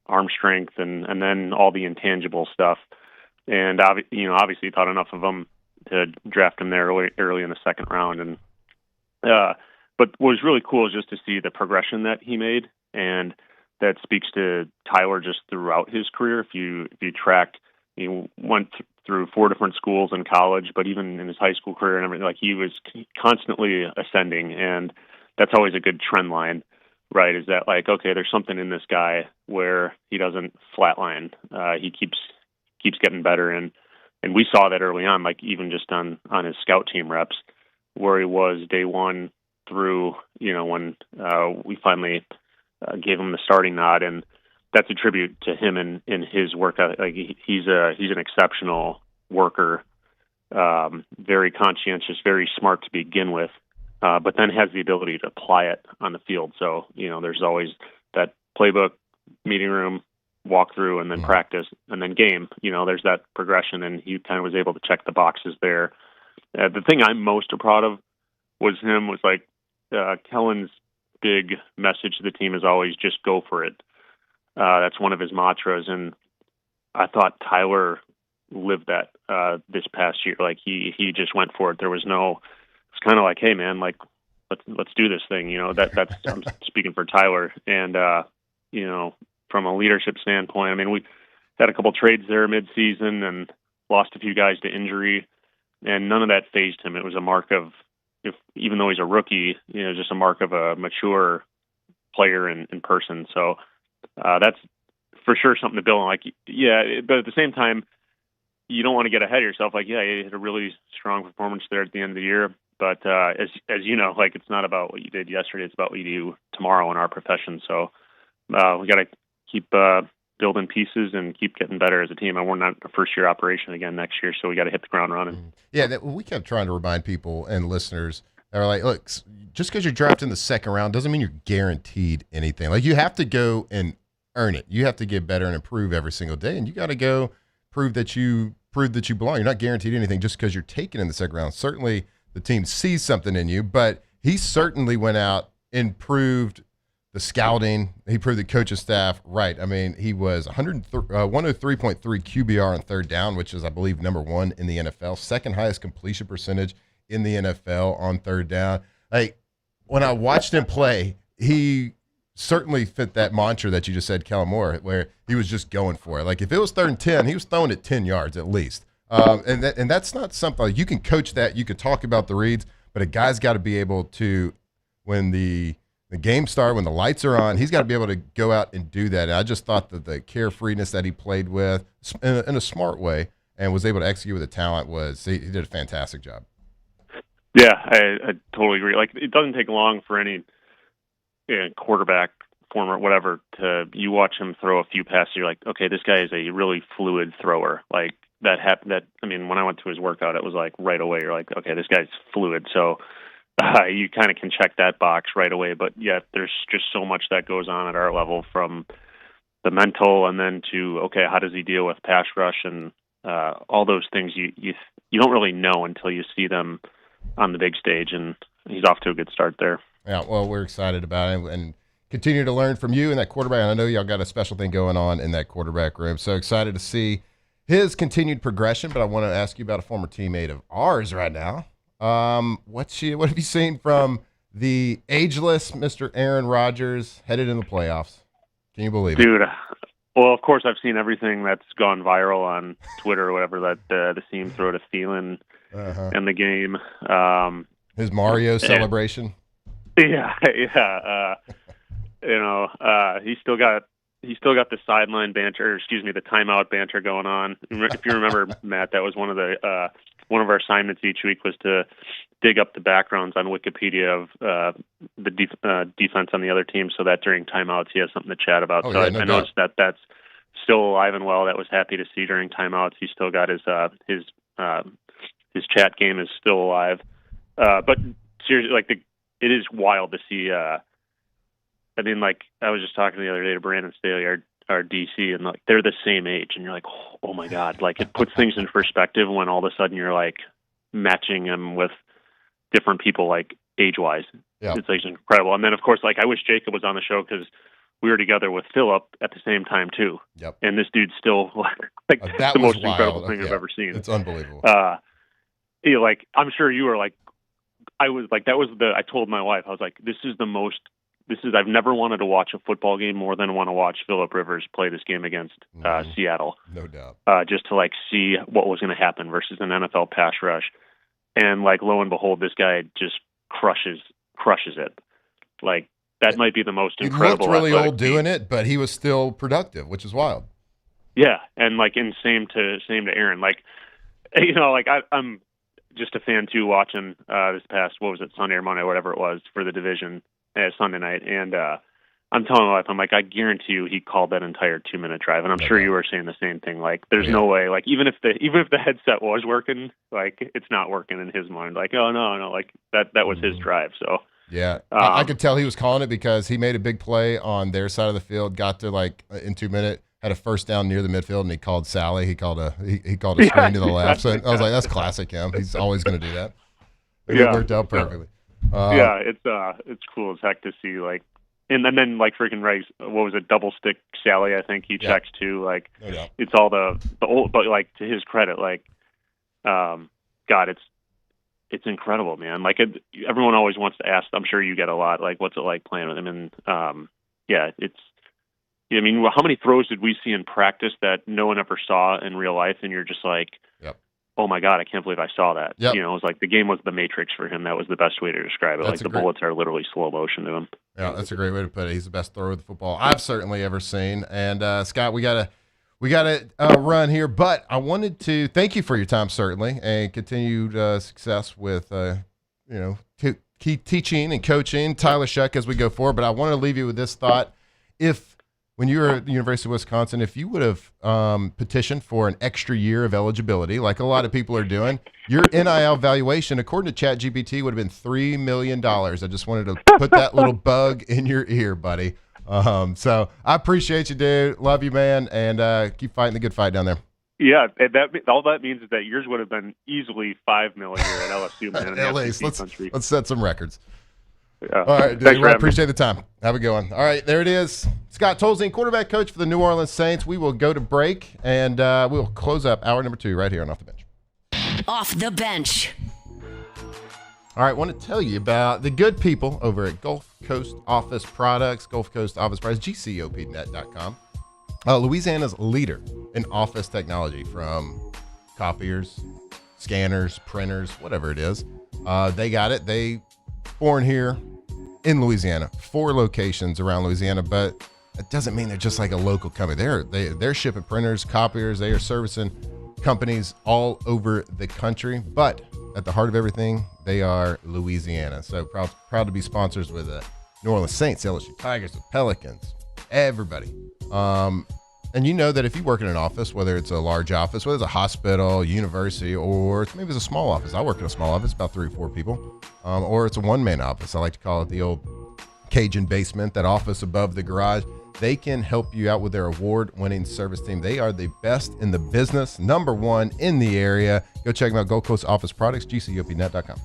arm strength, and then all the intangible stuff. And obviously thought enough of him to draft him there early in the second round. And but what was really cool is just to see the progression that he made, and that speaks to Tyler just throughout his career. If you tracked, he went through 4 different schools in college, but even in his high school career and everything, he was constantly ascending, and that's always a good trend line, right? Is that okay, there's something in this guy where he doesn't flatline. He keeps getting better, and we saw that early on, even just on his scout team reps, where he was day one through when we finally gave him the starting nod, and that's a tribute to him and his work. He's an exceptional worker, very conscientious, very smart to begin with, but then has the ability to apply it on the field. So there's always that playbook, meeting room, walk through, and then practice, and then game. There's that progression, and he kind of was able to check the boxes there. The thing I'm most proud of was Kellen's big message to the team is always just go for it. That's one of his mantras, and I thought Tyler lived that this past year. He just went for it. There was no. It's kind of hey man, let's do this thing. That's I'm speaking for Tyler, and from a leadership standpoint, we had a couple trades there mid-season and lost a few guys to injury, and none of that fazed him. It was a mark of, even though he's a rookie, just a mark of a mature player in person. So that's for sure something to build on. But at the same time, you don't want to get ahead of yourself. He had a really strong performance there at the end of the year. But as you know, it's not about what you did yesterday. It's about what you do tomorrow in our profession. So we got to keep building pieces and keep getting better as a team. And we're not a first-year operation again next year, so we got to hit the ground running. Yeah, we kept trying to remind people and listeners that are look, just because you're drafted in the second round doesn't mean you're guaranteed anything. You have to go and earn it. You have to get better and improve every single day, and you got to go prove that you belong. You're not guaranteed anything just because you're taken in the second round. Certainly, the team sees something in you, but he certainly went out and proved the scouting. He proved the coaching staff right. He was 103.3 QBR on third down, which is, I believe, number 1 in the NFL, second highest completion percentage in the NFL on third down. When I watched him play, he certainly fit that mantra that you just said, Kellen Moore, where he was just going for it. If it was 3rd and 10, he was throwing it 10 yards at least. And that's not something you can coach that. You can talk about the reads, but a guy's got to be able to, when the game starts, when the lights are on, he's got to be able to go out and do that. And I just thought that the carefreeness that he played with in a smart way and was able to execute with the talent he did a fantastic job. Yeah, I totally agree. It doesn't take long for any quarterback, former, whatever, you watch him throw a few passes, you're okay, this guy is a really fluid thrower. That happened. When I went to his workout, it was right away. You're okay, this guy's fluid. So you kind of can check that box right away. But yet, there's just so much that goes on at our level, from the mental, and then to, okay, how does he deal with pass rush and all those things you don't really know until you see them on the big stage, and he's off to a good start there. Yeah, well, we're excited about it and continue to learn from you and that quarterback. And I know y'all got a special thing going on in that quarterback room. So excited to see his continued progression. But I want to ask you about a former teammate of ours right now. What have you seen from the ageless Mr. Aaron Rodgers headed in the playoffs? Can you believe it? Dude, well, of course, I've seen everything that's gone viral on Twitter or whatever, that the seam throw to Thielen and the game. His Mario celebration. Yeah. He still got the sideline banter, or excuse me, the timeout banter going on. If you remember, Matt, that was one of our assignments each week was to dig up the backgrounds on Wikipedia of the defense on the other team, so that during timeouts he has something to chat about. I noticed that that's still alive and well. That was happy to see during timeouts. He still got his chat game is still alive. But seriously, it is wild to see. I was just talking the other day to Brandon Staley, our DC, and they're the same age, and you're like, oh my God, it puts things in perspective when all of a sudden you're matching them with different people, age-wise. Yeah. It's incredible. And then of course, I wish Jacob was on the show because we were together with Philip at the same time too. Yep. And this dude's still that the most wild. incredible thing I've ever seen. It's unbelievable. I'm sure you were I told my wife, I was like, I've never wanted to watch a football game more than want to watch Phillip Rivers play this game against Seattle. No doubt. Just to see what was going to happen versus an NFL pass rush. And lo and behold, this guy just crushes it. That might be the most incredible. He looked really old team doing it, but he was still productive, which is wild. Yeah. And and same to Aaron. I'm just a fan too, watching this past, what was it, Sunday or Monday, whatever it was, for the division Sunday night. And I'm telling my wife, I'm I guarantee you he called that entire 2-minute drive. And I'm sure you were saying the same thing. There's no way, even if the headset was working, it's not working in his mind. Oh no, that was his drive. So yeah, I could tell he was calling it because he made a big play on their side of the field, got there in 2 minutes, had a first down near the midfield, and he called Sally. He called a screen to the left. So I was like, that's classic him. He's always going to do that. It worked out perfectly. It's cool as heck to see and then freaking Rice, what was it, double stick Sally, I think he checks too. It's all the old, but to his credit, God, it's incredible, man. Everyone always wants to ask, I'm sure you get a lot, what's it like playing with him? And how many throws did we see in practice that no one ever saw in real life? And you're just oh my God, I can't believe I saw that. Yep. It was the game was the Matrix for him. That was the best way to describe it. The bullets are literally slow motion to him. Yeah, that's a great way to put it. He's the best thrower of the football I've certainly ever seen. And Scott, we got to run here, but I wanted to thank you for your time, certainly, and continued success with, teaching and coaching Tyler Shuck as we go forward. But I want to leave you with this thought. When you were at the University of Wisconsin, if you would have petitioned for an extra year of eligibility, like a lot of people are doing, your NIL valuation, according to ChatGPT, would have been $3 million. I just wanted to put that little bug in your ear, buddy. So I appreciate you, dude. Love you, man, and keep fighting the good fight down there. Yeah, all that means is that yours would have been easily $5 million here at LSU, man. At least let's set some records. Yeah. All right, dude. I appreciate the time. Have a good one. All right, there it is. Scott Tolzien, quarterback coach for the New Orleans Saints. We will go to break, and we'll close up hour number 2 right here on Off the Bench. Off the Bench. All right, I want to tell you about the good people over at Gulf Coast Office Products, Gulf Coast Office Products, GCOPnet.com. Louisiana's leader in office technology, from copiers, scanners, printers, whatever it is. They got it. They born here in Louisiana, 4 locations around Louisiana, but it doesn't mean they're just a local company. They're shipping printers, copiers. They are servicing companies all over the country, but at the heart of everything, they are Louisiana. So proud to be sponsors with the New Orleans Saints, LSU Tigers, the Pelicans, everybody. And you know that if you work in an office, whether it's a large office, whether it's a hospital, university, or maybe it's a small office. I work in a small office, about 3 or 4 people, or it's a one-man office. I like to call it the old Cajun basement, that office above the garage. they can help you out with their award-winning service team. They are the best in the business, #1 in the area. Go check them out, Gold Coast Office Products, gcopnet.com.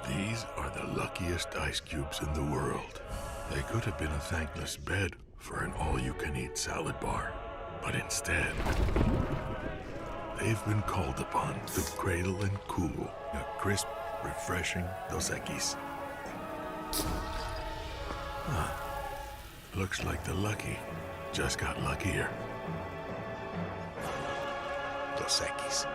These are the luckiest ice cubes in the world. They could have been a thankless bed for an all-you-can-eat salad bar. But instead, they've been called upon to cradle and cool a crisp, refreshing Dos Equis. Looks like the lucky just got luckier. Dos Equis.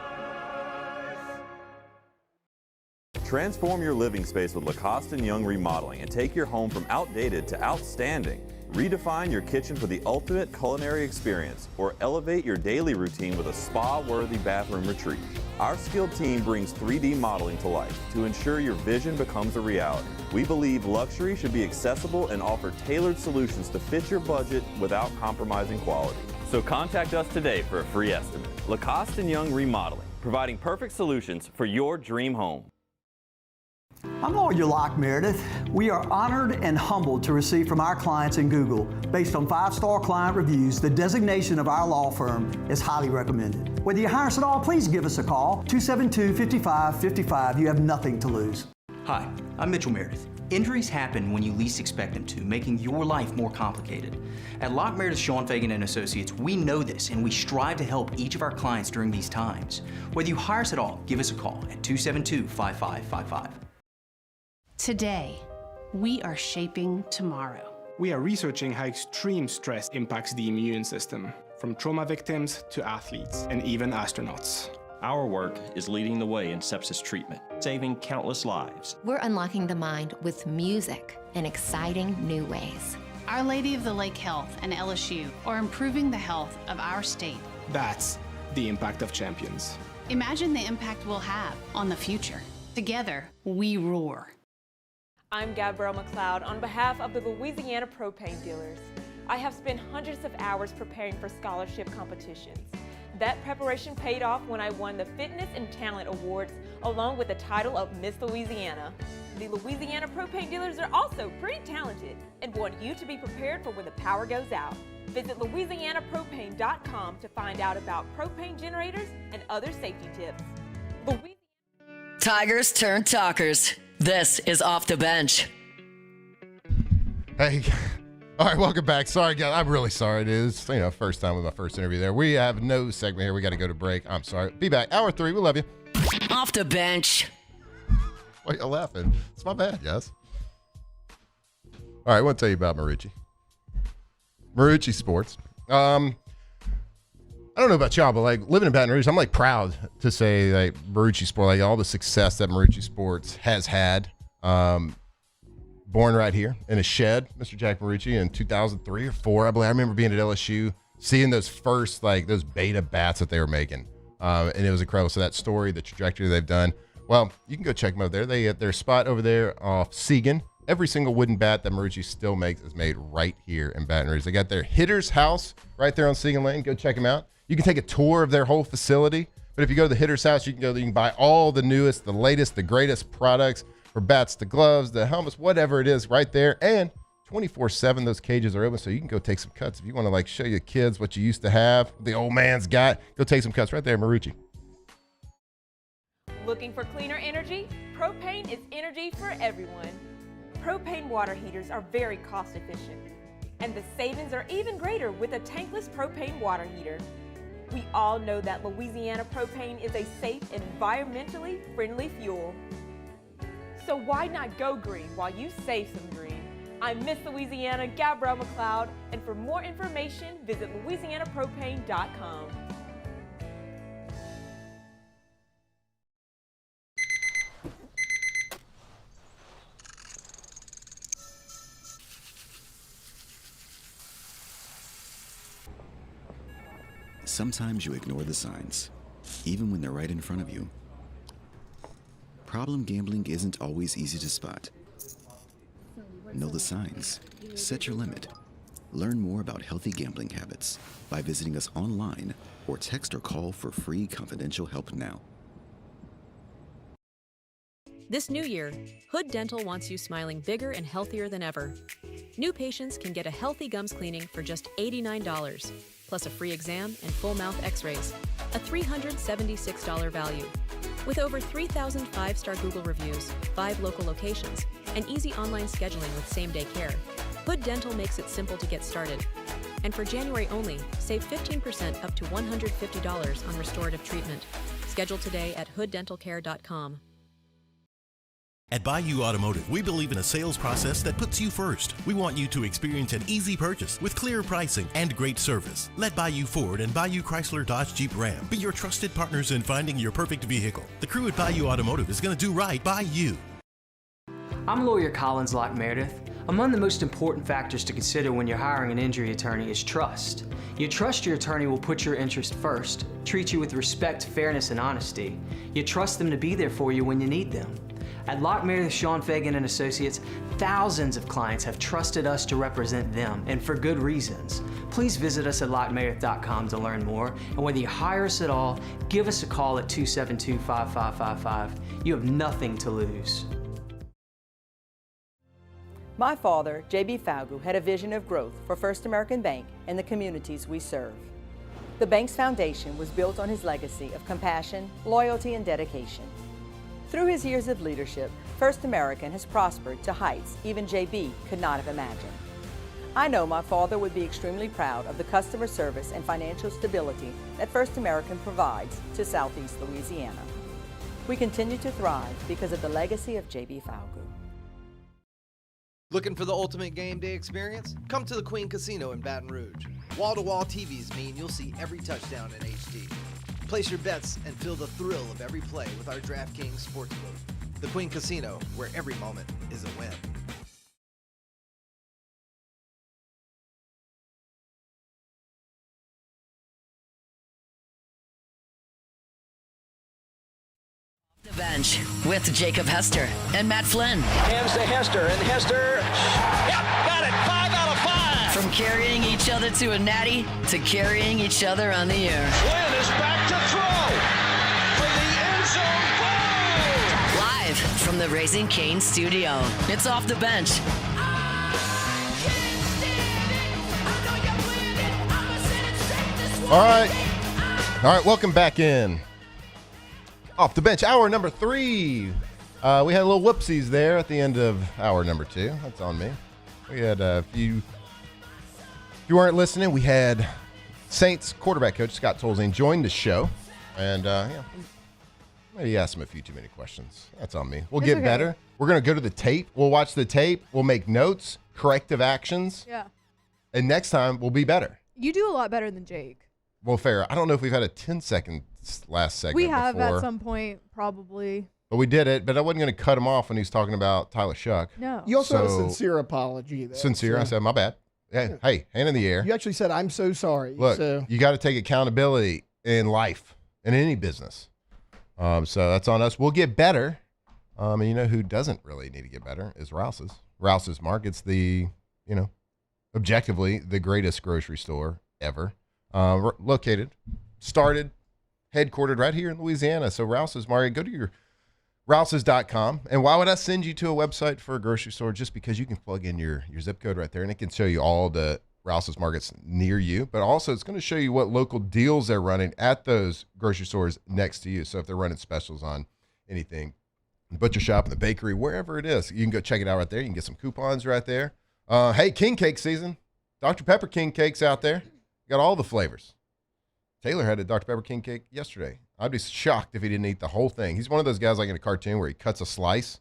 Transform your living space with Lacoste & Young Remodeling and take your home from outdated to outstanding. Redefine your kitchen for the ultimate culinary experience or elevate your daily routine with a spa-worthy bathroom retreat. Our skilled team brings 3D modeling to life to ensure your vision becomes a reality. We believe luxury should be accessible and offer tailored solutions to fit your budget without compromising quality. So contact us today for a free estimate. Lacoste & Young Remodeling, providing perfect solutions for your dream home. I'm Lawyer Locke Meredith. We are honored and humbled to receive from our clients in Google. Based on 5-star client reviews, the designation of our law firm is highly recommended. Whether you hire us at all, please give us a call, 272-5555. You have nothing to lose. Hi, I'm Mitchell Meredith. Injuries happen when you least expect them to, making your life more complicated. At Locke Meredith, Sean Fagan and Associates, we know this, and we strive to help each of our clients during these times. Whether you hire us at all, give us a call at 272-5555. Today, we are shaping tomorrow. We are researching how extreme stress impacts the immune system, from trauma victims to athletes and even astronauts. Our work is leading the way in sepsis treatment, saving countless lives. We're unlocking the mind with music in exciting new ways. Our Lady of the Lake Health and LSU are improving the health of our state. That's the impact of champions. Imagine the impact we'll have on the future. Together, we roar. I'm Gabrielle McLeod on behalf of the Louisiana Propane Dealers. I have spent hundreds of hours preparing for scholarship competitions. That preparation paid off when I won the Fitness and Talent Awards along with the title of Miss Louisiana. The Louisiana Propane Dealers are also pretty talented and want you to be prepared for when the power goes out. Visit LouisianaPropane.com to find out about propane generators and other safety tips. Tigers turn talkers. This is Off the Bench. Hey, all right, welcome back. Sorry, guys. I'm really sorry. It is, first time with my first interview there. We have no segment here. We got to go to break. I'm sorry. Be back. Hour 3. We love you. Off the Bench. Why are you laughing? It's my bad, guys. All right, I want to tell you about Marucci. Marucci Sports. I don't know about y'all, but living in Baton Rouge, I'm proud to say Marucci Sport, all the success that Marucci Sports has had. Born right here in a shed, Mr. Jack Marucci in 2003 or 4, I believe. I remember being at LSU, seeing those first those beta bats that they were making, and it was incredible. So that story, the trajectory they've done. Well, you can go check them out there. They at their spot over there off Segan. Every single wooden bat that Marucci still makes is made right here in Baton Rouge. They got their hitter's house right there on Segan Lane. Go check them out. You can take a tour of their whole facility, but if you go to the hitter's house, you can go there. You can buy all the newest, the latest, the greatest products for bats, the gloves, the helmets, whatever it is right there. And 24/7, those cages are open, so you can go take some cuts. If you want to show your kids what you used to have, the old man's got, go take some cuts right there, Marucci. Looking for cleaner energy? Propane is energy for everyone. Propane water heaters are very cost efficient, and the savings are even greater with a tankless propane water heater. We all know that Louisiana propane is a safe and environmentally friendly fuel. So why not go green while you save some green? I'm Miss Louisiana, Gabrielle McLeod, and for more information, visit LouisianaPropane.com. Sometimes you ignore the signs, even when they're right in front of you. Problem gambling isn't always easy to spot. Know the signs. Set your limit. Learn more about healthy gambling habits by visiting us online or text or call for free confidential help now. This new year, Hood Dental wants you smiling bigger and healthier than ever. New patients can get a healthy gums cleaning for just $89, plus a free exam and full mouth x-rays, a $376 value. With over 3,000 five-star Google reviews, 5 local locations, and easy online scheduling with same-day care, Hood Dental makes it simple to get started. And for January only, save 15% up to $150 on restorative treatment. Schedule today at hooddentalcare.com. At Bayou Automotive, we believe in a sales process that puts you first. We want you to experience an easy purchase with clear pricing and great service. Let Bayou Ford and Bayou Chrysler Dodge Jeep Ram be your trusted partners in finding your perfect vehicle. The crew at Bayou Automotive is going to do right by you. I'm lawyer Collins Locke Meredith. Among the most important factors to consider when you're hiring an injury attorney is trust. You trust your attorney will put your interest first, treat you with respect, fairness, and honesty. You trust them to be there for you when you need them. At Locke Meredith, Sean Fagan and Associates, thousands of clients have trusted us to represent them, and for good reasons. Please visit us at LockeMeredith.com to learn more, and whether you hire us at all, give us a call at 272-5555. You have nothing to lose. My father, J.B. Falgu, had a vision of growth for First American Bank and the communities we serve. The bank's foundation was built on his legacy of compassion, loyalty, and dedication. Through his years of leadership, First American has prospered to heights even J.B. could not have imagined. I know my father would be extremely proud of the customer service and financial stability that First American provides to Southeast Louisiana. We continue to thrive because of the legacy of J.B. Falgu. Looking for the ultimate game day experience? Come to the Queen Casino in Baton Rouge. Wall-to-wall TVs mean you'll see every touchdown in HD. Place your bets and feel the thrill of every play with our DraftKings Sportsbook. The Queen Casino, where every moment is a win. The Bench with Jacob Hester and Matt Flynn. Hands to Hester, and Hester, yep, got it, 5 out of 5. From carrying each other to a natty to carrying each other on the air. Flynn is back to throw for the end zone goal. Live from the Raising Cane studio, it's Off the Bench. All right, welcome back in. Off the Bench, hour number 3. We had a little whoopsies there at the end of hour number 2. That's on me. We had a few. If you weren't listening, we had Saints quarterback coach Scott Tolzien join the show, and maybe asked him a few too many questions. That's on me. We'll get better. We're gonna go to the tape. We'll watch the tape. We'll make notes, corrective actions. Yeah. And next time we'll be better. You do a lot better than Jake. Well, fair. I don't know if we've had a 10-second last segment. We have before. at some point, probably. But we did it, but I wasn't going to cut him off when he's talking about Tyler Shuck. No. You also had a sincere apology there. Sincere. So. I said, my bad. Yeah. Hey, hand in the air. You actually said, I'm so sorry. Look, so. you got to take accountability in life, in any business. So that's on us. We'll get better. And you know who doesn't really need to get better is Rouse's. Rouse's Market's the, objectively the greatest grocery store ever. Located, started, headquartered right here in Louisiana. So Rouse's Market, go to your Rouse's.com. And why would I send you to a website for a grocery store? Just because you can plug in your zip code right there and it can show you all the Rouse's Markets near you. But also it's going to show you what local deals they're running at those grocery stores next to you. So if they're running specials on anything, the butcher shop and the bakery, wherever it is, you can go check it out right there. You can get some coupons right there. Hey, king cake season. Dr. Pepper king cakes out there. Got all the flavors. Taylor had a Dr. Pepper king cake yesterday. I'd be shocked if he didn't eat the whole thing. He's one of those guys like in a cartoon where he cuts a slice,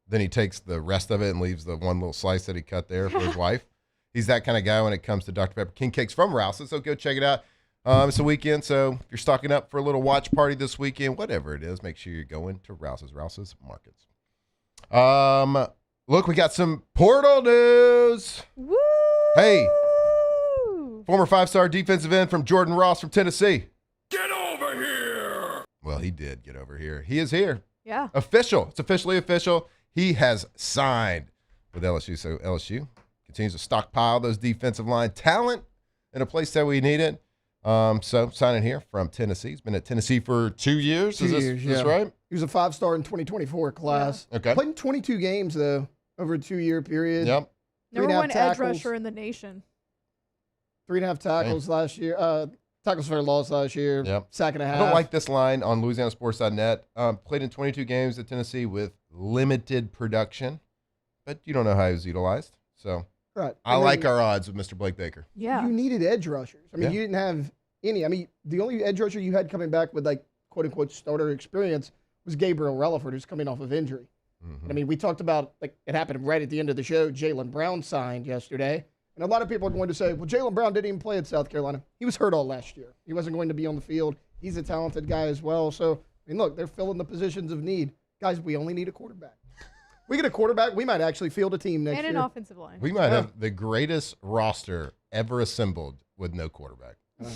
then he takes the rest of it and leaves the one little slice that he cut there for his wife. He's that kind of guy when it comes to Dr. Pepper king cakes from Rouse's. So go check it out. It's a weekend, so if you're stocking up for a little watch party this weekend, whatever it is, make sure you're going to Rouse's Markets. Look, we got some portal news. Woo! Hey. Former 5-star defensive end from Jordan Ross from Tennessee. Get over here! Well, he did get over here. He is here. Yeah. Official. It's officially official. He has signed with LSU. So LSU continues to stockpile those defensive line talent in a place that we need it. So signing here from Tennessee. He's been at Tennessee for 2 years. 2 years, Is this right? He was a 5-star in 2024 class. Yeah. Okay. Played in 22 games, though, over a 2-year period. Yep. Number one edge rusher in the nation. 3.5 tackles last year. Tackles for loss last year. Yep. Sack and a half. I don't like this line on LouisianaSports.net. Played in 22 games at Tennessee with limited production, but you don't know how he was utilized. So Right. I like our odds with Mr. Blake Baker. Yeah. You needed edge rushers. I mean, Yeah. you didn't have any. I mean, the only edge rusher you had coming back with, like, quote-unquote starter experience was Gabriel Relaford, who's coming off of injury. Mm-hmm. I mean, we talked about, like, it happened right at the end of the show. Jaylen Brown signed yesterday. And a lot of people are going to say, well, Jaylen Brown didn't even play at South Carolina. He was hurt all last year. He wasn't going to be on the field. He's a talented guy as well. So, I mean, look, they're filling the positions of need. Guys, we only need a quarterback. We get a quarterback, we might actually field a team next year. And an offensive line. We might have the greatest roster ever assembled with no quarterback. You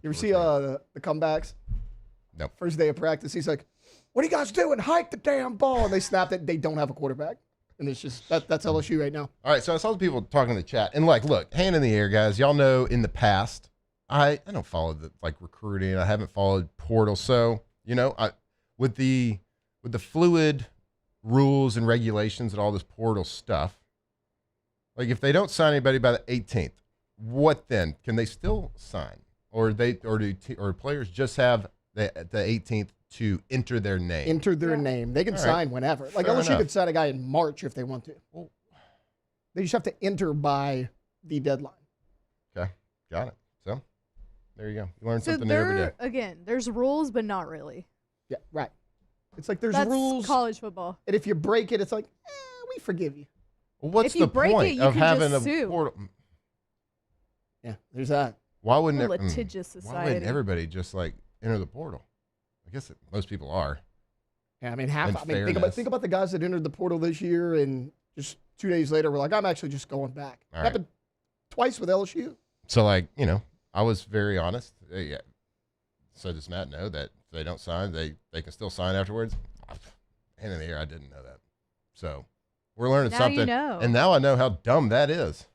ever see the comebacks? Nope. First day of practice, he's like, what are you guys doing? Hike the damn ball. And they snapped it. They don't have a quarterback. And it's just, that's LSU right now. All right, so I saw the people talking in the chat. And, like, look, hand in the air, guys. Y'all know in the past, I don't follow the, like, recruiting. I haven't followed portal. So, you know, with the fluid rules and regulations and all this portal stuff, like, if they don't sign anybody by the 18th, what then? Can they still sign? Or do players just have the 18th to enter their name? Enter their name. They can sign whenever. Like, LSU could sign a guy in March if they want to. Well, they just have to enter by the deadline. Okay, got it. So, there you go. You learn something new every day. Again, there's rules, but not really. Yeah, right. It's like there's That's rules. college football. And if you break it, it's like, we forgive you. Well, what's If you the break point it, you of can having just a sue. portal? Yeah, there's that. Why wouldn't A litigious Why society. wouldn't everybody just, like, enter the portal? I guess most people are. Yeah, I mean, think about the guys that entered the portal this year, and just 2 days later, we're like, I'm actually just going back. All right. Happened twice with LSU. So, like, you know, I was very honest. Yeah. So does Matt know that if they don't sign, they can still sign afterwards? Hand in the air, I didn't know that. So we're learning Now something. you know. And now I know how dumb that is.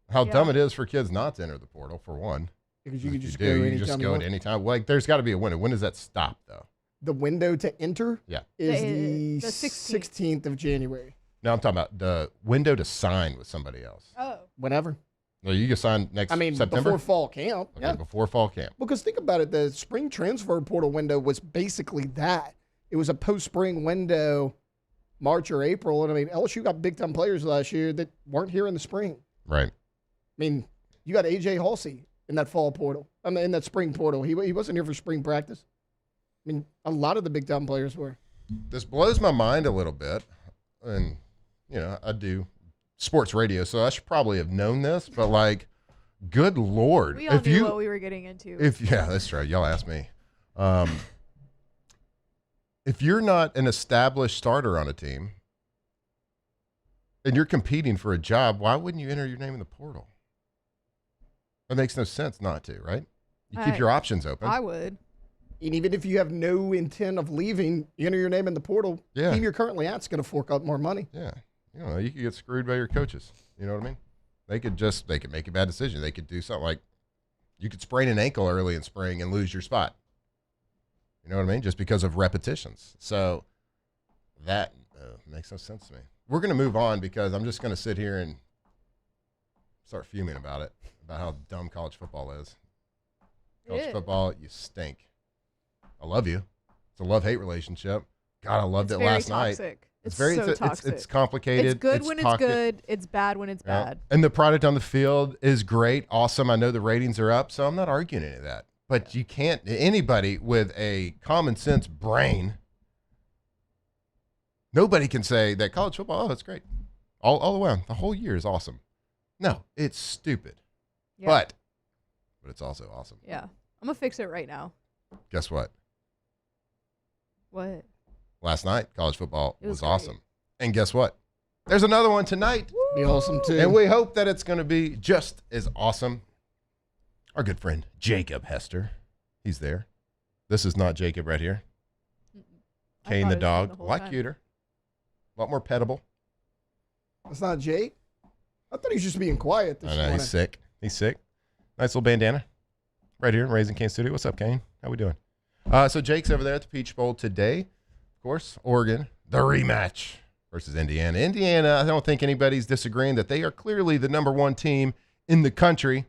How Yeah. dumb it is for kids not to enter the portal, for one. Because you can just do. go You anytime just you go want. at any time. Like, there's got to be a window. When does that stop, though? The window to enter Yeah. is The the 16th of January. No, I'm talking about the window to sign with somebody else. Oh. Whenever. No, you can sign next September? before fall camp. Okay, Yeah. before fall camp. Because think about it, the spring transfer portal window was basically that. It was a post-spring window, March or April. And, I mean, LSU got big-time players last year that weren't here in the spring. Right. I mean, you got A.J. Halsey in that fall portal. I mean, in that spring portal. He wasn't here for spring practice. I mean, a lot of the big-time players were. This blows my mind a little bit. And, you know, I do sports radio, so I should probably have known this. But, like, good Lord. We all knew what we were getting into. Yeah, that's right. Y'all asked me. If you're not an established starter on a team and you're competing for a job, why wouldn't you enter your name in the portal? That makes no sense not to, right? You keep your options open. I would. And even if you have no intent of leaving, you enter your name in the portal. Yeah. The team you're currently at's going to fork out more money. Yeah. You know, you could get screwed by your coaches. You know what I mean? They could make a bad decision. They could do something like you could sprain an ankle early in spring and lose your spot. You know what I mean? Just because of repetitions. So that makes no sense to me. We're going to move on because I'm just going to sit here and start fuming about how dumb college football is. College football, you stink. I love you. It's a love-hate relationship. God, I loved it last night. It's very so toxic. It's complicated. It's good when it's good. It's bad when it's Yeah. bad. And the product on the field is great, awesome. I know the ratings are up, so I'm not arguing any of that. But you can't, anybody with a common sense brain, nobody can say that college football, oh, it's great. All the way on. The whole year is awesome. No, it's stupid. Yeah. But it's also awesome. Yeah. I'm going to fix it right now. Guess what? What? Last night, college football It was was awesome. And guess what? There's another one tonight. Be awesome, too. And we hope that it's going to be just as awesome. Our good friend, Jacob Hester. He's there. This is not Jacob right here. Kane the dog. A lot cuter. A lot more pettable. That's not Jake. I thought he was just being quiet this I know, morning. he's sick. He's sick. Nice little bandana. right here in Raising Cane Studio. What's up, Kane? How we doing? So Jake's over there at the Peach Bowl today. Of course, Oregon, the rematch versus Indiana. Indiana, I don't think anybody's disagreeing that they are clearly the number one team in the country.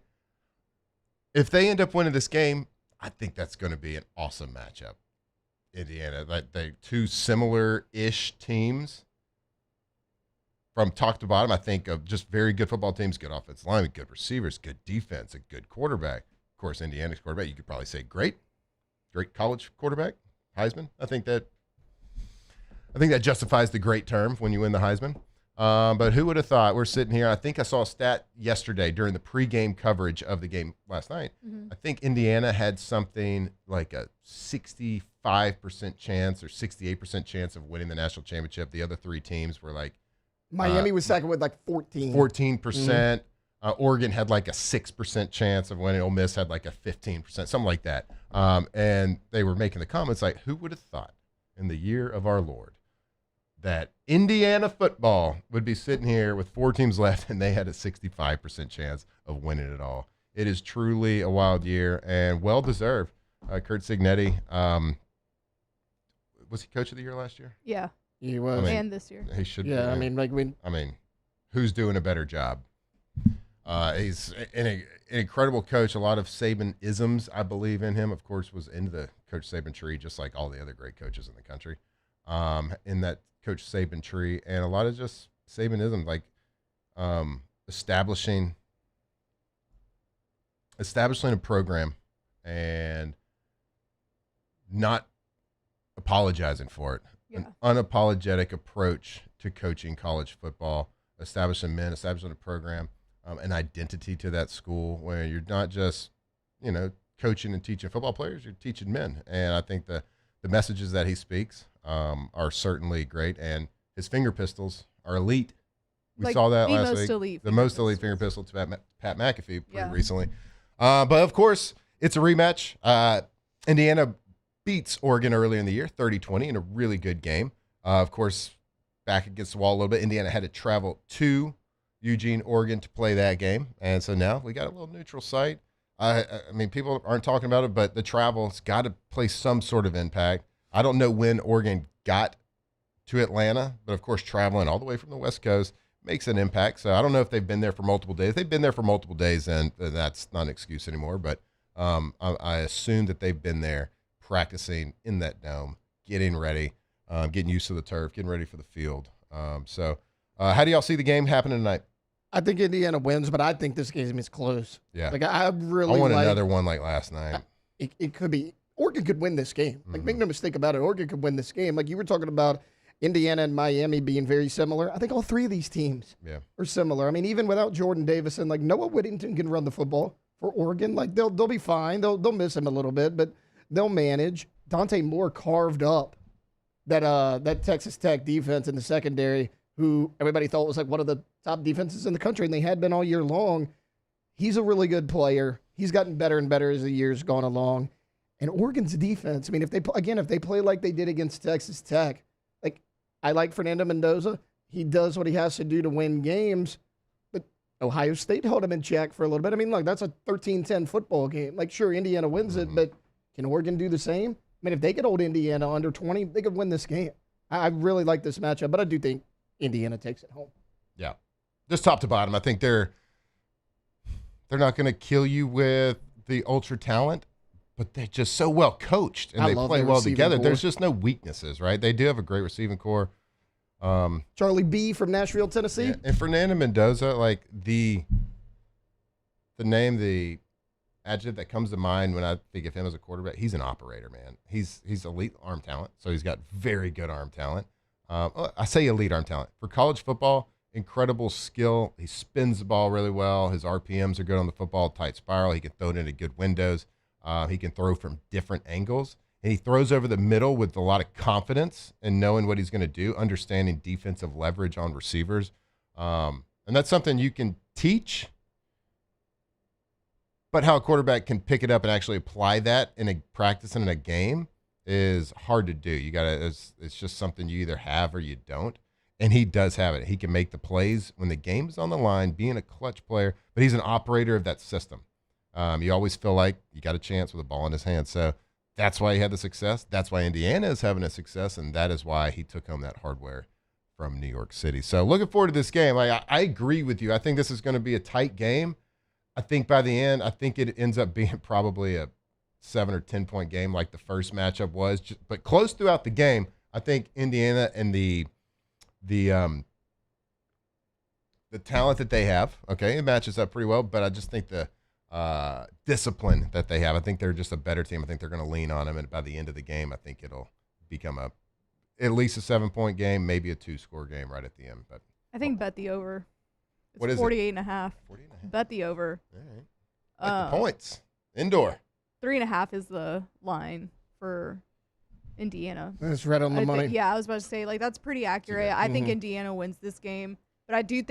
If they end up winning this game, I think that's going to be an awesome matchup. Indiana, like they two similar-ish teams. From top to bottom, I think of just very good football teams, good offensive line, good receivers, good defense, a good quarterback. Of course, Indiana's quarterback, you could probably say great college quarterback, Heisman. I think that justifies the great term when you win the Heisman. But who would have thought? We're sitting here. I think I saw a stat yesterday during the pregame coverage of the game last night. I think Indiana had something like a 65% chance or 68% chance of winning the national championship. The other three teams were like Miami was second with like 14. 14%. Oregon had like a 6% chance of winning. Ole Miss had like a 15%, something like that. And they were making the comments like, who would have thought in the year of our Lord that Indiana football would be sitting here with 4 teams left and they had a 65% chance of winning it all. It is truly a wild year and well-deserved. Kurt Cignetti, was he coach of the year last year? Yeah. He was. And this year. He should be. Yeah, I mean, who's doing a better job? He's an incredible coach. A lot of Saban-isms, I believe in him. Of course, was into the Coach Saban tree, just like all the other great coaches in the country. In that Coach Saban tree, and a lot of just Saban-isms, like establishing a program and not apologizing for it. Yeah. An unapologetic approach to coaching college football, establishing a program, an identity to that school where you're not just, coaching and teaching football players, you're teaching men. And I think the messages that he speaks are certainly great. And his finger pistols are elite. We saw that last week. The most elite finger pistol to Pat McAfee pretty recently. But, of course, it's a rematch. Indiana beats Oregon earlier in the year, 30-20, in a really good game. Of course, back against the wall a little bit. Indiana had to travel to Eugene, Oregon to play that game. And so now we got a little neutral site. I mean, people aren't talking about it, but the travel's got to play some sort of impact. I don't know when Oregon got to Atlanta, but, of course, traveling all the way from the West Coast makes an impact. So I don't know if they've been there for multiple days. If they've been there for multiple days, then that's not an excuse anymore. But I assume that they've been there practicing in that dome, getting ready, getting used to the turf, getting ready for the field. So how do y'all see the game happening tonight? I think Indiana wins, but I think this game is close. Yeah. Like I really want another one like last night. It could be. Oregon could win this game. Like, make no mistake about it. Oregon could win this game. Like you were talking about Indiana and Miami being very similar. I think all three of these teams are similar. I mean, even without Jordan Davison, like Noah Whittington can run the football for Oregon. Like they'll be fine. They'll miss him a little bit, but they'll manage. Dante Moore carved up that Texas Tech defense in the secondary, who everybody thought was like one of the top defenses in the country, and they had been all year long. He's a really good player. He's gotten better and better as the years gone along. And Oregon's defense, I mean, if they play like they did against Texas Tech, like I like Fernando Mendoza. He does what he has to do to win games. But Ohio State held him in check for a little bit. I mean, look, that's a 13-10 football game. Like, sure, Indiana wins it, but can Oregon do the same? I mean, if they could hold Indiana under 20, they could win this game. I really like this matchup, but I do think Indiana takes it home. Yeah. Just top to bottom, I think they're not going to kill you with the ultra talent, but they're just so well coached and they play well together. Core. There's just no weaknesses, right? They do have a great receiving core. Charlie B from Nashville, Tennessee. Yeah. And Fernando Mendoza, like the adjective that comes to mind when I think of him as a quarterback, he's an operator, man. He's elite arm talent, so he's got very good arm talent. I say elite arm talent. For college football, incredible skill. He spins the ball really well. His RPMs are good on the football, tight spiral. He can throw it into good windows. He can throw from different angles. And he throws over the middle with a lot of confidence and knowing what he's going to do, understanding defensive leverage on receivers. And that's something you can teach. But how a quarterback can pick it up and actually apply that in a practice and in a game is hard to do. You gotta. It's just something you either have or you don't. And he does have it. He can make the plays when the game is on the line, being a clutch player. But he's an operator of that system. You always feel like you got a chance with a ball in his hand. So that's why he had the success. That's why Indiana is having a success, and that is why he took home that hardware from New York City. So looking forward to this game. I agree with you. I think this is going to be a tight game. I think by the end, I think it ends up being probably a 7 or 10 point game like the first matchup was, but close throughout the game. I think Indiana and the talent that they have, okay, it matches up pretty well, but I just think the discipline that they have, I think they're just a better team. I think they're going to lean on them, and by the end of the game, I think it'll become at least a 7 point game, maybe a 2-score game right at the end. But I think bet the over. It's what is 48.5. Bet the over. All right. Like the points. Indoor. 3.5 is the line for Indiana. That's right on the money. Yeah, I was about to say, like, that's pretty accurate. I think Indiana wins this game. But I feel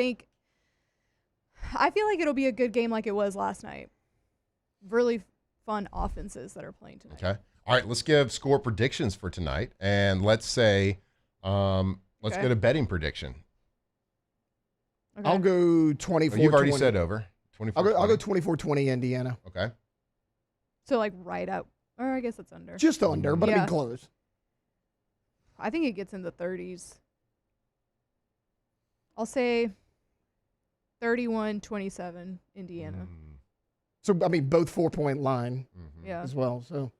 like it'll be a good game like it was last night. Really fun offenses that are playing tonight. Okay. All right, let's give score predictions for tonight. And let's say, let's get a betting prediction. Okay. I'll go 24-20. You've already said over. I'll go 24-20 Indiana. Okay. So, like, right up. Or I guess it's under. Just under, but it'll be close. I think it gets in the 30s. I'll say 31-27 Indiana. So, I mean, both 4-point line as well. So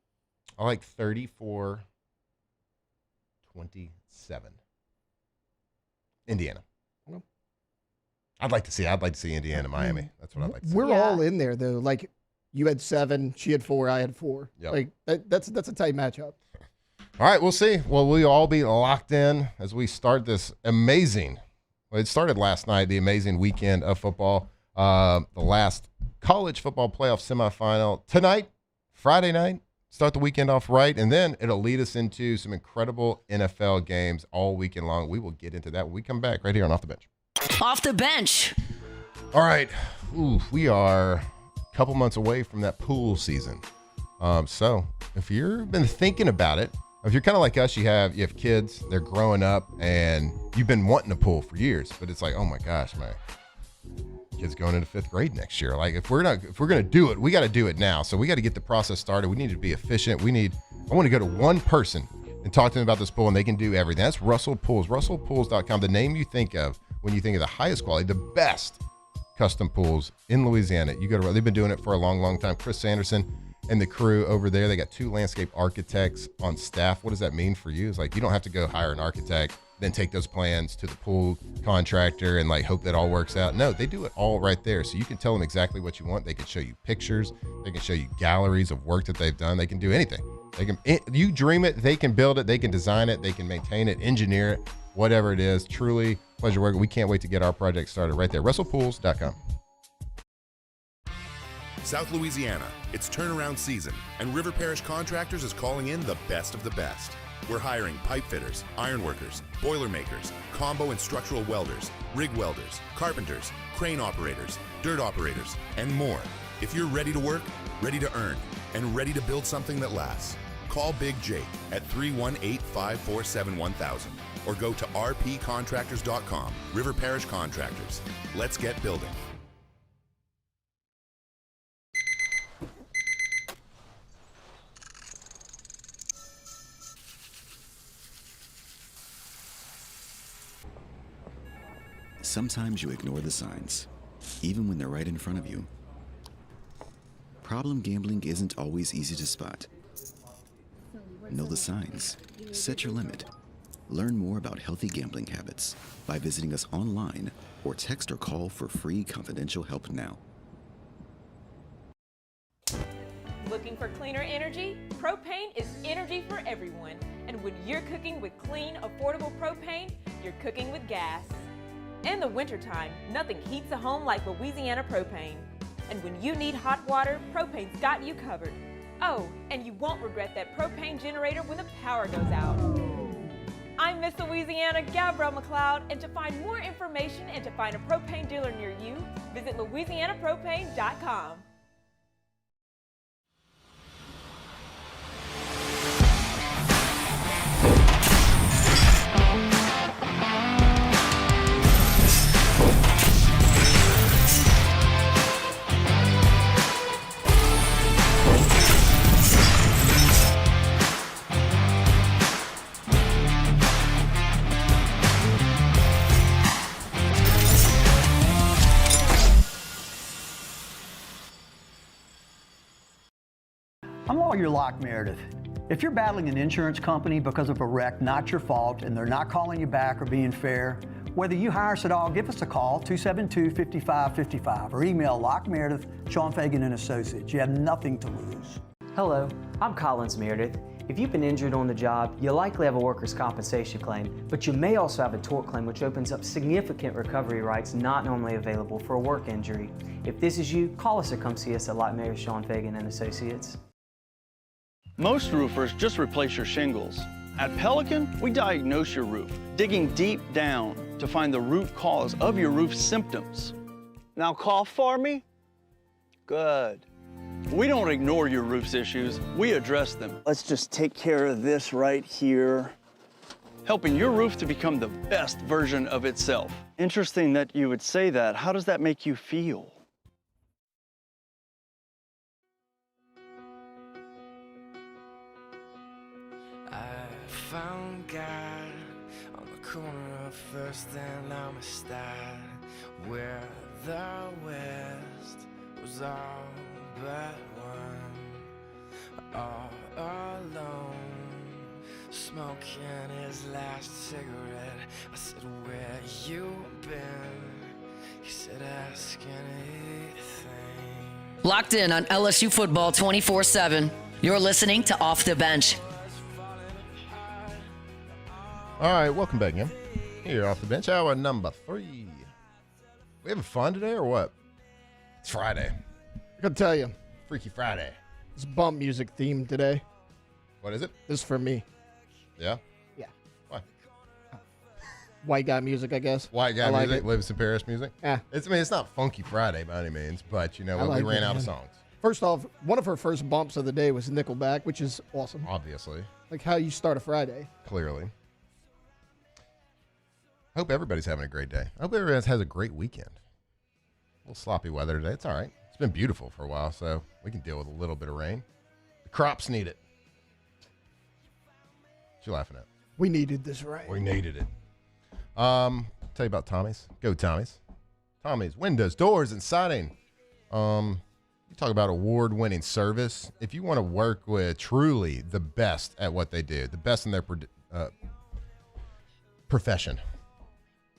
I like 34-27. Indiana. I'd like to see Indiana, Miami. That's what I'd like to see. We're all in there, though. Like, you had 7, she had 4, I had 4. Yep. Like, that's a tight matchup. All right, we'll see. Well, we'll all be locked in as we start this amazing. Well, it started last night, the amazing weekend of football. The last college football playoff semifinal tonight, Friday night. Start the weekend off right, and then it'll lead us into some incredible NFL games all weekend long. We will get into that when we come back right here on Off the Bench. Off the bench. All right. We are a couple months away from that pool season. So if you've been thinking about it, if you're kind of like us, you have kids, they're growing up, and you've been wanting a pool for years, but it's like, oh my gosh, my kid's going into 5th grade next year. Like, if we're going to do it, we got to do it now. So we got to get the process started. We need to be efficient. I want to go to one person and talk to them about this pool, and they can do everything. That's Russell Pools, russellpools.com, the name you think of when you think of the highest quality, the best custom pools in Louisiana. They've been doing it for a long, long time. Chris Sanderson and the crew over there, they got 2 landscape architects on staff. What does that mean for you? It's like, you don't have to go hire an architect, then take those plans to the pool contractor and like hope that all works out. No, they do it all right there. So you can tell them exactly what you want. They can show you pictures. They can show you galleries of work that they've done. They can do anything. You dream it, they can build it, they can design it, they can maintain it, engineer it, whatever it is. Truly pleasure working. We can't wait to get our project started right there. russellpools.com. South Louisiana, it's turnaround season, and River Parish Contractors is calling in the best of the best. We're hiring pipe fitters, iron workers, boiler makers, combo and structural welders, rig welders, carpenters, crane operators, dirt operators, and more. If you're ready to work, ready to earn, and ready to build something that lasts, call Big Jake at 318-547-1000 or go to rpcontractors.com. River Parish Contractors. Let's get building. Sometimes you ignore the signs, even when they're right in front of you. Problem gambling isn't always easy to spot. Know the signs. Set your limit. Learn more about healthy gambling habits by visiting us online or text or call for free confidential help now. Looking for cleaner energy? Propane is energy for everyone. And when you're cooking with clean, affordable propane, you're cooking with gas. In the wintertime, nothing heats a home like Louisiana propane. And when you need hot water, propane's got you covered. Oh, and you won't regret that propane generator when the power goes out. I'm Miss Louisiana, Gabrielle McLeod, and to find more information and to find a propane dealer near you, visit louisianapropane.com. I'm Lawyer Locke Meredith. If you're battling an insurance company because of a wreck not your fault and they're not calling you back or being fair, whether you hire us at all, give us a call, 272-5555, or email Locke Meredith, Sean Fagan and Associates. You have nothing to lose. Hello, I'm Collins Meredith. If you've been injured on the job, you'll likely have a workers' compensation claim, but you may also have a tort claim, which opens up significant recovery rights not normally available for a work injury. If this is you, call us or come see us at Locke Meredith, Sean Fagan and Associates. Most roofers just replace your shingles. At Pelican, we diagnose your roof, digging deep down to find the root cause of your roof symptoms. Now cough for me? Good. We don't ignore your roof's issues, we address them. Let's just take care of this right here, helping your roof to become the best version of itself. Interesting that you would say that. How does that make you feel? Found God on the corner of First and Amistad, where the West was all but one, all alone, smoking his last cigarette. I said, where you been? He said, ask anything. Locked in on LSU football 24/7. You're listening to Off the Bench. All right, welcome back in. Here off the bench, hour number 3. We having fun today or what? It's Friday. I gotta tell you, Freaky Friday. It's bump music theme today. What is it? This is for me. Yeah? Yeah. Why? White guy music, I guess. White guy like music, it. Lives in Paris music? Yeah. It's not Funky Friday by any means, but you know what? like We ran it, out of man. songs. First off, one of her first bumps of the day was Nickelback, which is awesome. Obviously. Like how you start a Friday. Clearly. I hope everybody's having a great day. I hope everybody has a great weekend. A little sloppy weather today. It's all right. It's been beautiful for a while, so we can deal with a little bit of rain. The crops need it. What you laughing at? We needed this rain. We needed it. Tell you about Tommy's. Go Tommy's. Tommy's windows, doors, and siding. You talk about award-winning service. If you want to work with truly the best at what they do, the best in their profession,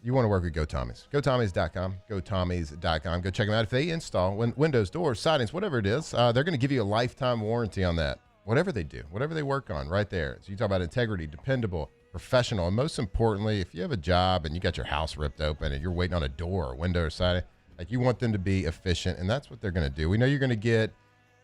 you want to work with Go Tommy's. GoTommy's.com. GoTommy's.com. Go check them out. If they install windows, doors, sidings, whatever it is, they're going to give you a lifetime warranty on that. Whatever they do, whatever they work on, right there. So you talk about integrity, dependable, professional, and most importantly, if you have a job and you got your house ripped open and you're waiting on a door or window or siding, like you want them to be efficient, and that's what they're going to do. We know you're going to get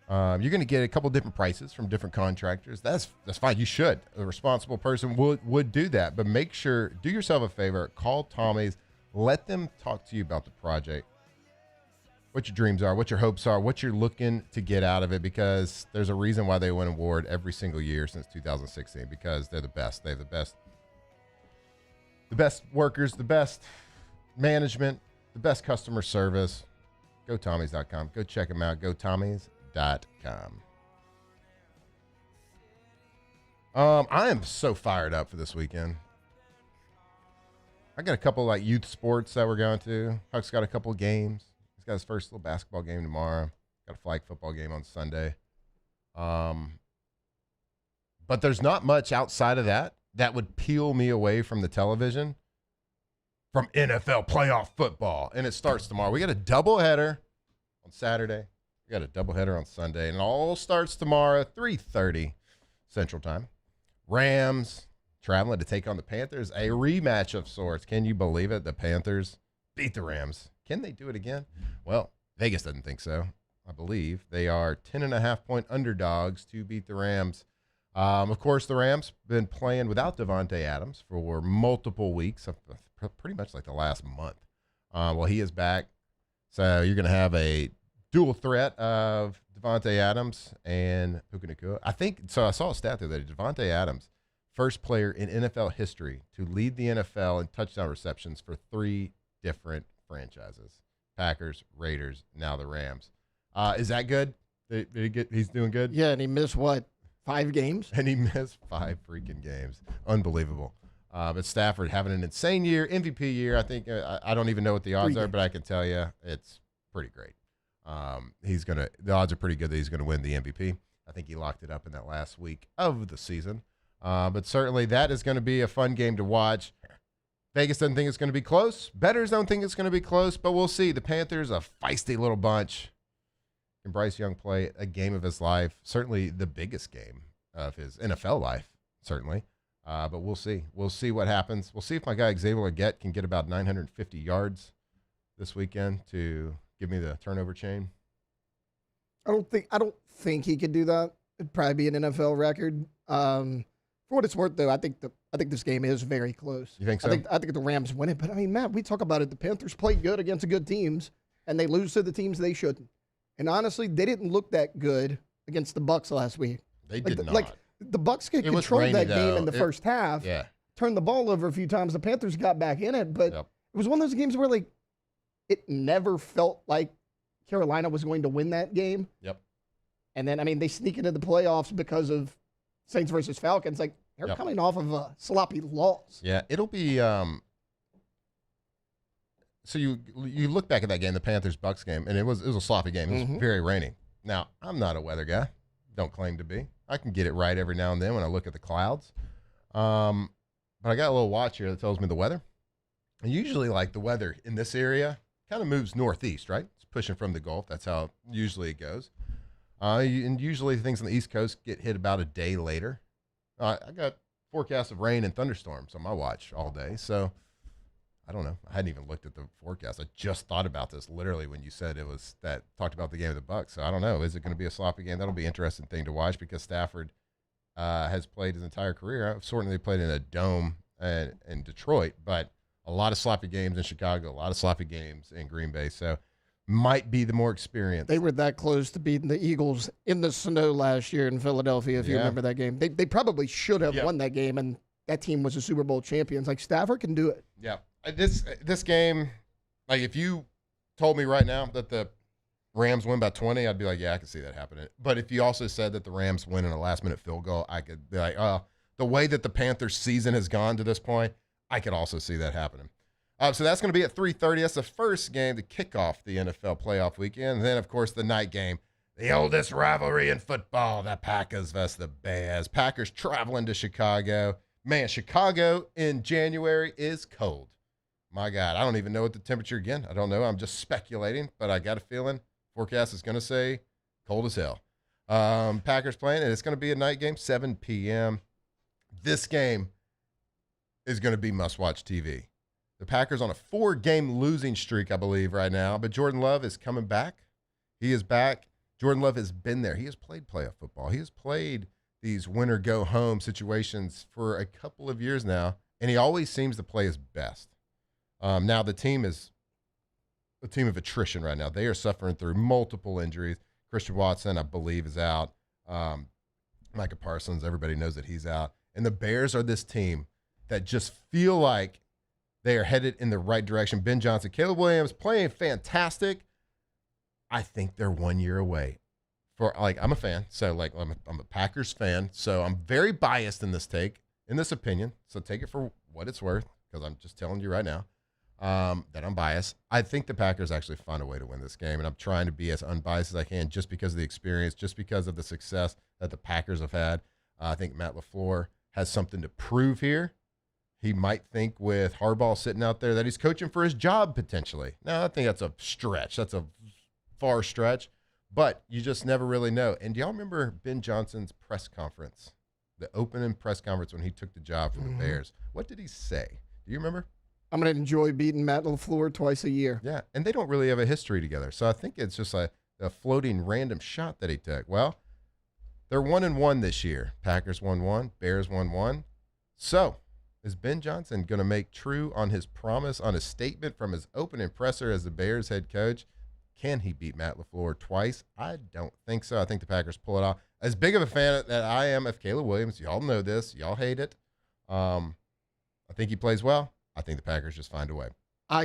a couple different prices from different contractors. That's fine. You should. A responsible person would do that. But make sure, do yourself a favor, call Tommy's, let them talk to you about the project, what your dreams are, what your hopes are, what you're looking to get out of it, because there's a reason why they win an award every single year since 2016, because they're the best. They have the best workers, the best management, the best customer service. GoTommy's.com. Go check them out. GoTommy's.com. I am so fired up for this weekend. I got a couple like youth sports that we're going to. Huck's got a couple of games. He's got his first little basketball game tomorrow. Got a flag football game on Sunday. But there's not much outside of that would peel me away from the television, from NFL playoff football. And it starts tomorrow. We got a doubleheader on Saturday. We got a doubleheader on Sunday, and it all starts tomorrow, 3:30 Central Time. Rams traveling to take on the Panthers, a rematch of sorts. Can you believe it? The Panthers beat the Rams. Can they do it again? Well, Vegas doesn't think so. I believe they are 10.5-point underdogs to beat the Rams. Of course, the Rams been playing without Davante Adams for multiple weeks, pretty much like the last month. Well, he is back, so you're going to have a dual threat of Davante Adams and Puka Nacua. I think so. I saw a stat there that Davante Adams, first player in NFL history to lead the NFL in touchdown receptions for 3 different franchises: Packers, Raiders, now the Rams. Is that good? He's doing good? Yeah, and he missed what, 5 games? And he missed 5 freaking games. Unbelievable. But Stafford having an insane year, MVP year. I think I don't even know what the odds are, but I can tell you it's pretty great. The odds are pretty good that he's gonna win the MVP. I think he locked it up in that last week of the season. But certainly that is going to be a fun game to watch. Vegas doesn't think it's going to be close. Bettors don't think it's going to be close, but we'll see. The Panthers, a feisty little bunch. Can Bryce Young play a game of his life? Certainly the biggest game of his NFL life, certainly. But we'll see. We'll see what happens. We'll see if my guy Xavier Legette can get about 950 yards this weekend to give me the turnover chain. I don't think he could do that. It'd probably be an NFL record. For what it's worth, though, I think this game is very close. You think so? I think the Rams win it. But I mean, Matt, we talk about it. The Panthers played good against the good teams, and they lose to the teams they shouldn't. And honestly, they didn't look that good against the Bucs last week. They did not. Like the Bucs could control that game in the first half. Yeah. Turned the ball over a few times. The Panthers got back in it, but it was one of those games where like it never felt like Carolina was going to win that game. Yep. And then I mean they sneak into the playoffs because of Saints versus Falcons. Like they're coming off of a sloppy loss. Yeah, it'll be. So you look back at that game, the Panthers-Bucs game, and it was a sloppy game. It was very rainy. Now, I'm not a weather guy. Don't claim to be. I can get it right every now and then when I look at the clouds. But I got a little watch here that tells me the weather. And usually, like, the weather in this area kind of moves northeast, right? It's pushing from the Gulf. That's how usually it goes. And usually things on the East Coast get hit about a day later. I got forecasts of rain and thunderstorms on my watch all day, so I don't know. I hadn't even looked at the forecast. I just thought about this literally when you said it was that talked about the game of the Bucs. So I don't know. Is it going to be a sloppy game? That'll be an interesting thing to watch because Stafford has played his entire career. Certainly played in a dome in Detroit, but a lot of sloppy games in Chicago, a lot of sloppy games in Green Bay. So might be the more experienced. They were that close to beating the Eagles in the snow last year in Philadelphia, if you remember that game. They probably should have won that game, and that team was a Super Bowl champion. Like Stafford can do it. Yeah. This game, like if you told me right now that the Rams win by 20, I'd be like, yeah, I can see that happening. But if you also said that the Rams win in a last-minute field goal, I could be like, the way that the Panthers season has gone to this point, I could also see that happening. So that's going to be at 3:30. That's the first game to kick off the NFL playoff weekend. And then, of course, the night game, the oldest rivalry in football, the Packers versus the Bears. Packers traveling to Chicago. Man, Chicago in January is cold. My God, I don't even know what the temperature again. I don't know. I'm just speculating, but I got a feeling forecast is going to say cold as hell. Packers playing, and it's going to be a night game, 7 p.m. This game is going to be must-watch TV. The Packers on a 4-game losing streak, I believe, right now, but Jordan Love is coming back. He is back. Jordan Love has been there. He has played playoff football. He has played these winner-go-home situations for a couple of years now, and he always seems to play his best. Now the team is a team of attrition right now. They are suffering through multiple injuries. Christian Watson, I believe, is out. Micah Parsons, everybody knows that he's out. And the Bears are this team that just feel like they are headed in the right direction. Ben Johnson, Caleb Williams playing fantastic. I think they're 1 year away. I'm a fan, so I'm a Packers fan, so I'm very biased in this opinion. So take it for what it's worth, because I'm just telling you right now that I'm biased. I think the Packers actually find a way to win this game, and I'm trying to be as unbiased as I can just because of the experience, just because of the success that the Packers have had. I think Matt LaFleur has something to prove here. He might think with Harbaugh sitting out there that he's coaching for his job potentially. Now, I think that's a stretch. That's a far stretch, but you just never really know. And do y'all remember Ben Johnson's press conference, the opening press conference when he took the job for the Bears? What did he say? Do you remember? I'm going to enjoy beating Matt LaFleur twice a year. Yeah, and they don't really have a history together. So I think it's just a floating random shot that he took. Well, they're 1-1 this year. Packers 1-1, Bears 1-1. So is Ben Johnson going to make true on his promise, on his statement from his opening presser as the Bears head coach? Can he beat Matt LaFleur twice? I don't think so. I think the Packers pull it off. As big of a fan that I am of Caleb Williams, y'all know this. Y'all hate it. I think he plays well. I think the Packers just find a way. I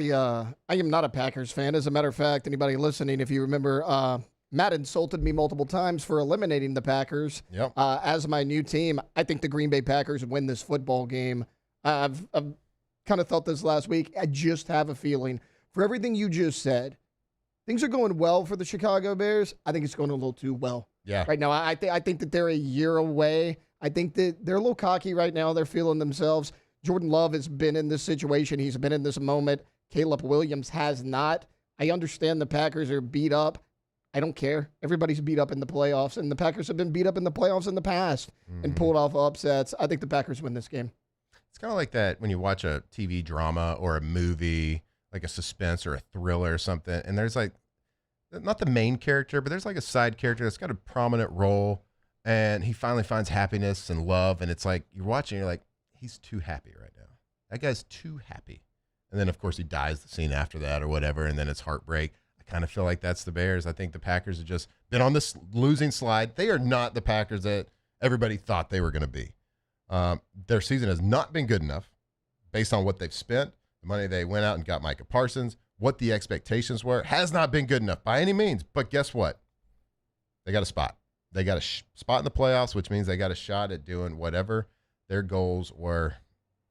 am not a Packers fan. As a matter of fact, anybody listening, if you remember, Matt insulted me multiple times for eliminating the Packers as my new team. I think the Green Bay Packers win this football game. I've kind of felt this last week. I just have a feeling, for everything you just said, things are going well for the Chicago Bears. I think it's going a little too well Yeah. Right now, I think that they're a year away. I think that they're a little cocky right now. They're feeling themselves. Jordan Love has been in this situation. He's been in this moment. Caleb Williams has not. I understand the Packers are beat up. I don't care. Everybody's beat up in the playoffs, and the Packers have been beat up in the playoffs in the past and pulled off upsets. I think the Packers win this game. It's kind of like that when you watch a TV drama or a movie, like a suspense or a thriller or something, and there's like, not the main character, but there's like a side character that's got a prominent role, and he finally finds happiness and love, and it's like, you're watching, you're like, he's too happy right now. That guy's too happy. And then, of course, he dies the scene after that or whatever, and then it's heartbreak. I kind of feel like that's the Bears. I think the Packers have just been on this losing slide. They are not the Packers that everybody thought they were going to be. Their season has not been good enough based on what they've spent, the money they went out and got Micah Parsons, what the expectations were. Has not been good enough by any means. But guess what? They got a spot. They got a spot in the playoffs, which means they got a shot at doing whatever their goals were.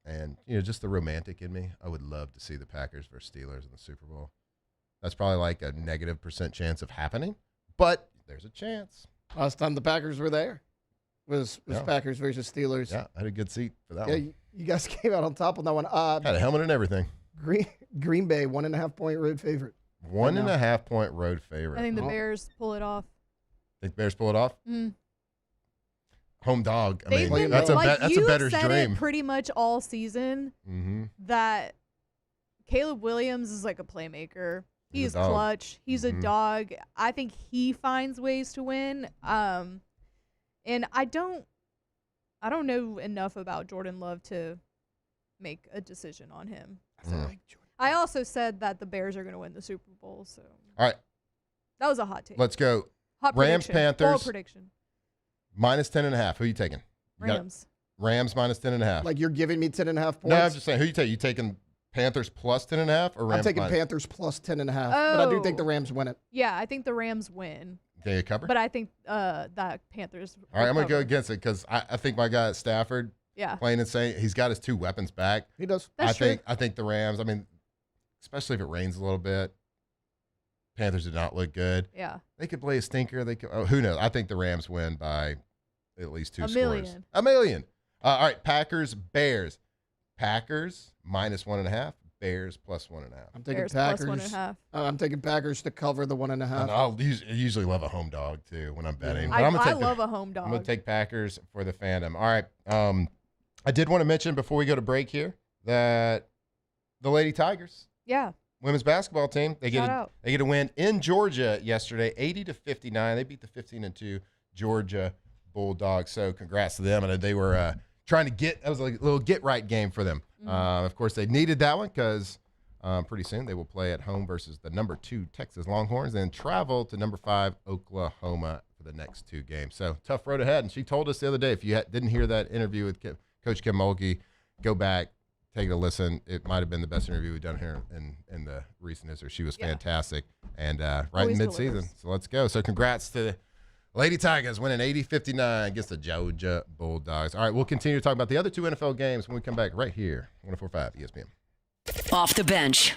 And, just the romantic in me, I would love to see the Packers versus Steelers in the Super Bowl. That's probably like a -% chance of happening, but there's a chance. Last time the Packers were there was Yeah. Packers versus Steelers. Yeah, I had a good seat for that Yeah, one. you guys came out on top on that one. Had a helmet and everything. Green Bay, 1.5-point road favorite. 1.5-point road favorite. I think the Bears pull it off. Think Bears pull it off? Home dog. I They've mean, been, that's a you better's said dream. it pretty much all season that Caleb Williams is like a playmaker. He's He's a dog. clutch. He's a dog. I think he finds ways to win. And I don't know enough about Jordan Love to make a decision on him. I also said that the Bears are going to win the Super Bowl. So All right. that was a hot take. Let's go. Hot Rams, prediction. Panthers. Bold prediction. -10.5. Who are you taking? You got Rams. Rams -10.5. Like you're giving me 10.5 points? No, I'm just saying. Who you taking? You taking Panthers plus 10.5 or Rams? I'm taking minus? Panthers plus 10.5, but I do think the Rams win it. Yeah, I think the Rams win. Okay, you cover? But I think that Panthers. All right, I'm going to go cover. against it because I think my guy at Stafford, Yeah. playing insane, he's got his two weapons back. He does. That's true. I think the Rams, I mean, especially if it rains a little bit, Panthers did not look good. Yeah. They could play a stinker. They could, who knows? I think the Rams win by at least 2 A scores. million. A million. All right, Packers, Bears. Packers -1.5. Bears plus 1.5. I'm taking Bears plus Packers. 1.5. I'm taking Packers to cover the 1.5. And I'll usually love a home dog too when I'm betting. But I I'm gonna take love a home dog. I'm going to take Packers for the fandom. All right. I did want to mention before we go to break here that the Lady Tigers, Yeah. women's basketball team, they Shout get out. a win in Georgia yesterday, 80-59. They beat the 15-2 Georgia Bulldogs. So congrats to them. And they were trying to that was like a little get right game for them. Of course, they needed that one because pretty soon they will play at home versus the number 2 Texas Longhorns and travel to number 5 Oklahoma for the next 2 games. So tough road ahead. And she told us the other day, if you didn't hear that interview with Coach Kim Mulkey, go back, take a listen. It might have been the best interview we've done here in the recent history. She was fantastic and right Always in midseason. delivers. So let's go. So congrats to the Lady Tigers winning 80-59 against the Georgia Bulldogs. All right, we'll continue to talk about the other 2 NFL games when we come back right here, 104.5 ESPN. Off the bench.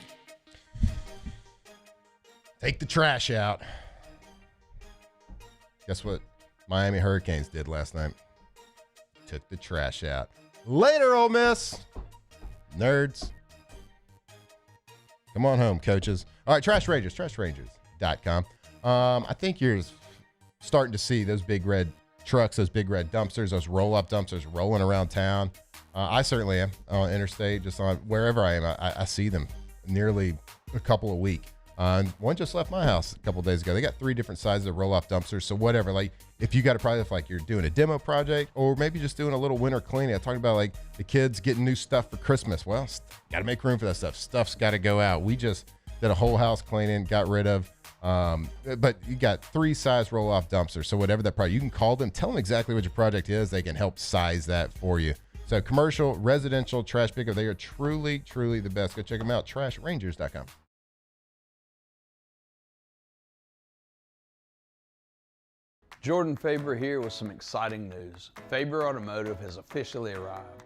Take the trash out. Guess what Miami Hurricanes did last night? Took the trash out. Later, Ole Miss. Nerds. Come on home, coaches. All right, Trash Rangers, trashrangers.com. I think you're starting to see those big red trucks, those big red dumpsters, those roll-up dumpsters rolling around town. I certainly am on interstate, just on wherever I am. I see them nearly a couple a week. One just left my house a couple days ago. They got 3 different sizes of roll-off dumpsters. So whatever, like if you got a project, like you're doing a demo project or maybe just doing a little winter cleaning. I'm talking about like the kids getting new stuff for Christmas. Well, got to make room for that stuff. Stuff's got to go out. We just did a whole house cleaning, got rid of. But you got 3 size roll-off dumpsters. So whatever that project, you can call them, tell them exactly what your project is. They can help size that for you. So commercial, residential, trash pickup, they are truly, truly the best. Go check them out, trashrangers.com. Jordan Faber here with some exciting news. Faber Automotive has officially arrived.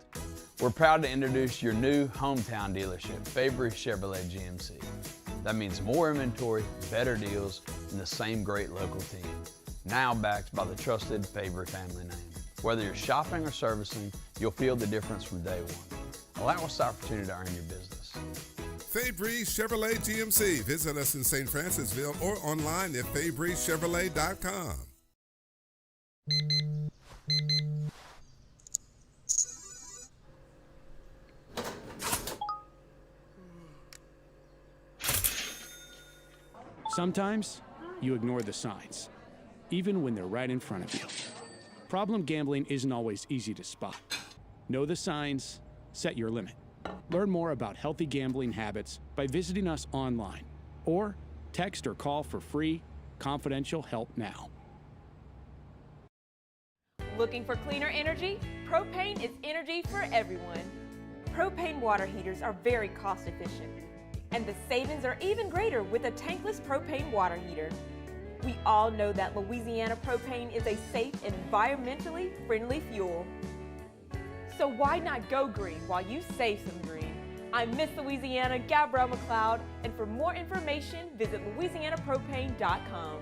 We're proud to introduce your new hometown dealership, Faber Chevrolet GMC. That means more inventory, better deals, and the same great local team. now backed by the trusted Favre family name. Whether you're shopping or servicing, you'll feel the difference from day one. Allow us the opportunity to earn your business. Fabry Chevrolet GMC. Visit us in St. Francisville or online at FabryChevrolet.com. Sometimes you ignore the signs, even when they're right in front of you. Problem gambling isn't always easy to spot. Know the signs, set your limit. Learn more about healthy gambling habits by visiting us online or text or call for free, confidential help now. Looking for cleaner energy? Propane is energy for everyone. Propane water heaters are very cost efficient, and the savings are even greater with a tankless propane water heater. We all know that Louisiana propane is a safe and environmentally friendly fuel. So why not go green while you save some green? I'm Miss Louisiana, Gabrielle McLeod, and for more information, visit louisianapropane.com.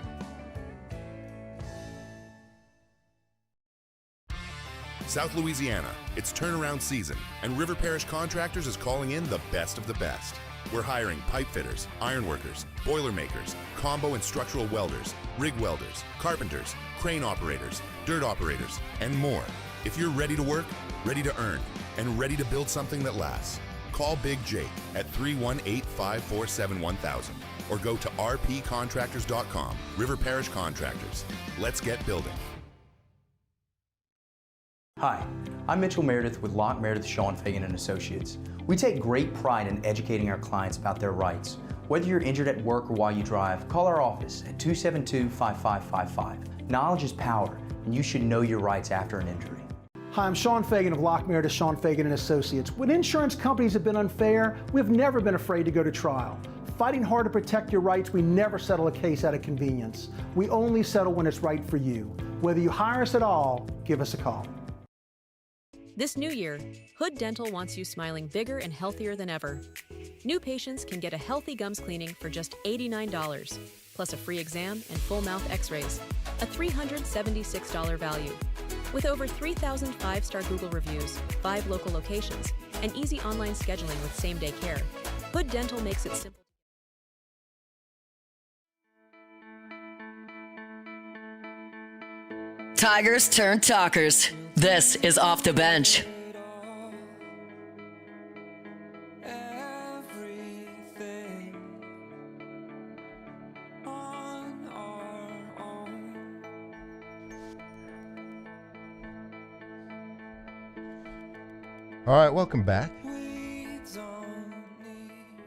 South Louisiana, it's turnaround season, and River Parish Contractors is calling in the best of the best. We're hiring pipe fitters, ironworkers, boiler makers, combo and structural welders, rig welders, carpenters, crane operators, dirt operators, and more. If you're ready to work, ready to earn, and ready to build something that lasts, call Big Jake at 318-547-1000 or go to rpcontractors.com. River Parish Contractors. Let's get building. Hi, I'm Mitchell Meredith with Locke Meredith, Sean Fagan & Associates. We take great pride in educating our clients about their rights. Whether you're injured at work or while you drive, call our office at 272-5555. Knowledge is power, and you should know your rights after an injury. Hi, I'm Sean Fagan of Locke Meredith, Sean Fagan & Associates. When insurance companies have been unfair, we've never been afraid to go to trial. Fighting hard to protect your rights, we never settle a case out of convenience. We only settle when it's right for you. Whether you hire us at all, give us a call. This new year, Hood Dental wants you smiling bigger and healthier than ever. New patients can get a healthy gums cleaning for just $89, plus a free exam and full mouth x-rays, a $376 value. With over 3,000 five-star Google reviews, 5 local locations, and easy online scheduling with same-day care, Hood Dental makes it simple. Tigers turn talkers. This is Off the Bench. All right, welcome back.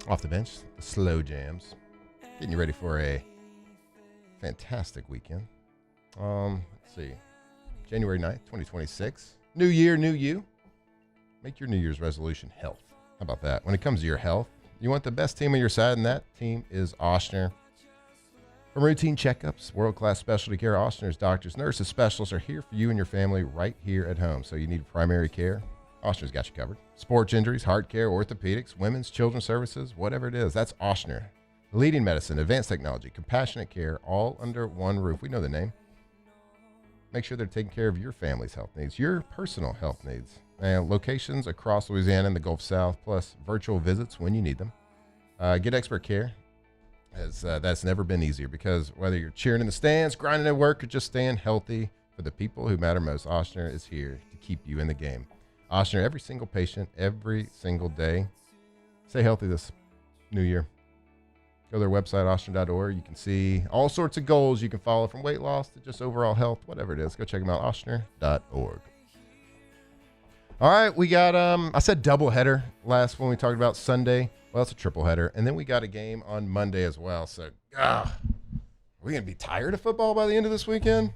Off the Bench, the slow jams. Getting you ready for a fantastic weekend. Let's see. January 9th, 2026. New year, new you. Make your New Year's resolution health. How about that? When it comes to your health, you want the best team on your side, and that team is Ochsner. From routine checkups, world-class specialty care, Ochsner's doctors, nurses, specialists are here for you and your family right here at home. So you need primary care, Ochsner's got you covered. Sports injuries, heart care, orthopedics, women's, children's services, whatever it is, that's Ochsner. Leading medicine, advanced technology, compassionate care, all under one roof. We know the name. Make sure they're taking care of your family's health needs, your personal health needs. And locations across Louisiana and the Gulf South, plus virtual visits when you need them. Get expert care, as that's never been easier, because whether you're cheering in the stands, grinding at work, or just staying healthy for the people who matter most, Ochsner is here to keep you in the game. Ochsner, every single patient, every single day. Stay healthy this new year. Go to their website, ochsner.org. You can see all sorts of goals you can follow, from weight loss to just overall health, whatever it is. Go check them out, ochsner.org. All right, we got, I said doubleheader last when we talked about Sunday. Well, it's a triple header. And then we got a game on Monday as well. So, are we going to be tired of football by the end of this weekend?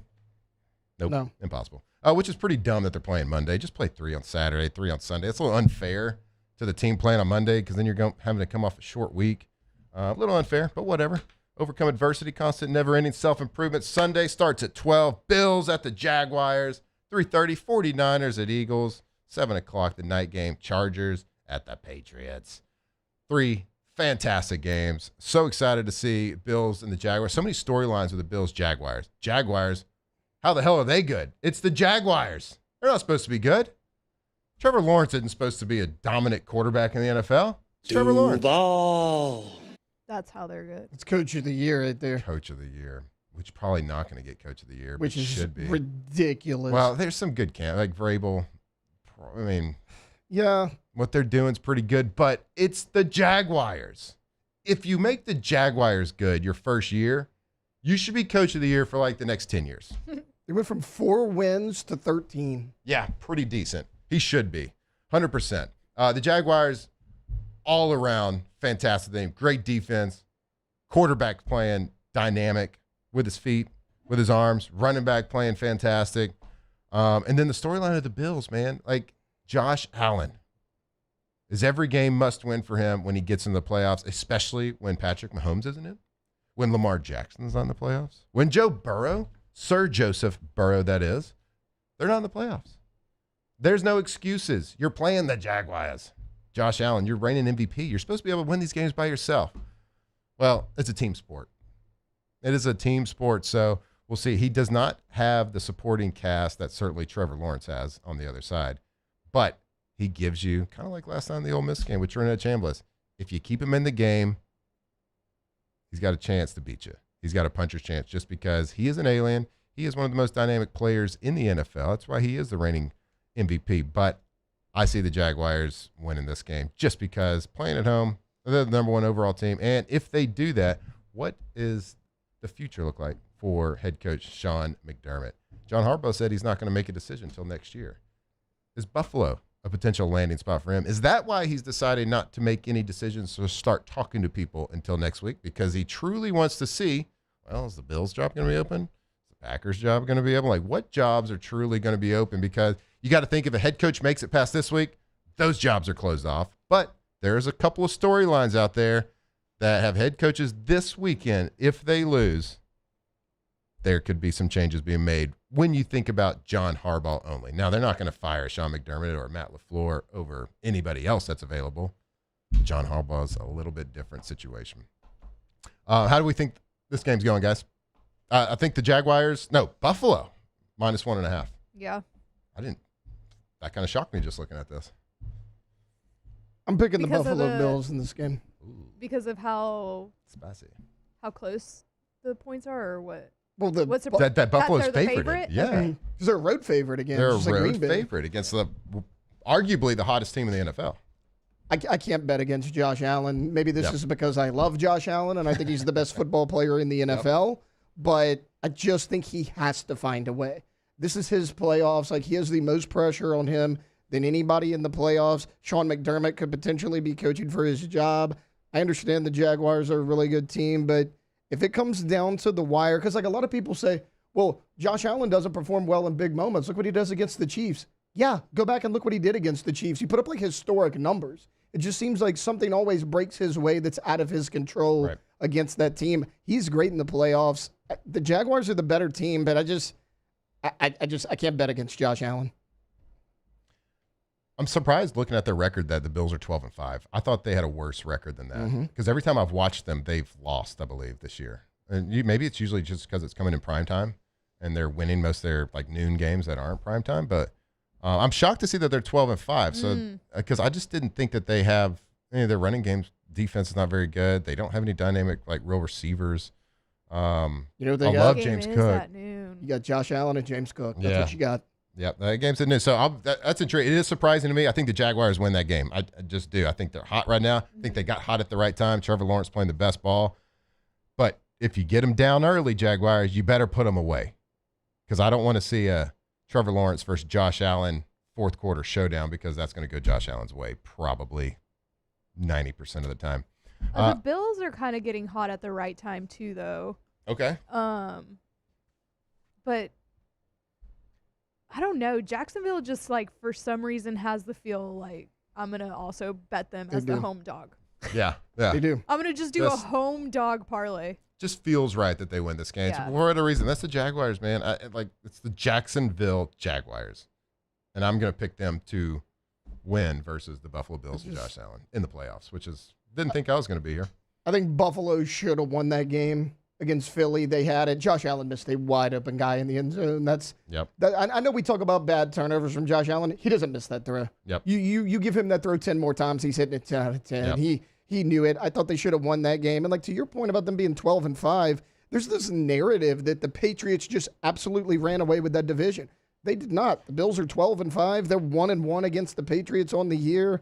Nope. No. Impossible. Which is pretty dumb that they're playing Monday. Just play 3 on Saturday, 3 on Sunday. It's a little unfair to the team playing on Monday, because then you're having to come off a short week. A little unfair, but whatever. Overcome adversity, constant, never-ending self-improvement. Sunday starts at 12. Bills at the Jaguars. 3:30, 49ers at Eagles. 7 o'clock, the night game. Chargers at the Patriots. 3 fantastic games. So excited to see Bills and the Jaguars. So many storylines with the Bills-Jaguars. Jaguars How the hell are they good? It's the Jaguars. They're not supposed to be good. Trevor Lawrence isn't supposed to be a dominant quarterback in the NFL. It's Trevor Lawrence. That's how they're good. It's coach of the year right there. Coach of the year, which probably not going to get coach of the year, Which but is should be ridiculous. Well, there's some good camp like Vrabel. I mean, yeah, what they're doing is pretty good, but it's the Jaguars. If you make the Jaguars good your first year, you should be coach of the year for like the next 10 years. They went from 4 wins to 13. Yeah, pretty decent. He should be 100%. The Jaguars, all around, fantastic team. Great defense. Quarterback playing dynamic with his feet, with his arms. Running back playing fantastic. And then the storyline of the Bills, man. Like Josh Allen is every game must win for him when he gets in the playoffs, especially when Patrick Mahomes isn't in, when Lamar Jackson's not in the playoffs, when Joe Burrow, Sir Joseph Burrow, that is, they're not in the playoffs. There's no excuses. You're playing the Jaguars. Josh Allen, you're reigning MVP. You're supposed to be able to win these games by yourself. Well, it's a team sport. It is a team sport, so we'll see. He does not have the supporting cast that certainly Trevor Lawrence has on the other side, but he gives you, kind of like last time in the Ole Miss game with Trinidad Chambliss, if you keep him in the game, he's got a chance to beat you. He's got a puncher's chance just because he is an alien. He is one of the most dynamic players in the NFL. That's why he is the reigning MVP. But I see the Jaguars winning this game just because playing at home, they're the number one overall team. And if they do that, what is the future look like for head coach Sean McDermott? John Harbaugh said he's not going to make a decision until next year. Is Buffalo a potential landing spot for him? Is that why he's decided not to make any decisions or start talking to people until next week? Because he truly wants to see, well, is the Bills job going to be open? Is the Packers job going to be open? Like, what jobs are truly going to be open? Because you got to think if a head coach makes it past this week, those jobs are closed off. But there's a couple of storylines out there that have head coaches this weekend. If they lose, there could be some changes being made when you think about John Harbaugh only. Now, they're not going to fire Sean McDermott or Matt LaFleur over anybody else that's available. John Harbaugh's a little bit different situation. How do we think this game's going, guys? I think the Jaguars, Buffalo, -1.5. Yeah. That kind of shocked me just looking at this. I'm picking the Because of Buffalo the- Bills in this game. Because of how Spicy. how close the points are, or what? Well, What's that Buffalo's they're the favorite. Yeah. Okay. Because they're a road favorite again. They're a just like road Green Bay. favorite against arguably the hottest team in the NFL. I can't bet against Josh Allen. Maybe this is because I love Josh Allen and I think he's the best football player in the NFL, but I just think he has to find a way. This is his playoffs. Like, he has the most pressure on him than anybody in the playoffs. Sean McDermott could potentially be coaching for his job. I understand the Jaguars are a really good team, but if it comes down to the wire, because like a lot of people say, well, Josh Allen doesn't perform well in big moments. Look what he does against the Chiefs. Yeah, go back and look what he did against the Chiefs. He put up like historic numbers. It just seems like something always breaks his way that's out of his control against that team. He's great in the playoffs. The Jaguars are the better team, but I can't bet against Josh Allen. I'm surprised looking at their record that the Bills are 12-5. I thought they had a worse record than that because every time I've watched them, they've lost, I believe, this year. And maybe it's usually just because it's coming in prime time and they're winning most of their like noon games that aren't prime time. But I'm shocked to see that they're 12-5. So because I just didn't think that they have any of their running games. Defense is not very good. They don't have any dynamic like real receivers. You know what they I got? love James Cook. You got Josh Allen and James Cook. That's what you got. Yep, that game's at noon. So that's intriguing. It is surprising to me. I think the Jaguars win that game. I just do. I think they're hot right now. I think they got hot at the right time. Trevor Lawrence playing the best ball. But if you get them down early, Jaguars, you better put them away. Because I don't want to see a Trevor Lawrence versus Josh Allen fourth quarter showdown because that's going to go Josh Allen's way probably 90% of the time. The Bills are kind of getting hot at the right time too, though. Okay. But I don't know. Jacksonville just like for some reason has the feel like I'm gonna also bet them as the home dog. Yeah, they do. I'm gonna just do a home dog parlay. Just feels right that they win this game. Yeah. For whatever reason, that's the Jaguars, man. It's the Jacksonville Jaguars, and I'm gonna pick them to win versus the Buffalo Bills and Josh Allen in the playoffs, which is didn't think I was gonna be here. I think Buffalo should have won that game. against Philly. They had it. Josh Allen missed a wide open guy in the end zone. I know we talk about bad turnovers from Josh Allen. He doesn't miss that throw. Yep. You give him that throw 10 more times, he's hitting it 10 out of 10. Yep. He knew it. I thought they should have won that game. And like to your point about them being 12-5, there's this narrative that the Patriots just absolutely ran away with that division. They did not. The Bills are 12-5. They're 1-1 against the Patriots on the year.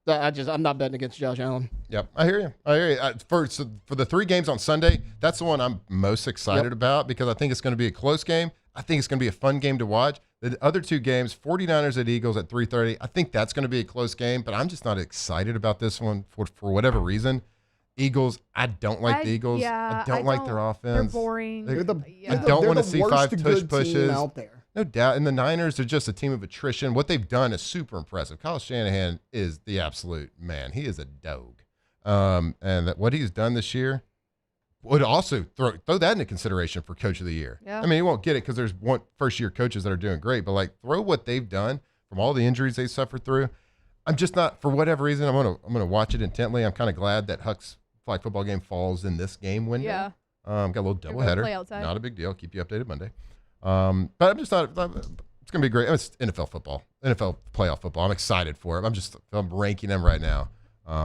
I'm not betting against Josh Allen. Yep, I hear you. For the 3 games on Sunday, that's the one I'm most excited about because I think it's going to be a close game. I think it's going to be a fun game to watch. The other 2 games, 49ers at Eagles at 3:30, I think that's going to be a close game, but I'm just not excited about this one for whatever reason. Eagles, I don't like the Eagles. I don't like their offense. They're boring. I don't want to see 5 tush pushes. Out there. No doubt. And the Niners are just a team of attrition. What they've done is super impressive. Kyle Shanahan is the absolute man. He is a dog. And what he's done this year would also throw that into consideration for Coach of the Year. Yeah. I mean, he won't get it because there's first-year coaches that are doing great, but like throw what they've done from all the injuries they suffered through. I'm just not, for whatever reason, I'm gonna watch it intently. I'm kind of glad that Huck's flag football game falls in this game window. Yeah. Got a little doubleheader. Not a big deal. Keep you updated Monday. But I'm just not. It's gonna be great. It's NFL football, NFL playoff football. I'm excited for it. I'm ranking them right now.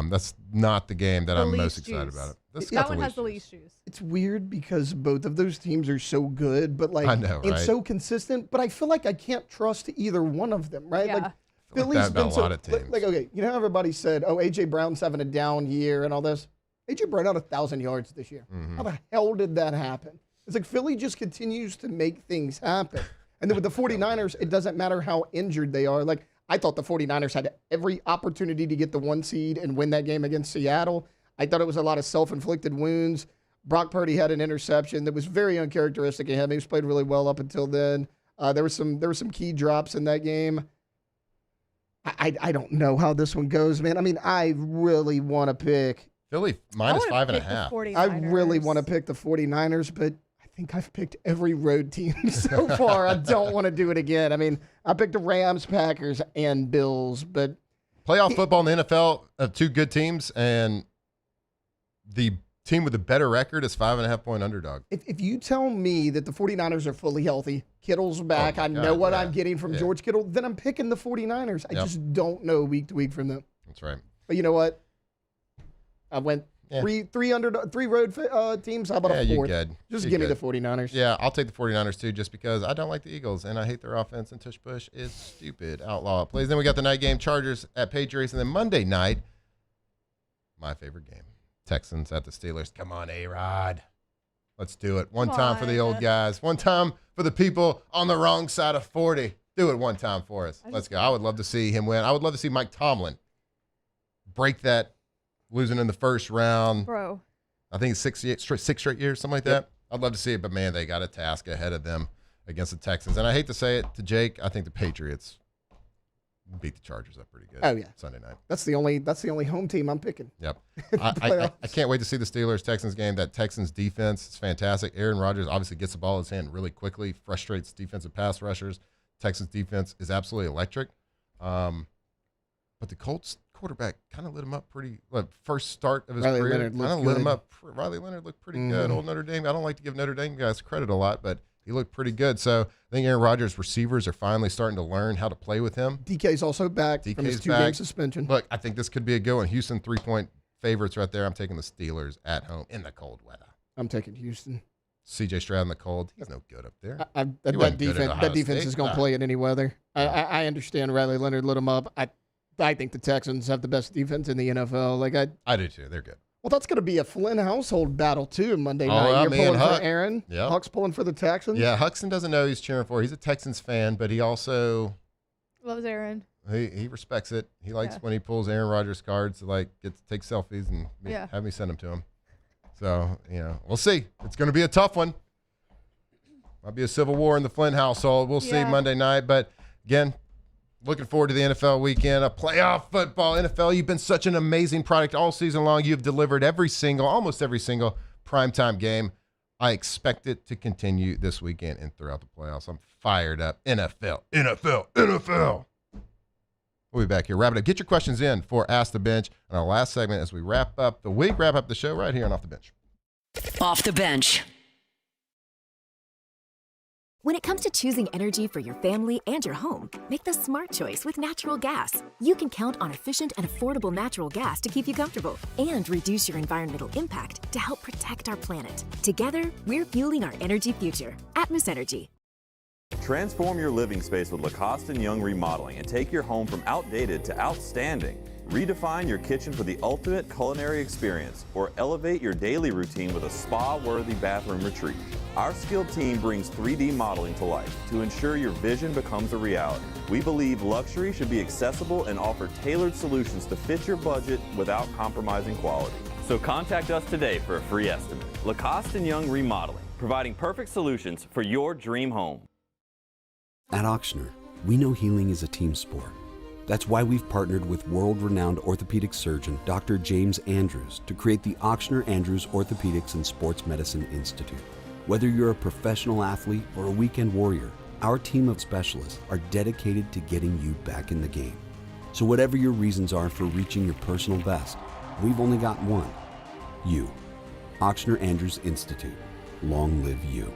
That's not the game that I'm most excited about. That one has the least juice. It's weird because both of those teams are so good, but like I know, right? it's so consistent. But I feel like I can't trust either one of them, right? Yeah. Like Philly's been a lot of teams. Like okay, you know how everybody said, "Oh, AJ Brown's having a down year" and all this. AJ Brown had 1,000 yards this year. Mm-hmm. How the hell did that happen? It's like Philly just continues to make things happen. And then with the 49ers, it doesn't matter how injured they are. Like, I thought the 49ers had every opportunity to get the 1 seed and win that game against Seattle. I thought it was a lot of self-inflicted wounds. Brock Purdy had an interception that was very uncharacteristic of him. He was played really well up until then. There were some key drops in that game. I don't know how this one goes, man. I mean, I really want to pick Philly minus 5.5. I really want to pick the 49ers, but I think I've picked every road team so far. I don't want to do it again. I mean, I picked the Rams, Packers, and Bills, but playoff football in the NFL of 2 good teams, and the team with the better record is 5.5-point underdog. If you tell me that the 49ers are fully healthy, Kittle's back, I know what I'm getting from George Kittle, then I'm picking the 49ers. I just don't know week to week from them. That's right. But you know what? I went three road teams. How about a 4th? You're good. Just give me the 49ers. Yeah, I'll take the 49ers too, just because I don't like the Eagles, and I hate their offense, and tush push is stupid. Outlaw it, please. Then we got the night game, Chargers at Patriots, and then Monday night, my favorite game, Texans at the Steelers. Come on, A-Rod. Let's do it. One time for the old guys. One time for the people on the wrong side of 40. Do it one time for us. Let's go. I would love to see him win. I would love to see Mike Tomlin break that losing in the first round. Bro. I think it's 6 straight years, something like that. I'd love to see it, but man, they got a task ahead of them against the Texans. And I hate to say it to Jake, I think the Patriots beat the Chargers up pretty good. Oh yeah, Sunday night. That's the only home team I'm picking. Yep. I can't wait to see the Steelers-Texans game. That Texans defense is fantastic. Aaron Rodgers obviously gets the ball in his hand really quickly, frustrates defensive pass rushers. Texans defense is absolutely electric. But the Colts quarterback kind of lit him up pretty. First start of his Riley career, Leonard kind of lit him up. Riley Leonard looked pretty good. Old Notre Dame. I don't like to give Notre Dame guys credit a lot, but he looked pretty good. So I think Aaron Rodgers' receivers are finally starting to learn how to play with him. DK's also back from his 2-game suspension. Look, I think this could be a good one. Houston 3-point favorites right there. I'm taking the Steelers at home in the cold weather. I'm taking Houston. CJ Stroud in the cold. He's no good up there. That defense is going to play in any weather. I understand Riley Leonard lit him up. I think the Texans have the best defense in the NFL. I do too. They're good. Well, that's going to be a Flynn household battle too Monday night. You're pulling for Aaron. Yep. Huck's pulling for the Texans. Yeah, Huxton doesn't know he's cheering for. He's a Texans fan, but he also loves Aaron. He respects it. He likes when he pulls Aaron Rodgers cards to take selfies and have me send them to him. So we'll see. It's going to be a tough one. Might be a civil war in the Flynn household. We'll see Monday night. But again, looking forward to the NFL weekend, a playoff football. NFL, you've been such an amazing product all season long. You've delivered almost every single primetime game. I expect it to continue this weekend and throughout the playoffs. I'm fired up. NFL. We'll be back here. Wrap it up. Get your questions in for Ask the Bench in our last segment as we wrap up the week, wrap up the show right here on Off the Bench. Off the Bench. When it comes to choosing energy for your family and your home, make the smart choice with natural gas. You can count on efficient and affordable natural gas to keep you comfortable and reduce your environmental impact to help protect our planet. Together, we're fueling our energy future. Atmos Energy. Transform your living space with Lacoste & Young Remodeling and take your home from outdated to outstanding. Redefine your kitchen for the ultimate culinary experience or elevate your daily routine with a spa-worthy bathroom retreat. Our skilled team brings 3D modeling to life to ensure your vision becomes a reality. We believe luxury should be accessible and offer tailored solutions to fit your budget without compromising quality. So contact us today for a free estimate. Lacoste & Young Remodeling, providing perfect solutions for your dream home. At Auctioner, we know healing is a team sport. That's why we've partnered with world-renowned orthopedic surgeon Dr. James Andrews to create the Auctioner Andrews Orthopedics and Sports Medicine Institute. Whether you're a professional athlete or a weekend warrior, our team of specialists are dedicated to getting you back in the game. So whatever your reasons are for reaching your personal best, we've only got one. You. Auctioner Andrews Institute. Long live you.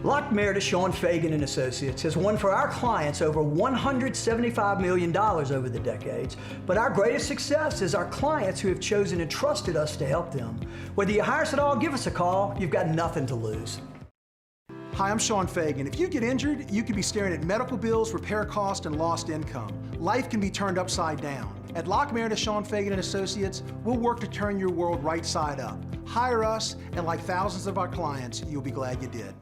Lock Meredith, Sean Fagan and Associates has won for our clients over $175 million over the decades, but our greatest success is our clients who have chosen and trusted us to help them. Whether you hire us at all, give us a call. You've got nothing to lose. Hi, I'm Sean Fagan. If you get injured, you could be staring at medical bills, repair costs, and lost income. Life can be turned upside down. At Lock Meredith, Sean Fagan and Associates, we'll work to turn your world right side up. Hire us, and like thousands of our clients, you'll be glad you did.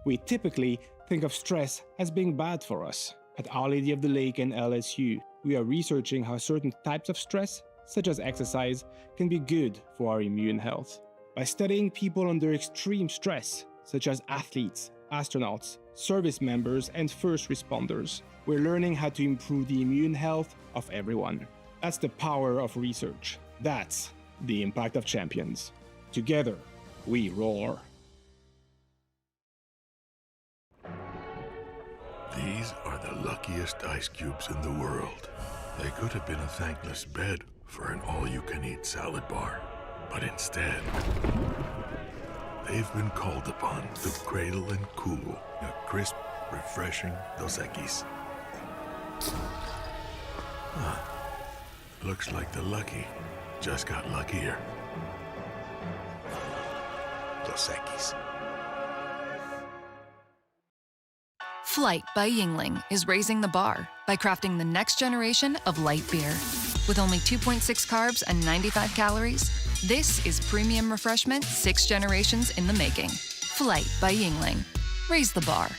We typically think of stress as being bad for us. At Our Lady of the Lake and LSU, we are researching how certain types of stress, such as exercise, can be good for our immune health. By studying people under extreme stress, such as athletes, astronauts, service members, and first responders, we're learning how to improve the immune health of everyone. That's the power of research. That's the impact of champions. Together, we roar. These are the luckiest ice cubes in the world. They could have been a thankless bed for an all-you-can-eat salad bar. But instead, they've been called upon to cradle and cool a crisp, refreshing Dos Equis. Looks like the lucky just got luckier. Dos Equis. Flight by Yingling is raising the bar by crafting the next generation of light beer. With only 2.6 carbs and 95 calories, this is premium refreshment 6 generations in the making. Flight by Yingling. Raise the bar.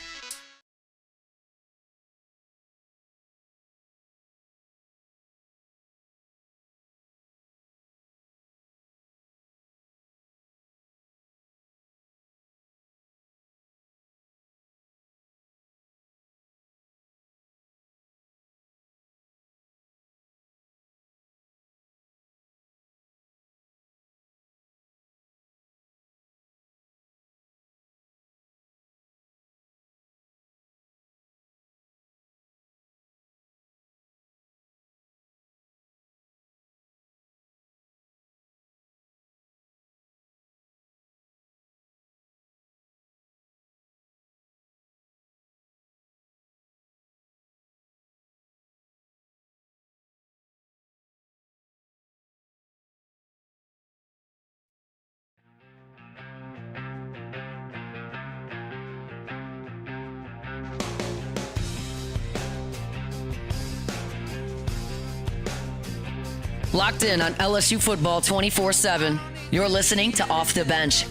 Locked in on LSU football 24/7. You're listening to Off the Bench.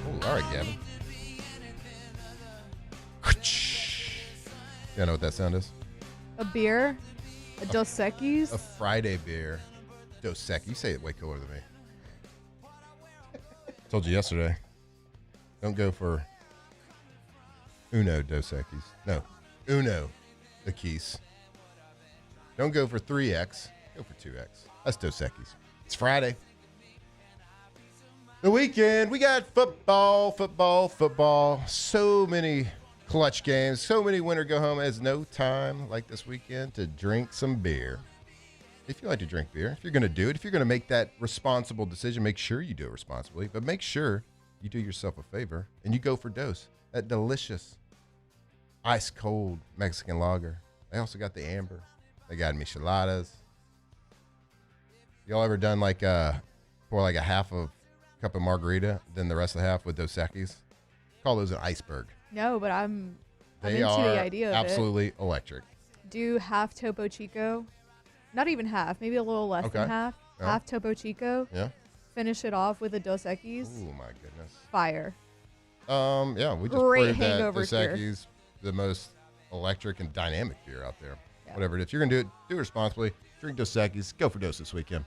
Oh, all right, Gavin. You know what that sound is? A beer? A Dos Equis? A Friday beer. Dos Equis. You say it way cooler than me. Told you yesterday. Don't go for Uno Dos Equis. No, Uno Equis. Don't go for 3X. Go for 2X. That's Dos Equis. It's Friday. The weekend, we got football. So many clutch games, so many winner go home. Has no time like this weekend to drink some beer. If you like to drink beer, if you're going to do it, if you're going to make that responsible decision, make sure you do it responsibly, but make sure you do yourself a favor and you go for Dose, that delicious ice cold Mexican lager. They also got the amber. They got micheladas. Y'all ever done pour like a half a cup of margarita, then the rest of the half with Dos Equis? Call those an iceberg. No, but I'm They into are the idea of absolutely electric. Do half Topo Chico. Not even half, maybe a little less than half. Yeah. Half Topo Chico. Yeah. Finish it off with a Dos Equis. Oh my goodness. Fire. Yeah, we just Great proved that hangover Dos cure. Equis, the most electric and dynamic beer out there. Whatever it is. If you're going to do it, do it responsibly. Drink Dos Equis. Go for Dose this weekend.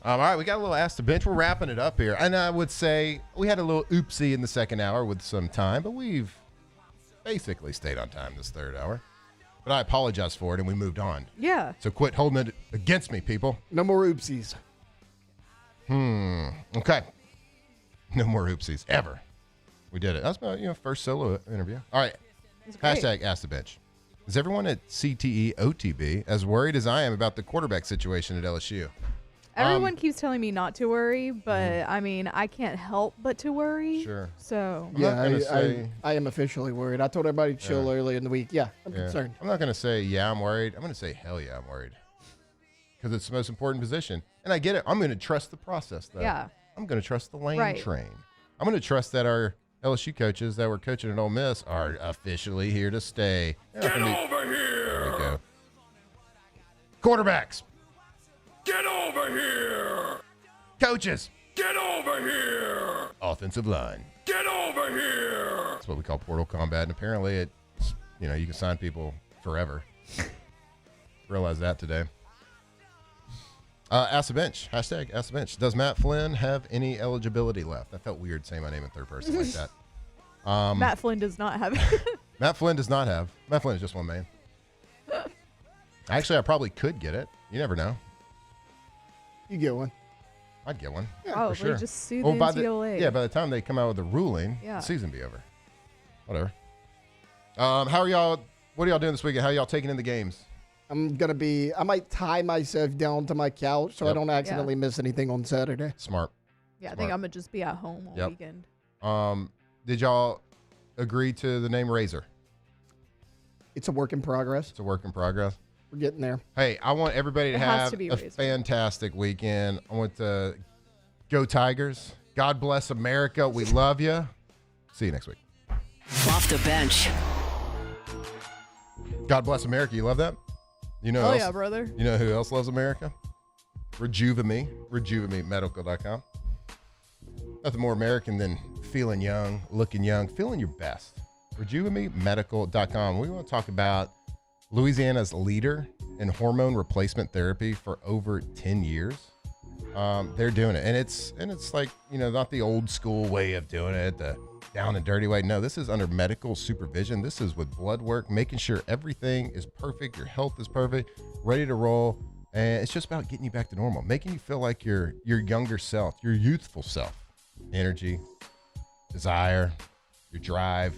All right, we got a little Ask the Bench. We're wrapping it up here. And I would say we had a little oopsie in the second hour with some time, but we've basically stayed on time this third hour. But I apologize for it, and we moved on. Yeah. So quit holding it against me, people. No more oopsies. Okay. No more oopsies. Ever. We did it. That's my first solo interview. All right. Hashtag Ask the Bench. Is everyone at CTE OTB as worried as I am about the quarterback situation at LSU? Everyone keeps telling me not to worry, but I mean, I can't help but to worry. Sure. So. I am officially worried. I told everybody to chill early in the week. Yeah, I'm concerned. I'm not going to say, yeah, I'm worried. I'm going to say, hell yeah, I'm worried. Because it's the most important position. And I get it. I'm going to trust the process, though. Yeah. I'm going to trust the lane Right. train. I'm going to trust that our LSU coaches that were coaching at Ole Miss are officially here to stay. Get over here! There we go. Quarterbacks. Get over here! Coaches. Get over here! Offensive line. Get over here! That's what we call portal combat. And apparently it's, you can sign people forever. Realize that today. Ask the Bench. Hashtag Ask the Bench. Does Matt Flynn have any eligibility left? That felt weird saying my name in third person like that. Matt Flynn does not have it. Matt Flynn does not have. Matt Flynn is just one man. Actually, I probably could get it. You never know. You get one. I'd get one. Yeah, Probably for sure. just sue the NCAA. By the time they come out with the ruling, Yeah. the season be over. Whatever. How are y'all? What are y'all doing this weekend? How are y'all taking in the games? I might tie myself down to my couch so I don't accidentally miss anything on Saturday. Smart. Yeah, I think I'm going to just be at home all weekend. Did y'all agree to the name Razor? It's a work in progress. It's a work in progress. We're getting there. Hey, I want everybody to It has have to be a Razor. fantastic weekend. I want to go Tigers. God bless America. We love you. See you next week. Off the bench. God bless America. You love that? You know Oh, else? yeah, brother. You know who else loves America? Rejuve-Me. RejuveMeMedical.com. Nothing more American than feeling young, looking young, feeling your best. RejuveMeMedical.com. We want to talk about Louisiana's leader in hormone replacement therapy for over 10 years. They're doing it. And it's like, not the old school way of doing it, the down and dirty way. No, this is under medical supervision. This is with blood work, making sure everything is perfect, your health is perfect, ready to roll. And it's just about getting you back to normal, making you feel like your younger self, your youthful self. Energy, desire, your drive,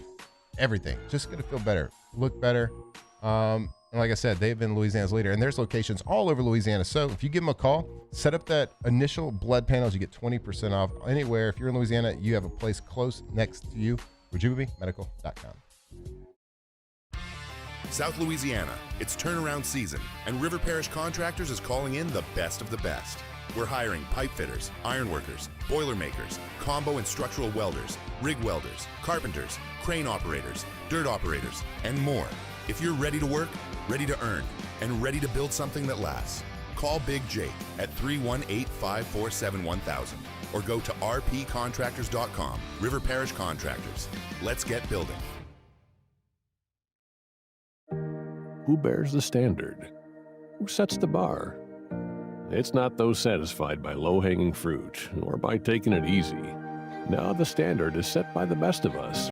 everything. Just going to feel better, look better. And like I said, they've been Louisiana's leader, and there's locations all over Louisiana. So if you give them a call, set up that initial blood panels, you get 20% off anywhere. If you're in Louisiana, you have a place close next to you. RejuveMeMedical.com. South Louisiana, it's turnaround season, and River Parish Contractors is calling in the best of the best. We're hiring pipe fitters, iron workers, boiler makers, combo and structural welders, rig welders, carpenters, crane operators, dirt operators, and more. If you're ready to work, ready to earn, and ready to build something that lasts, call Big Jake at 318-547-1000 or go to rpcontractors.com. River Parish Contractors. Let's get building. Who bears the standard? Who sets the bar? It's not those satisfied by low-hanging fruit or by taking it easy. Now the standard is set by the best of us.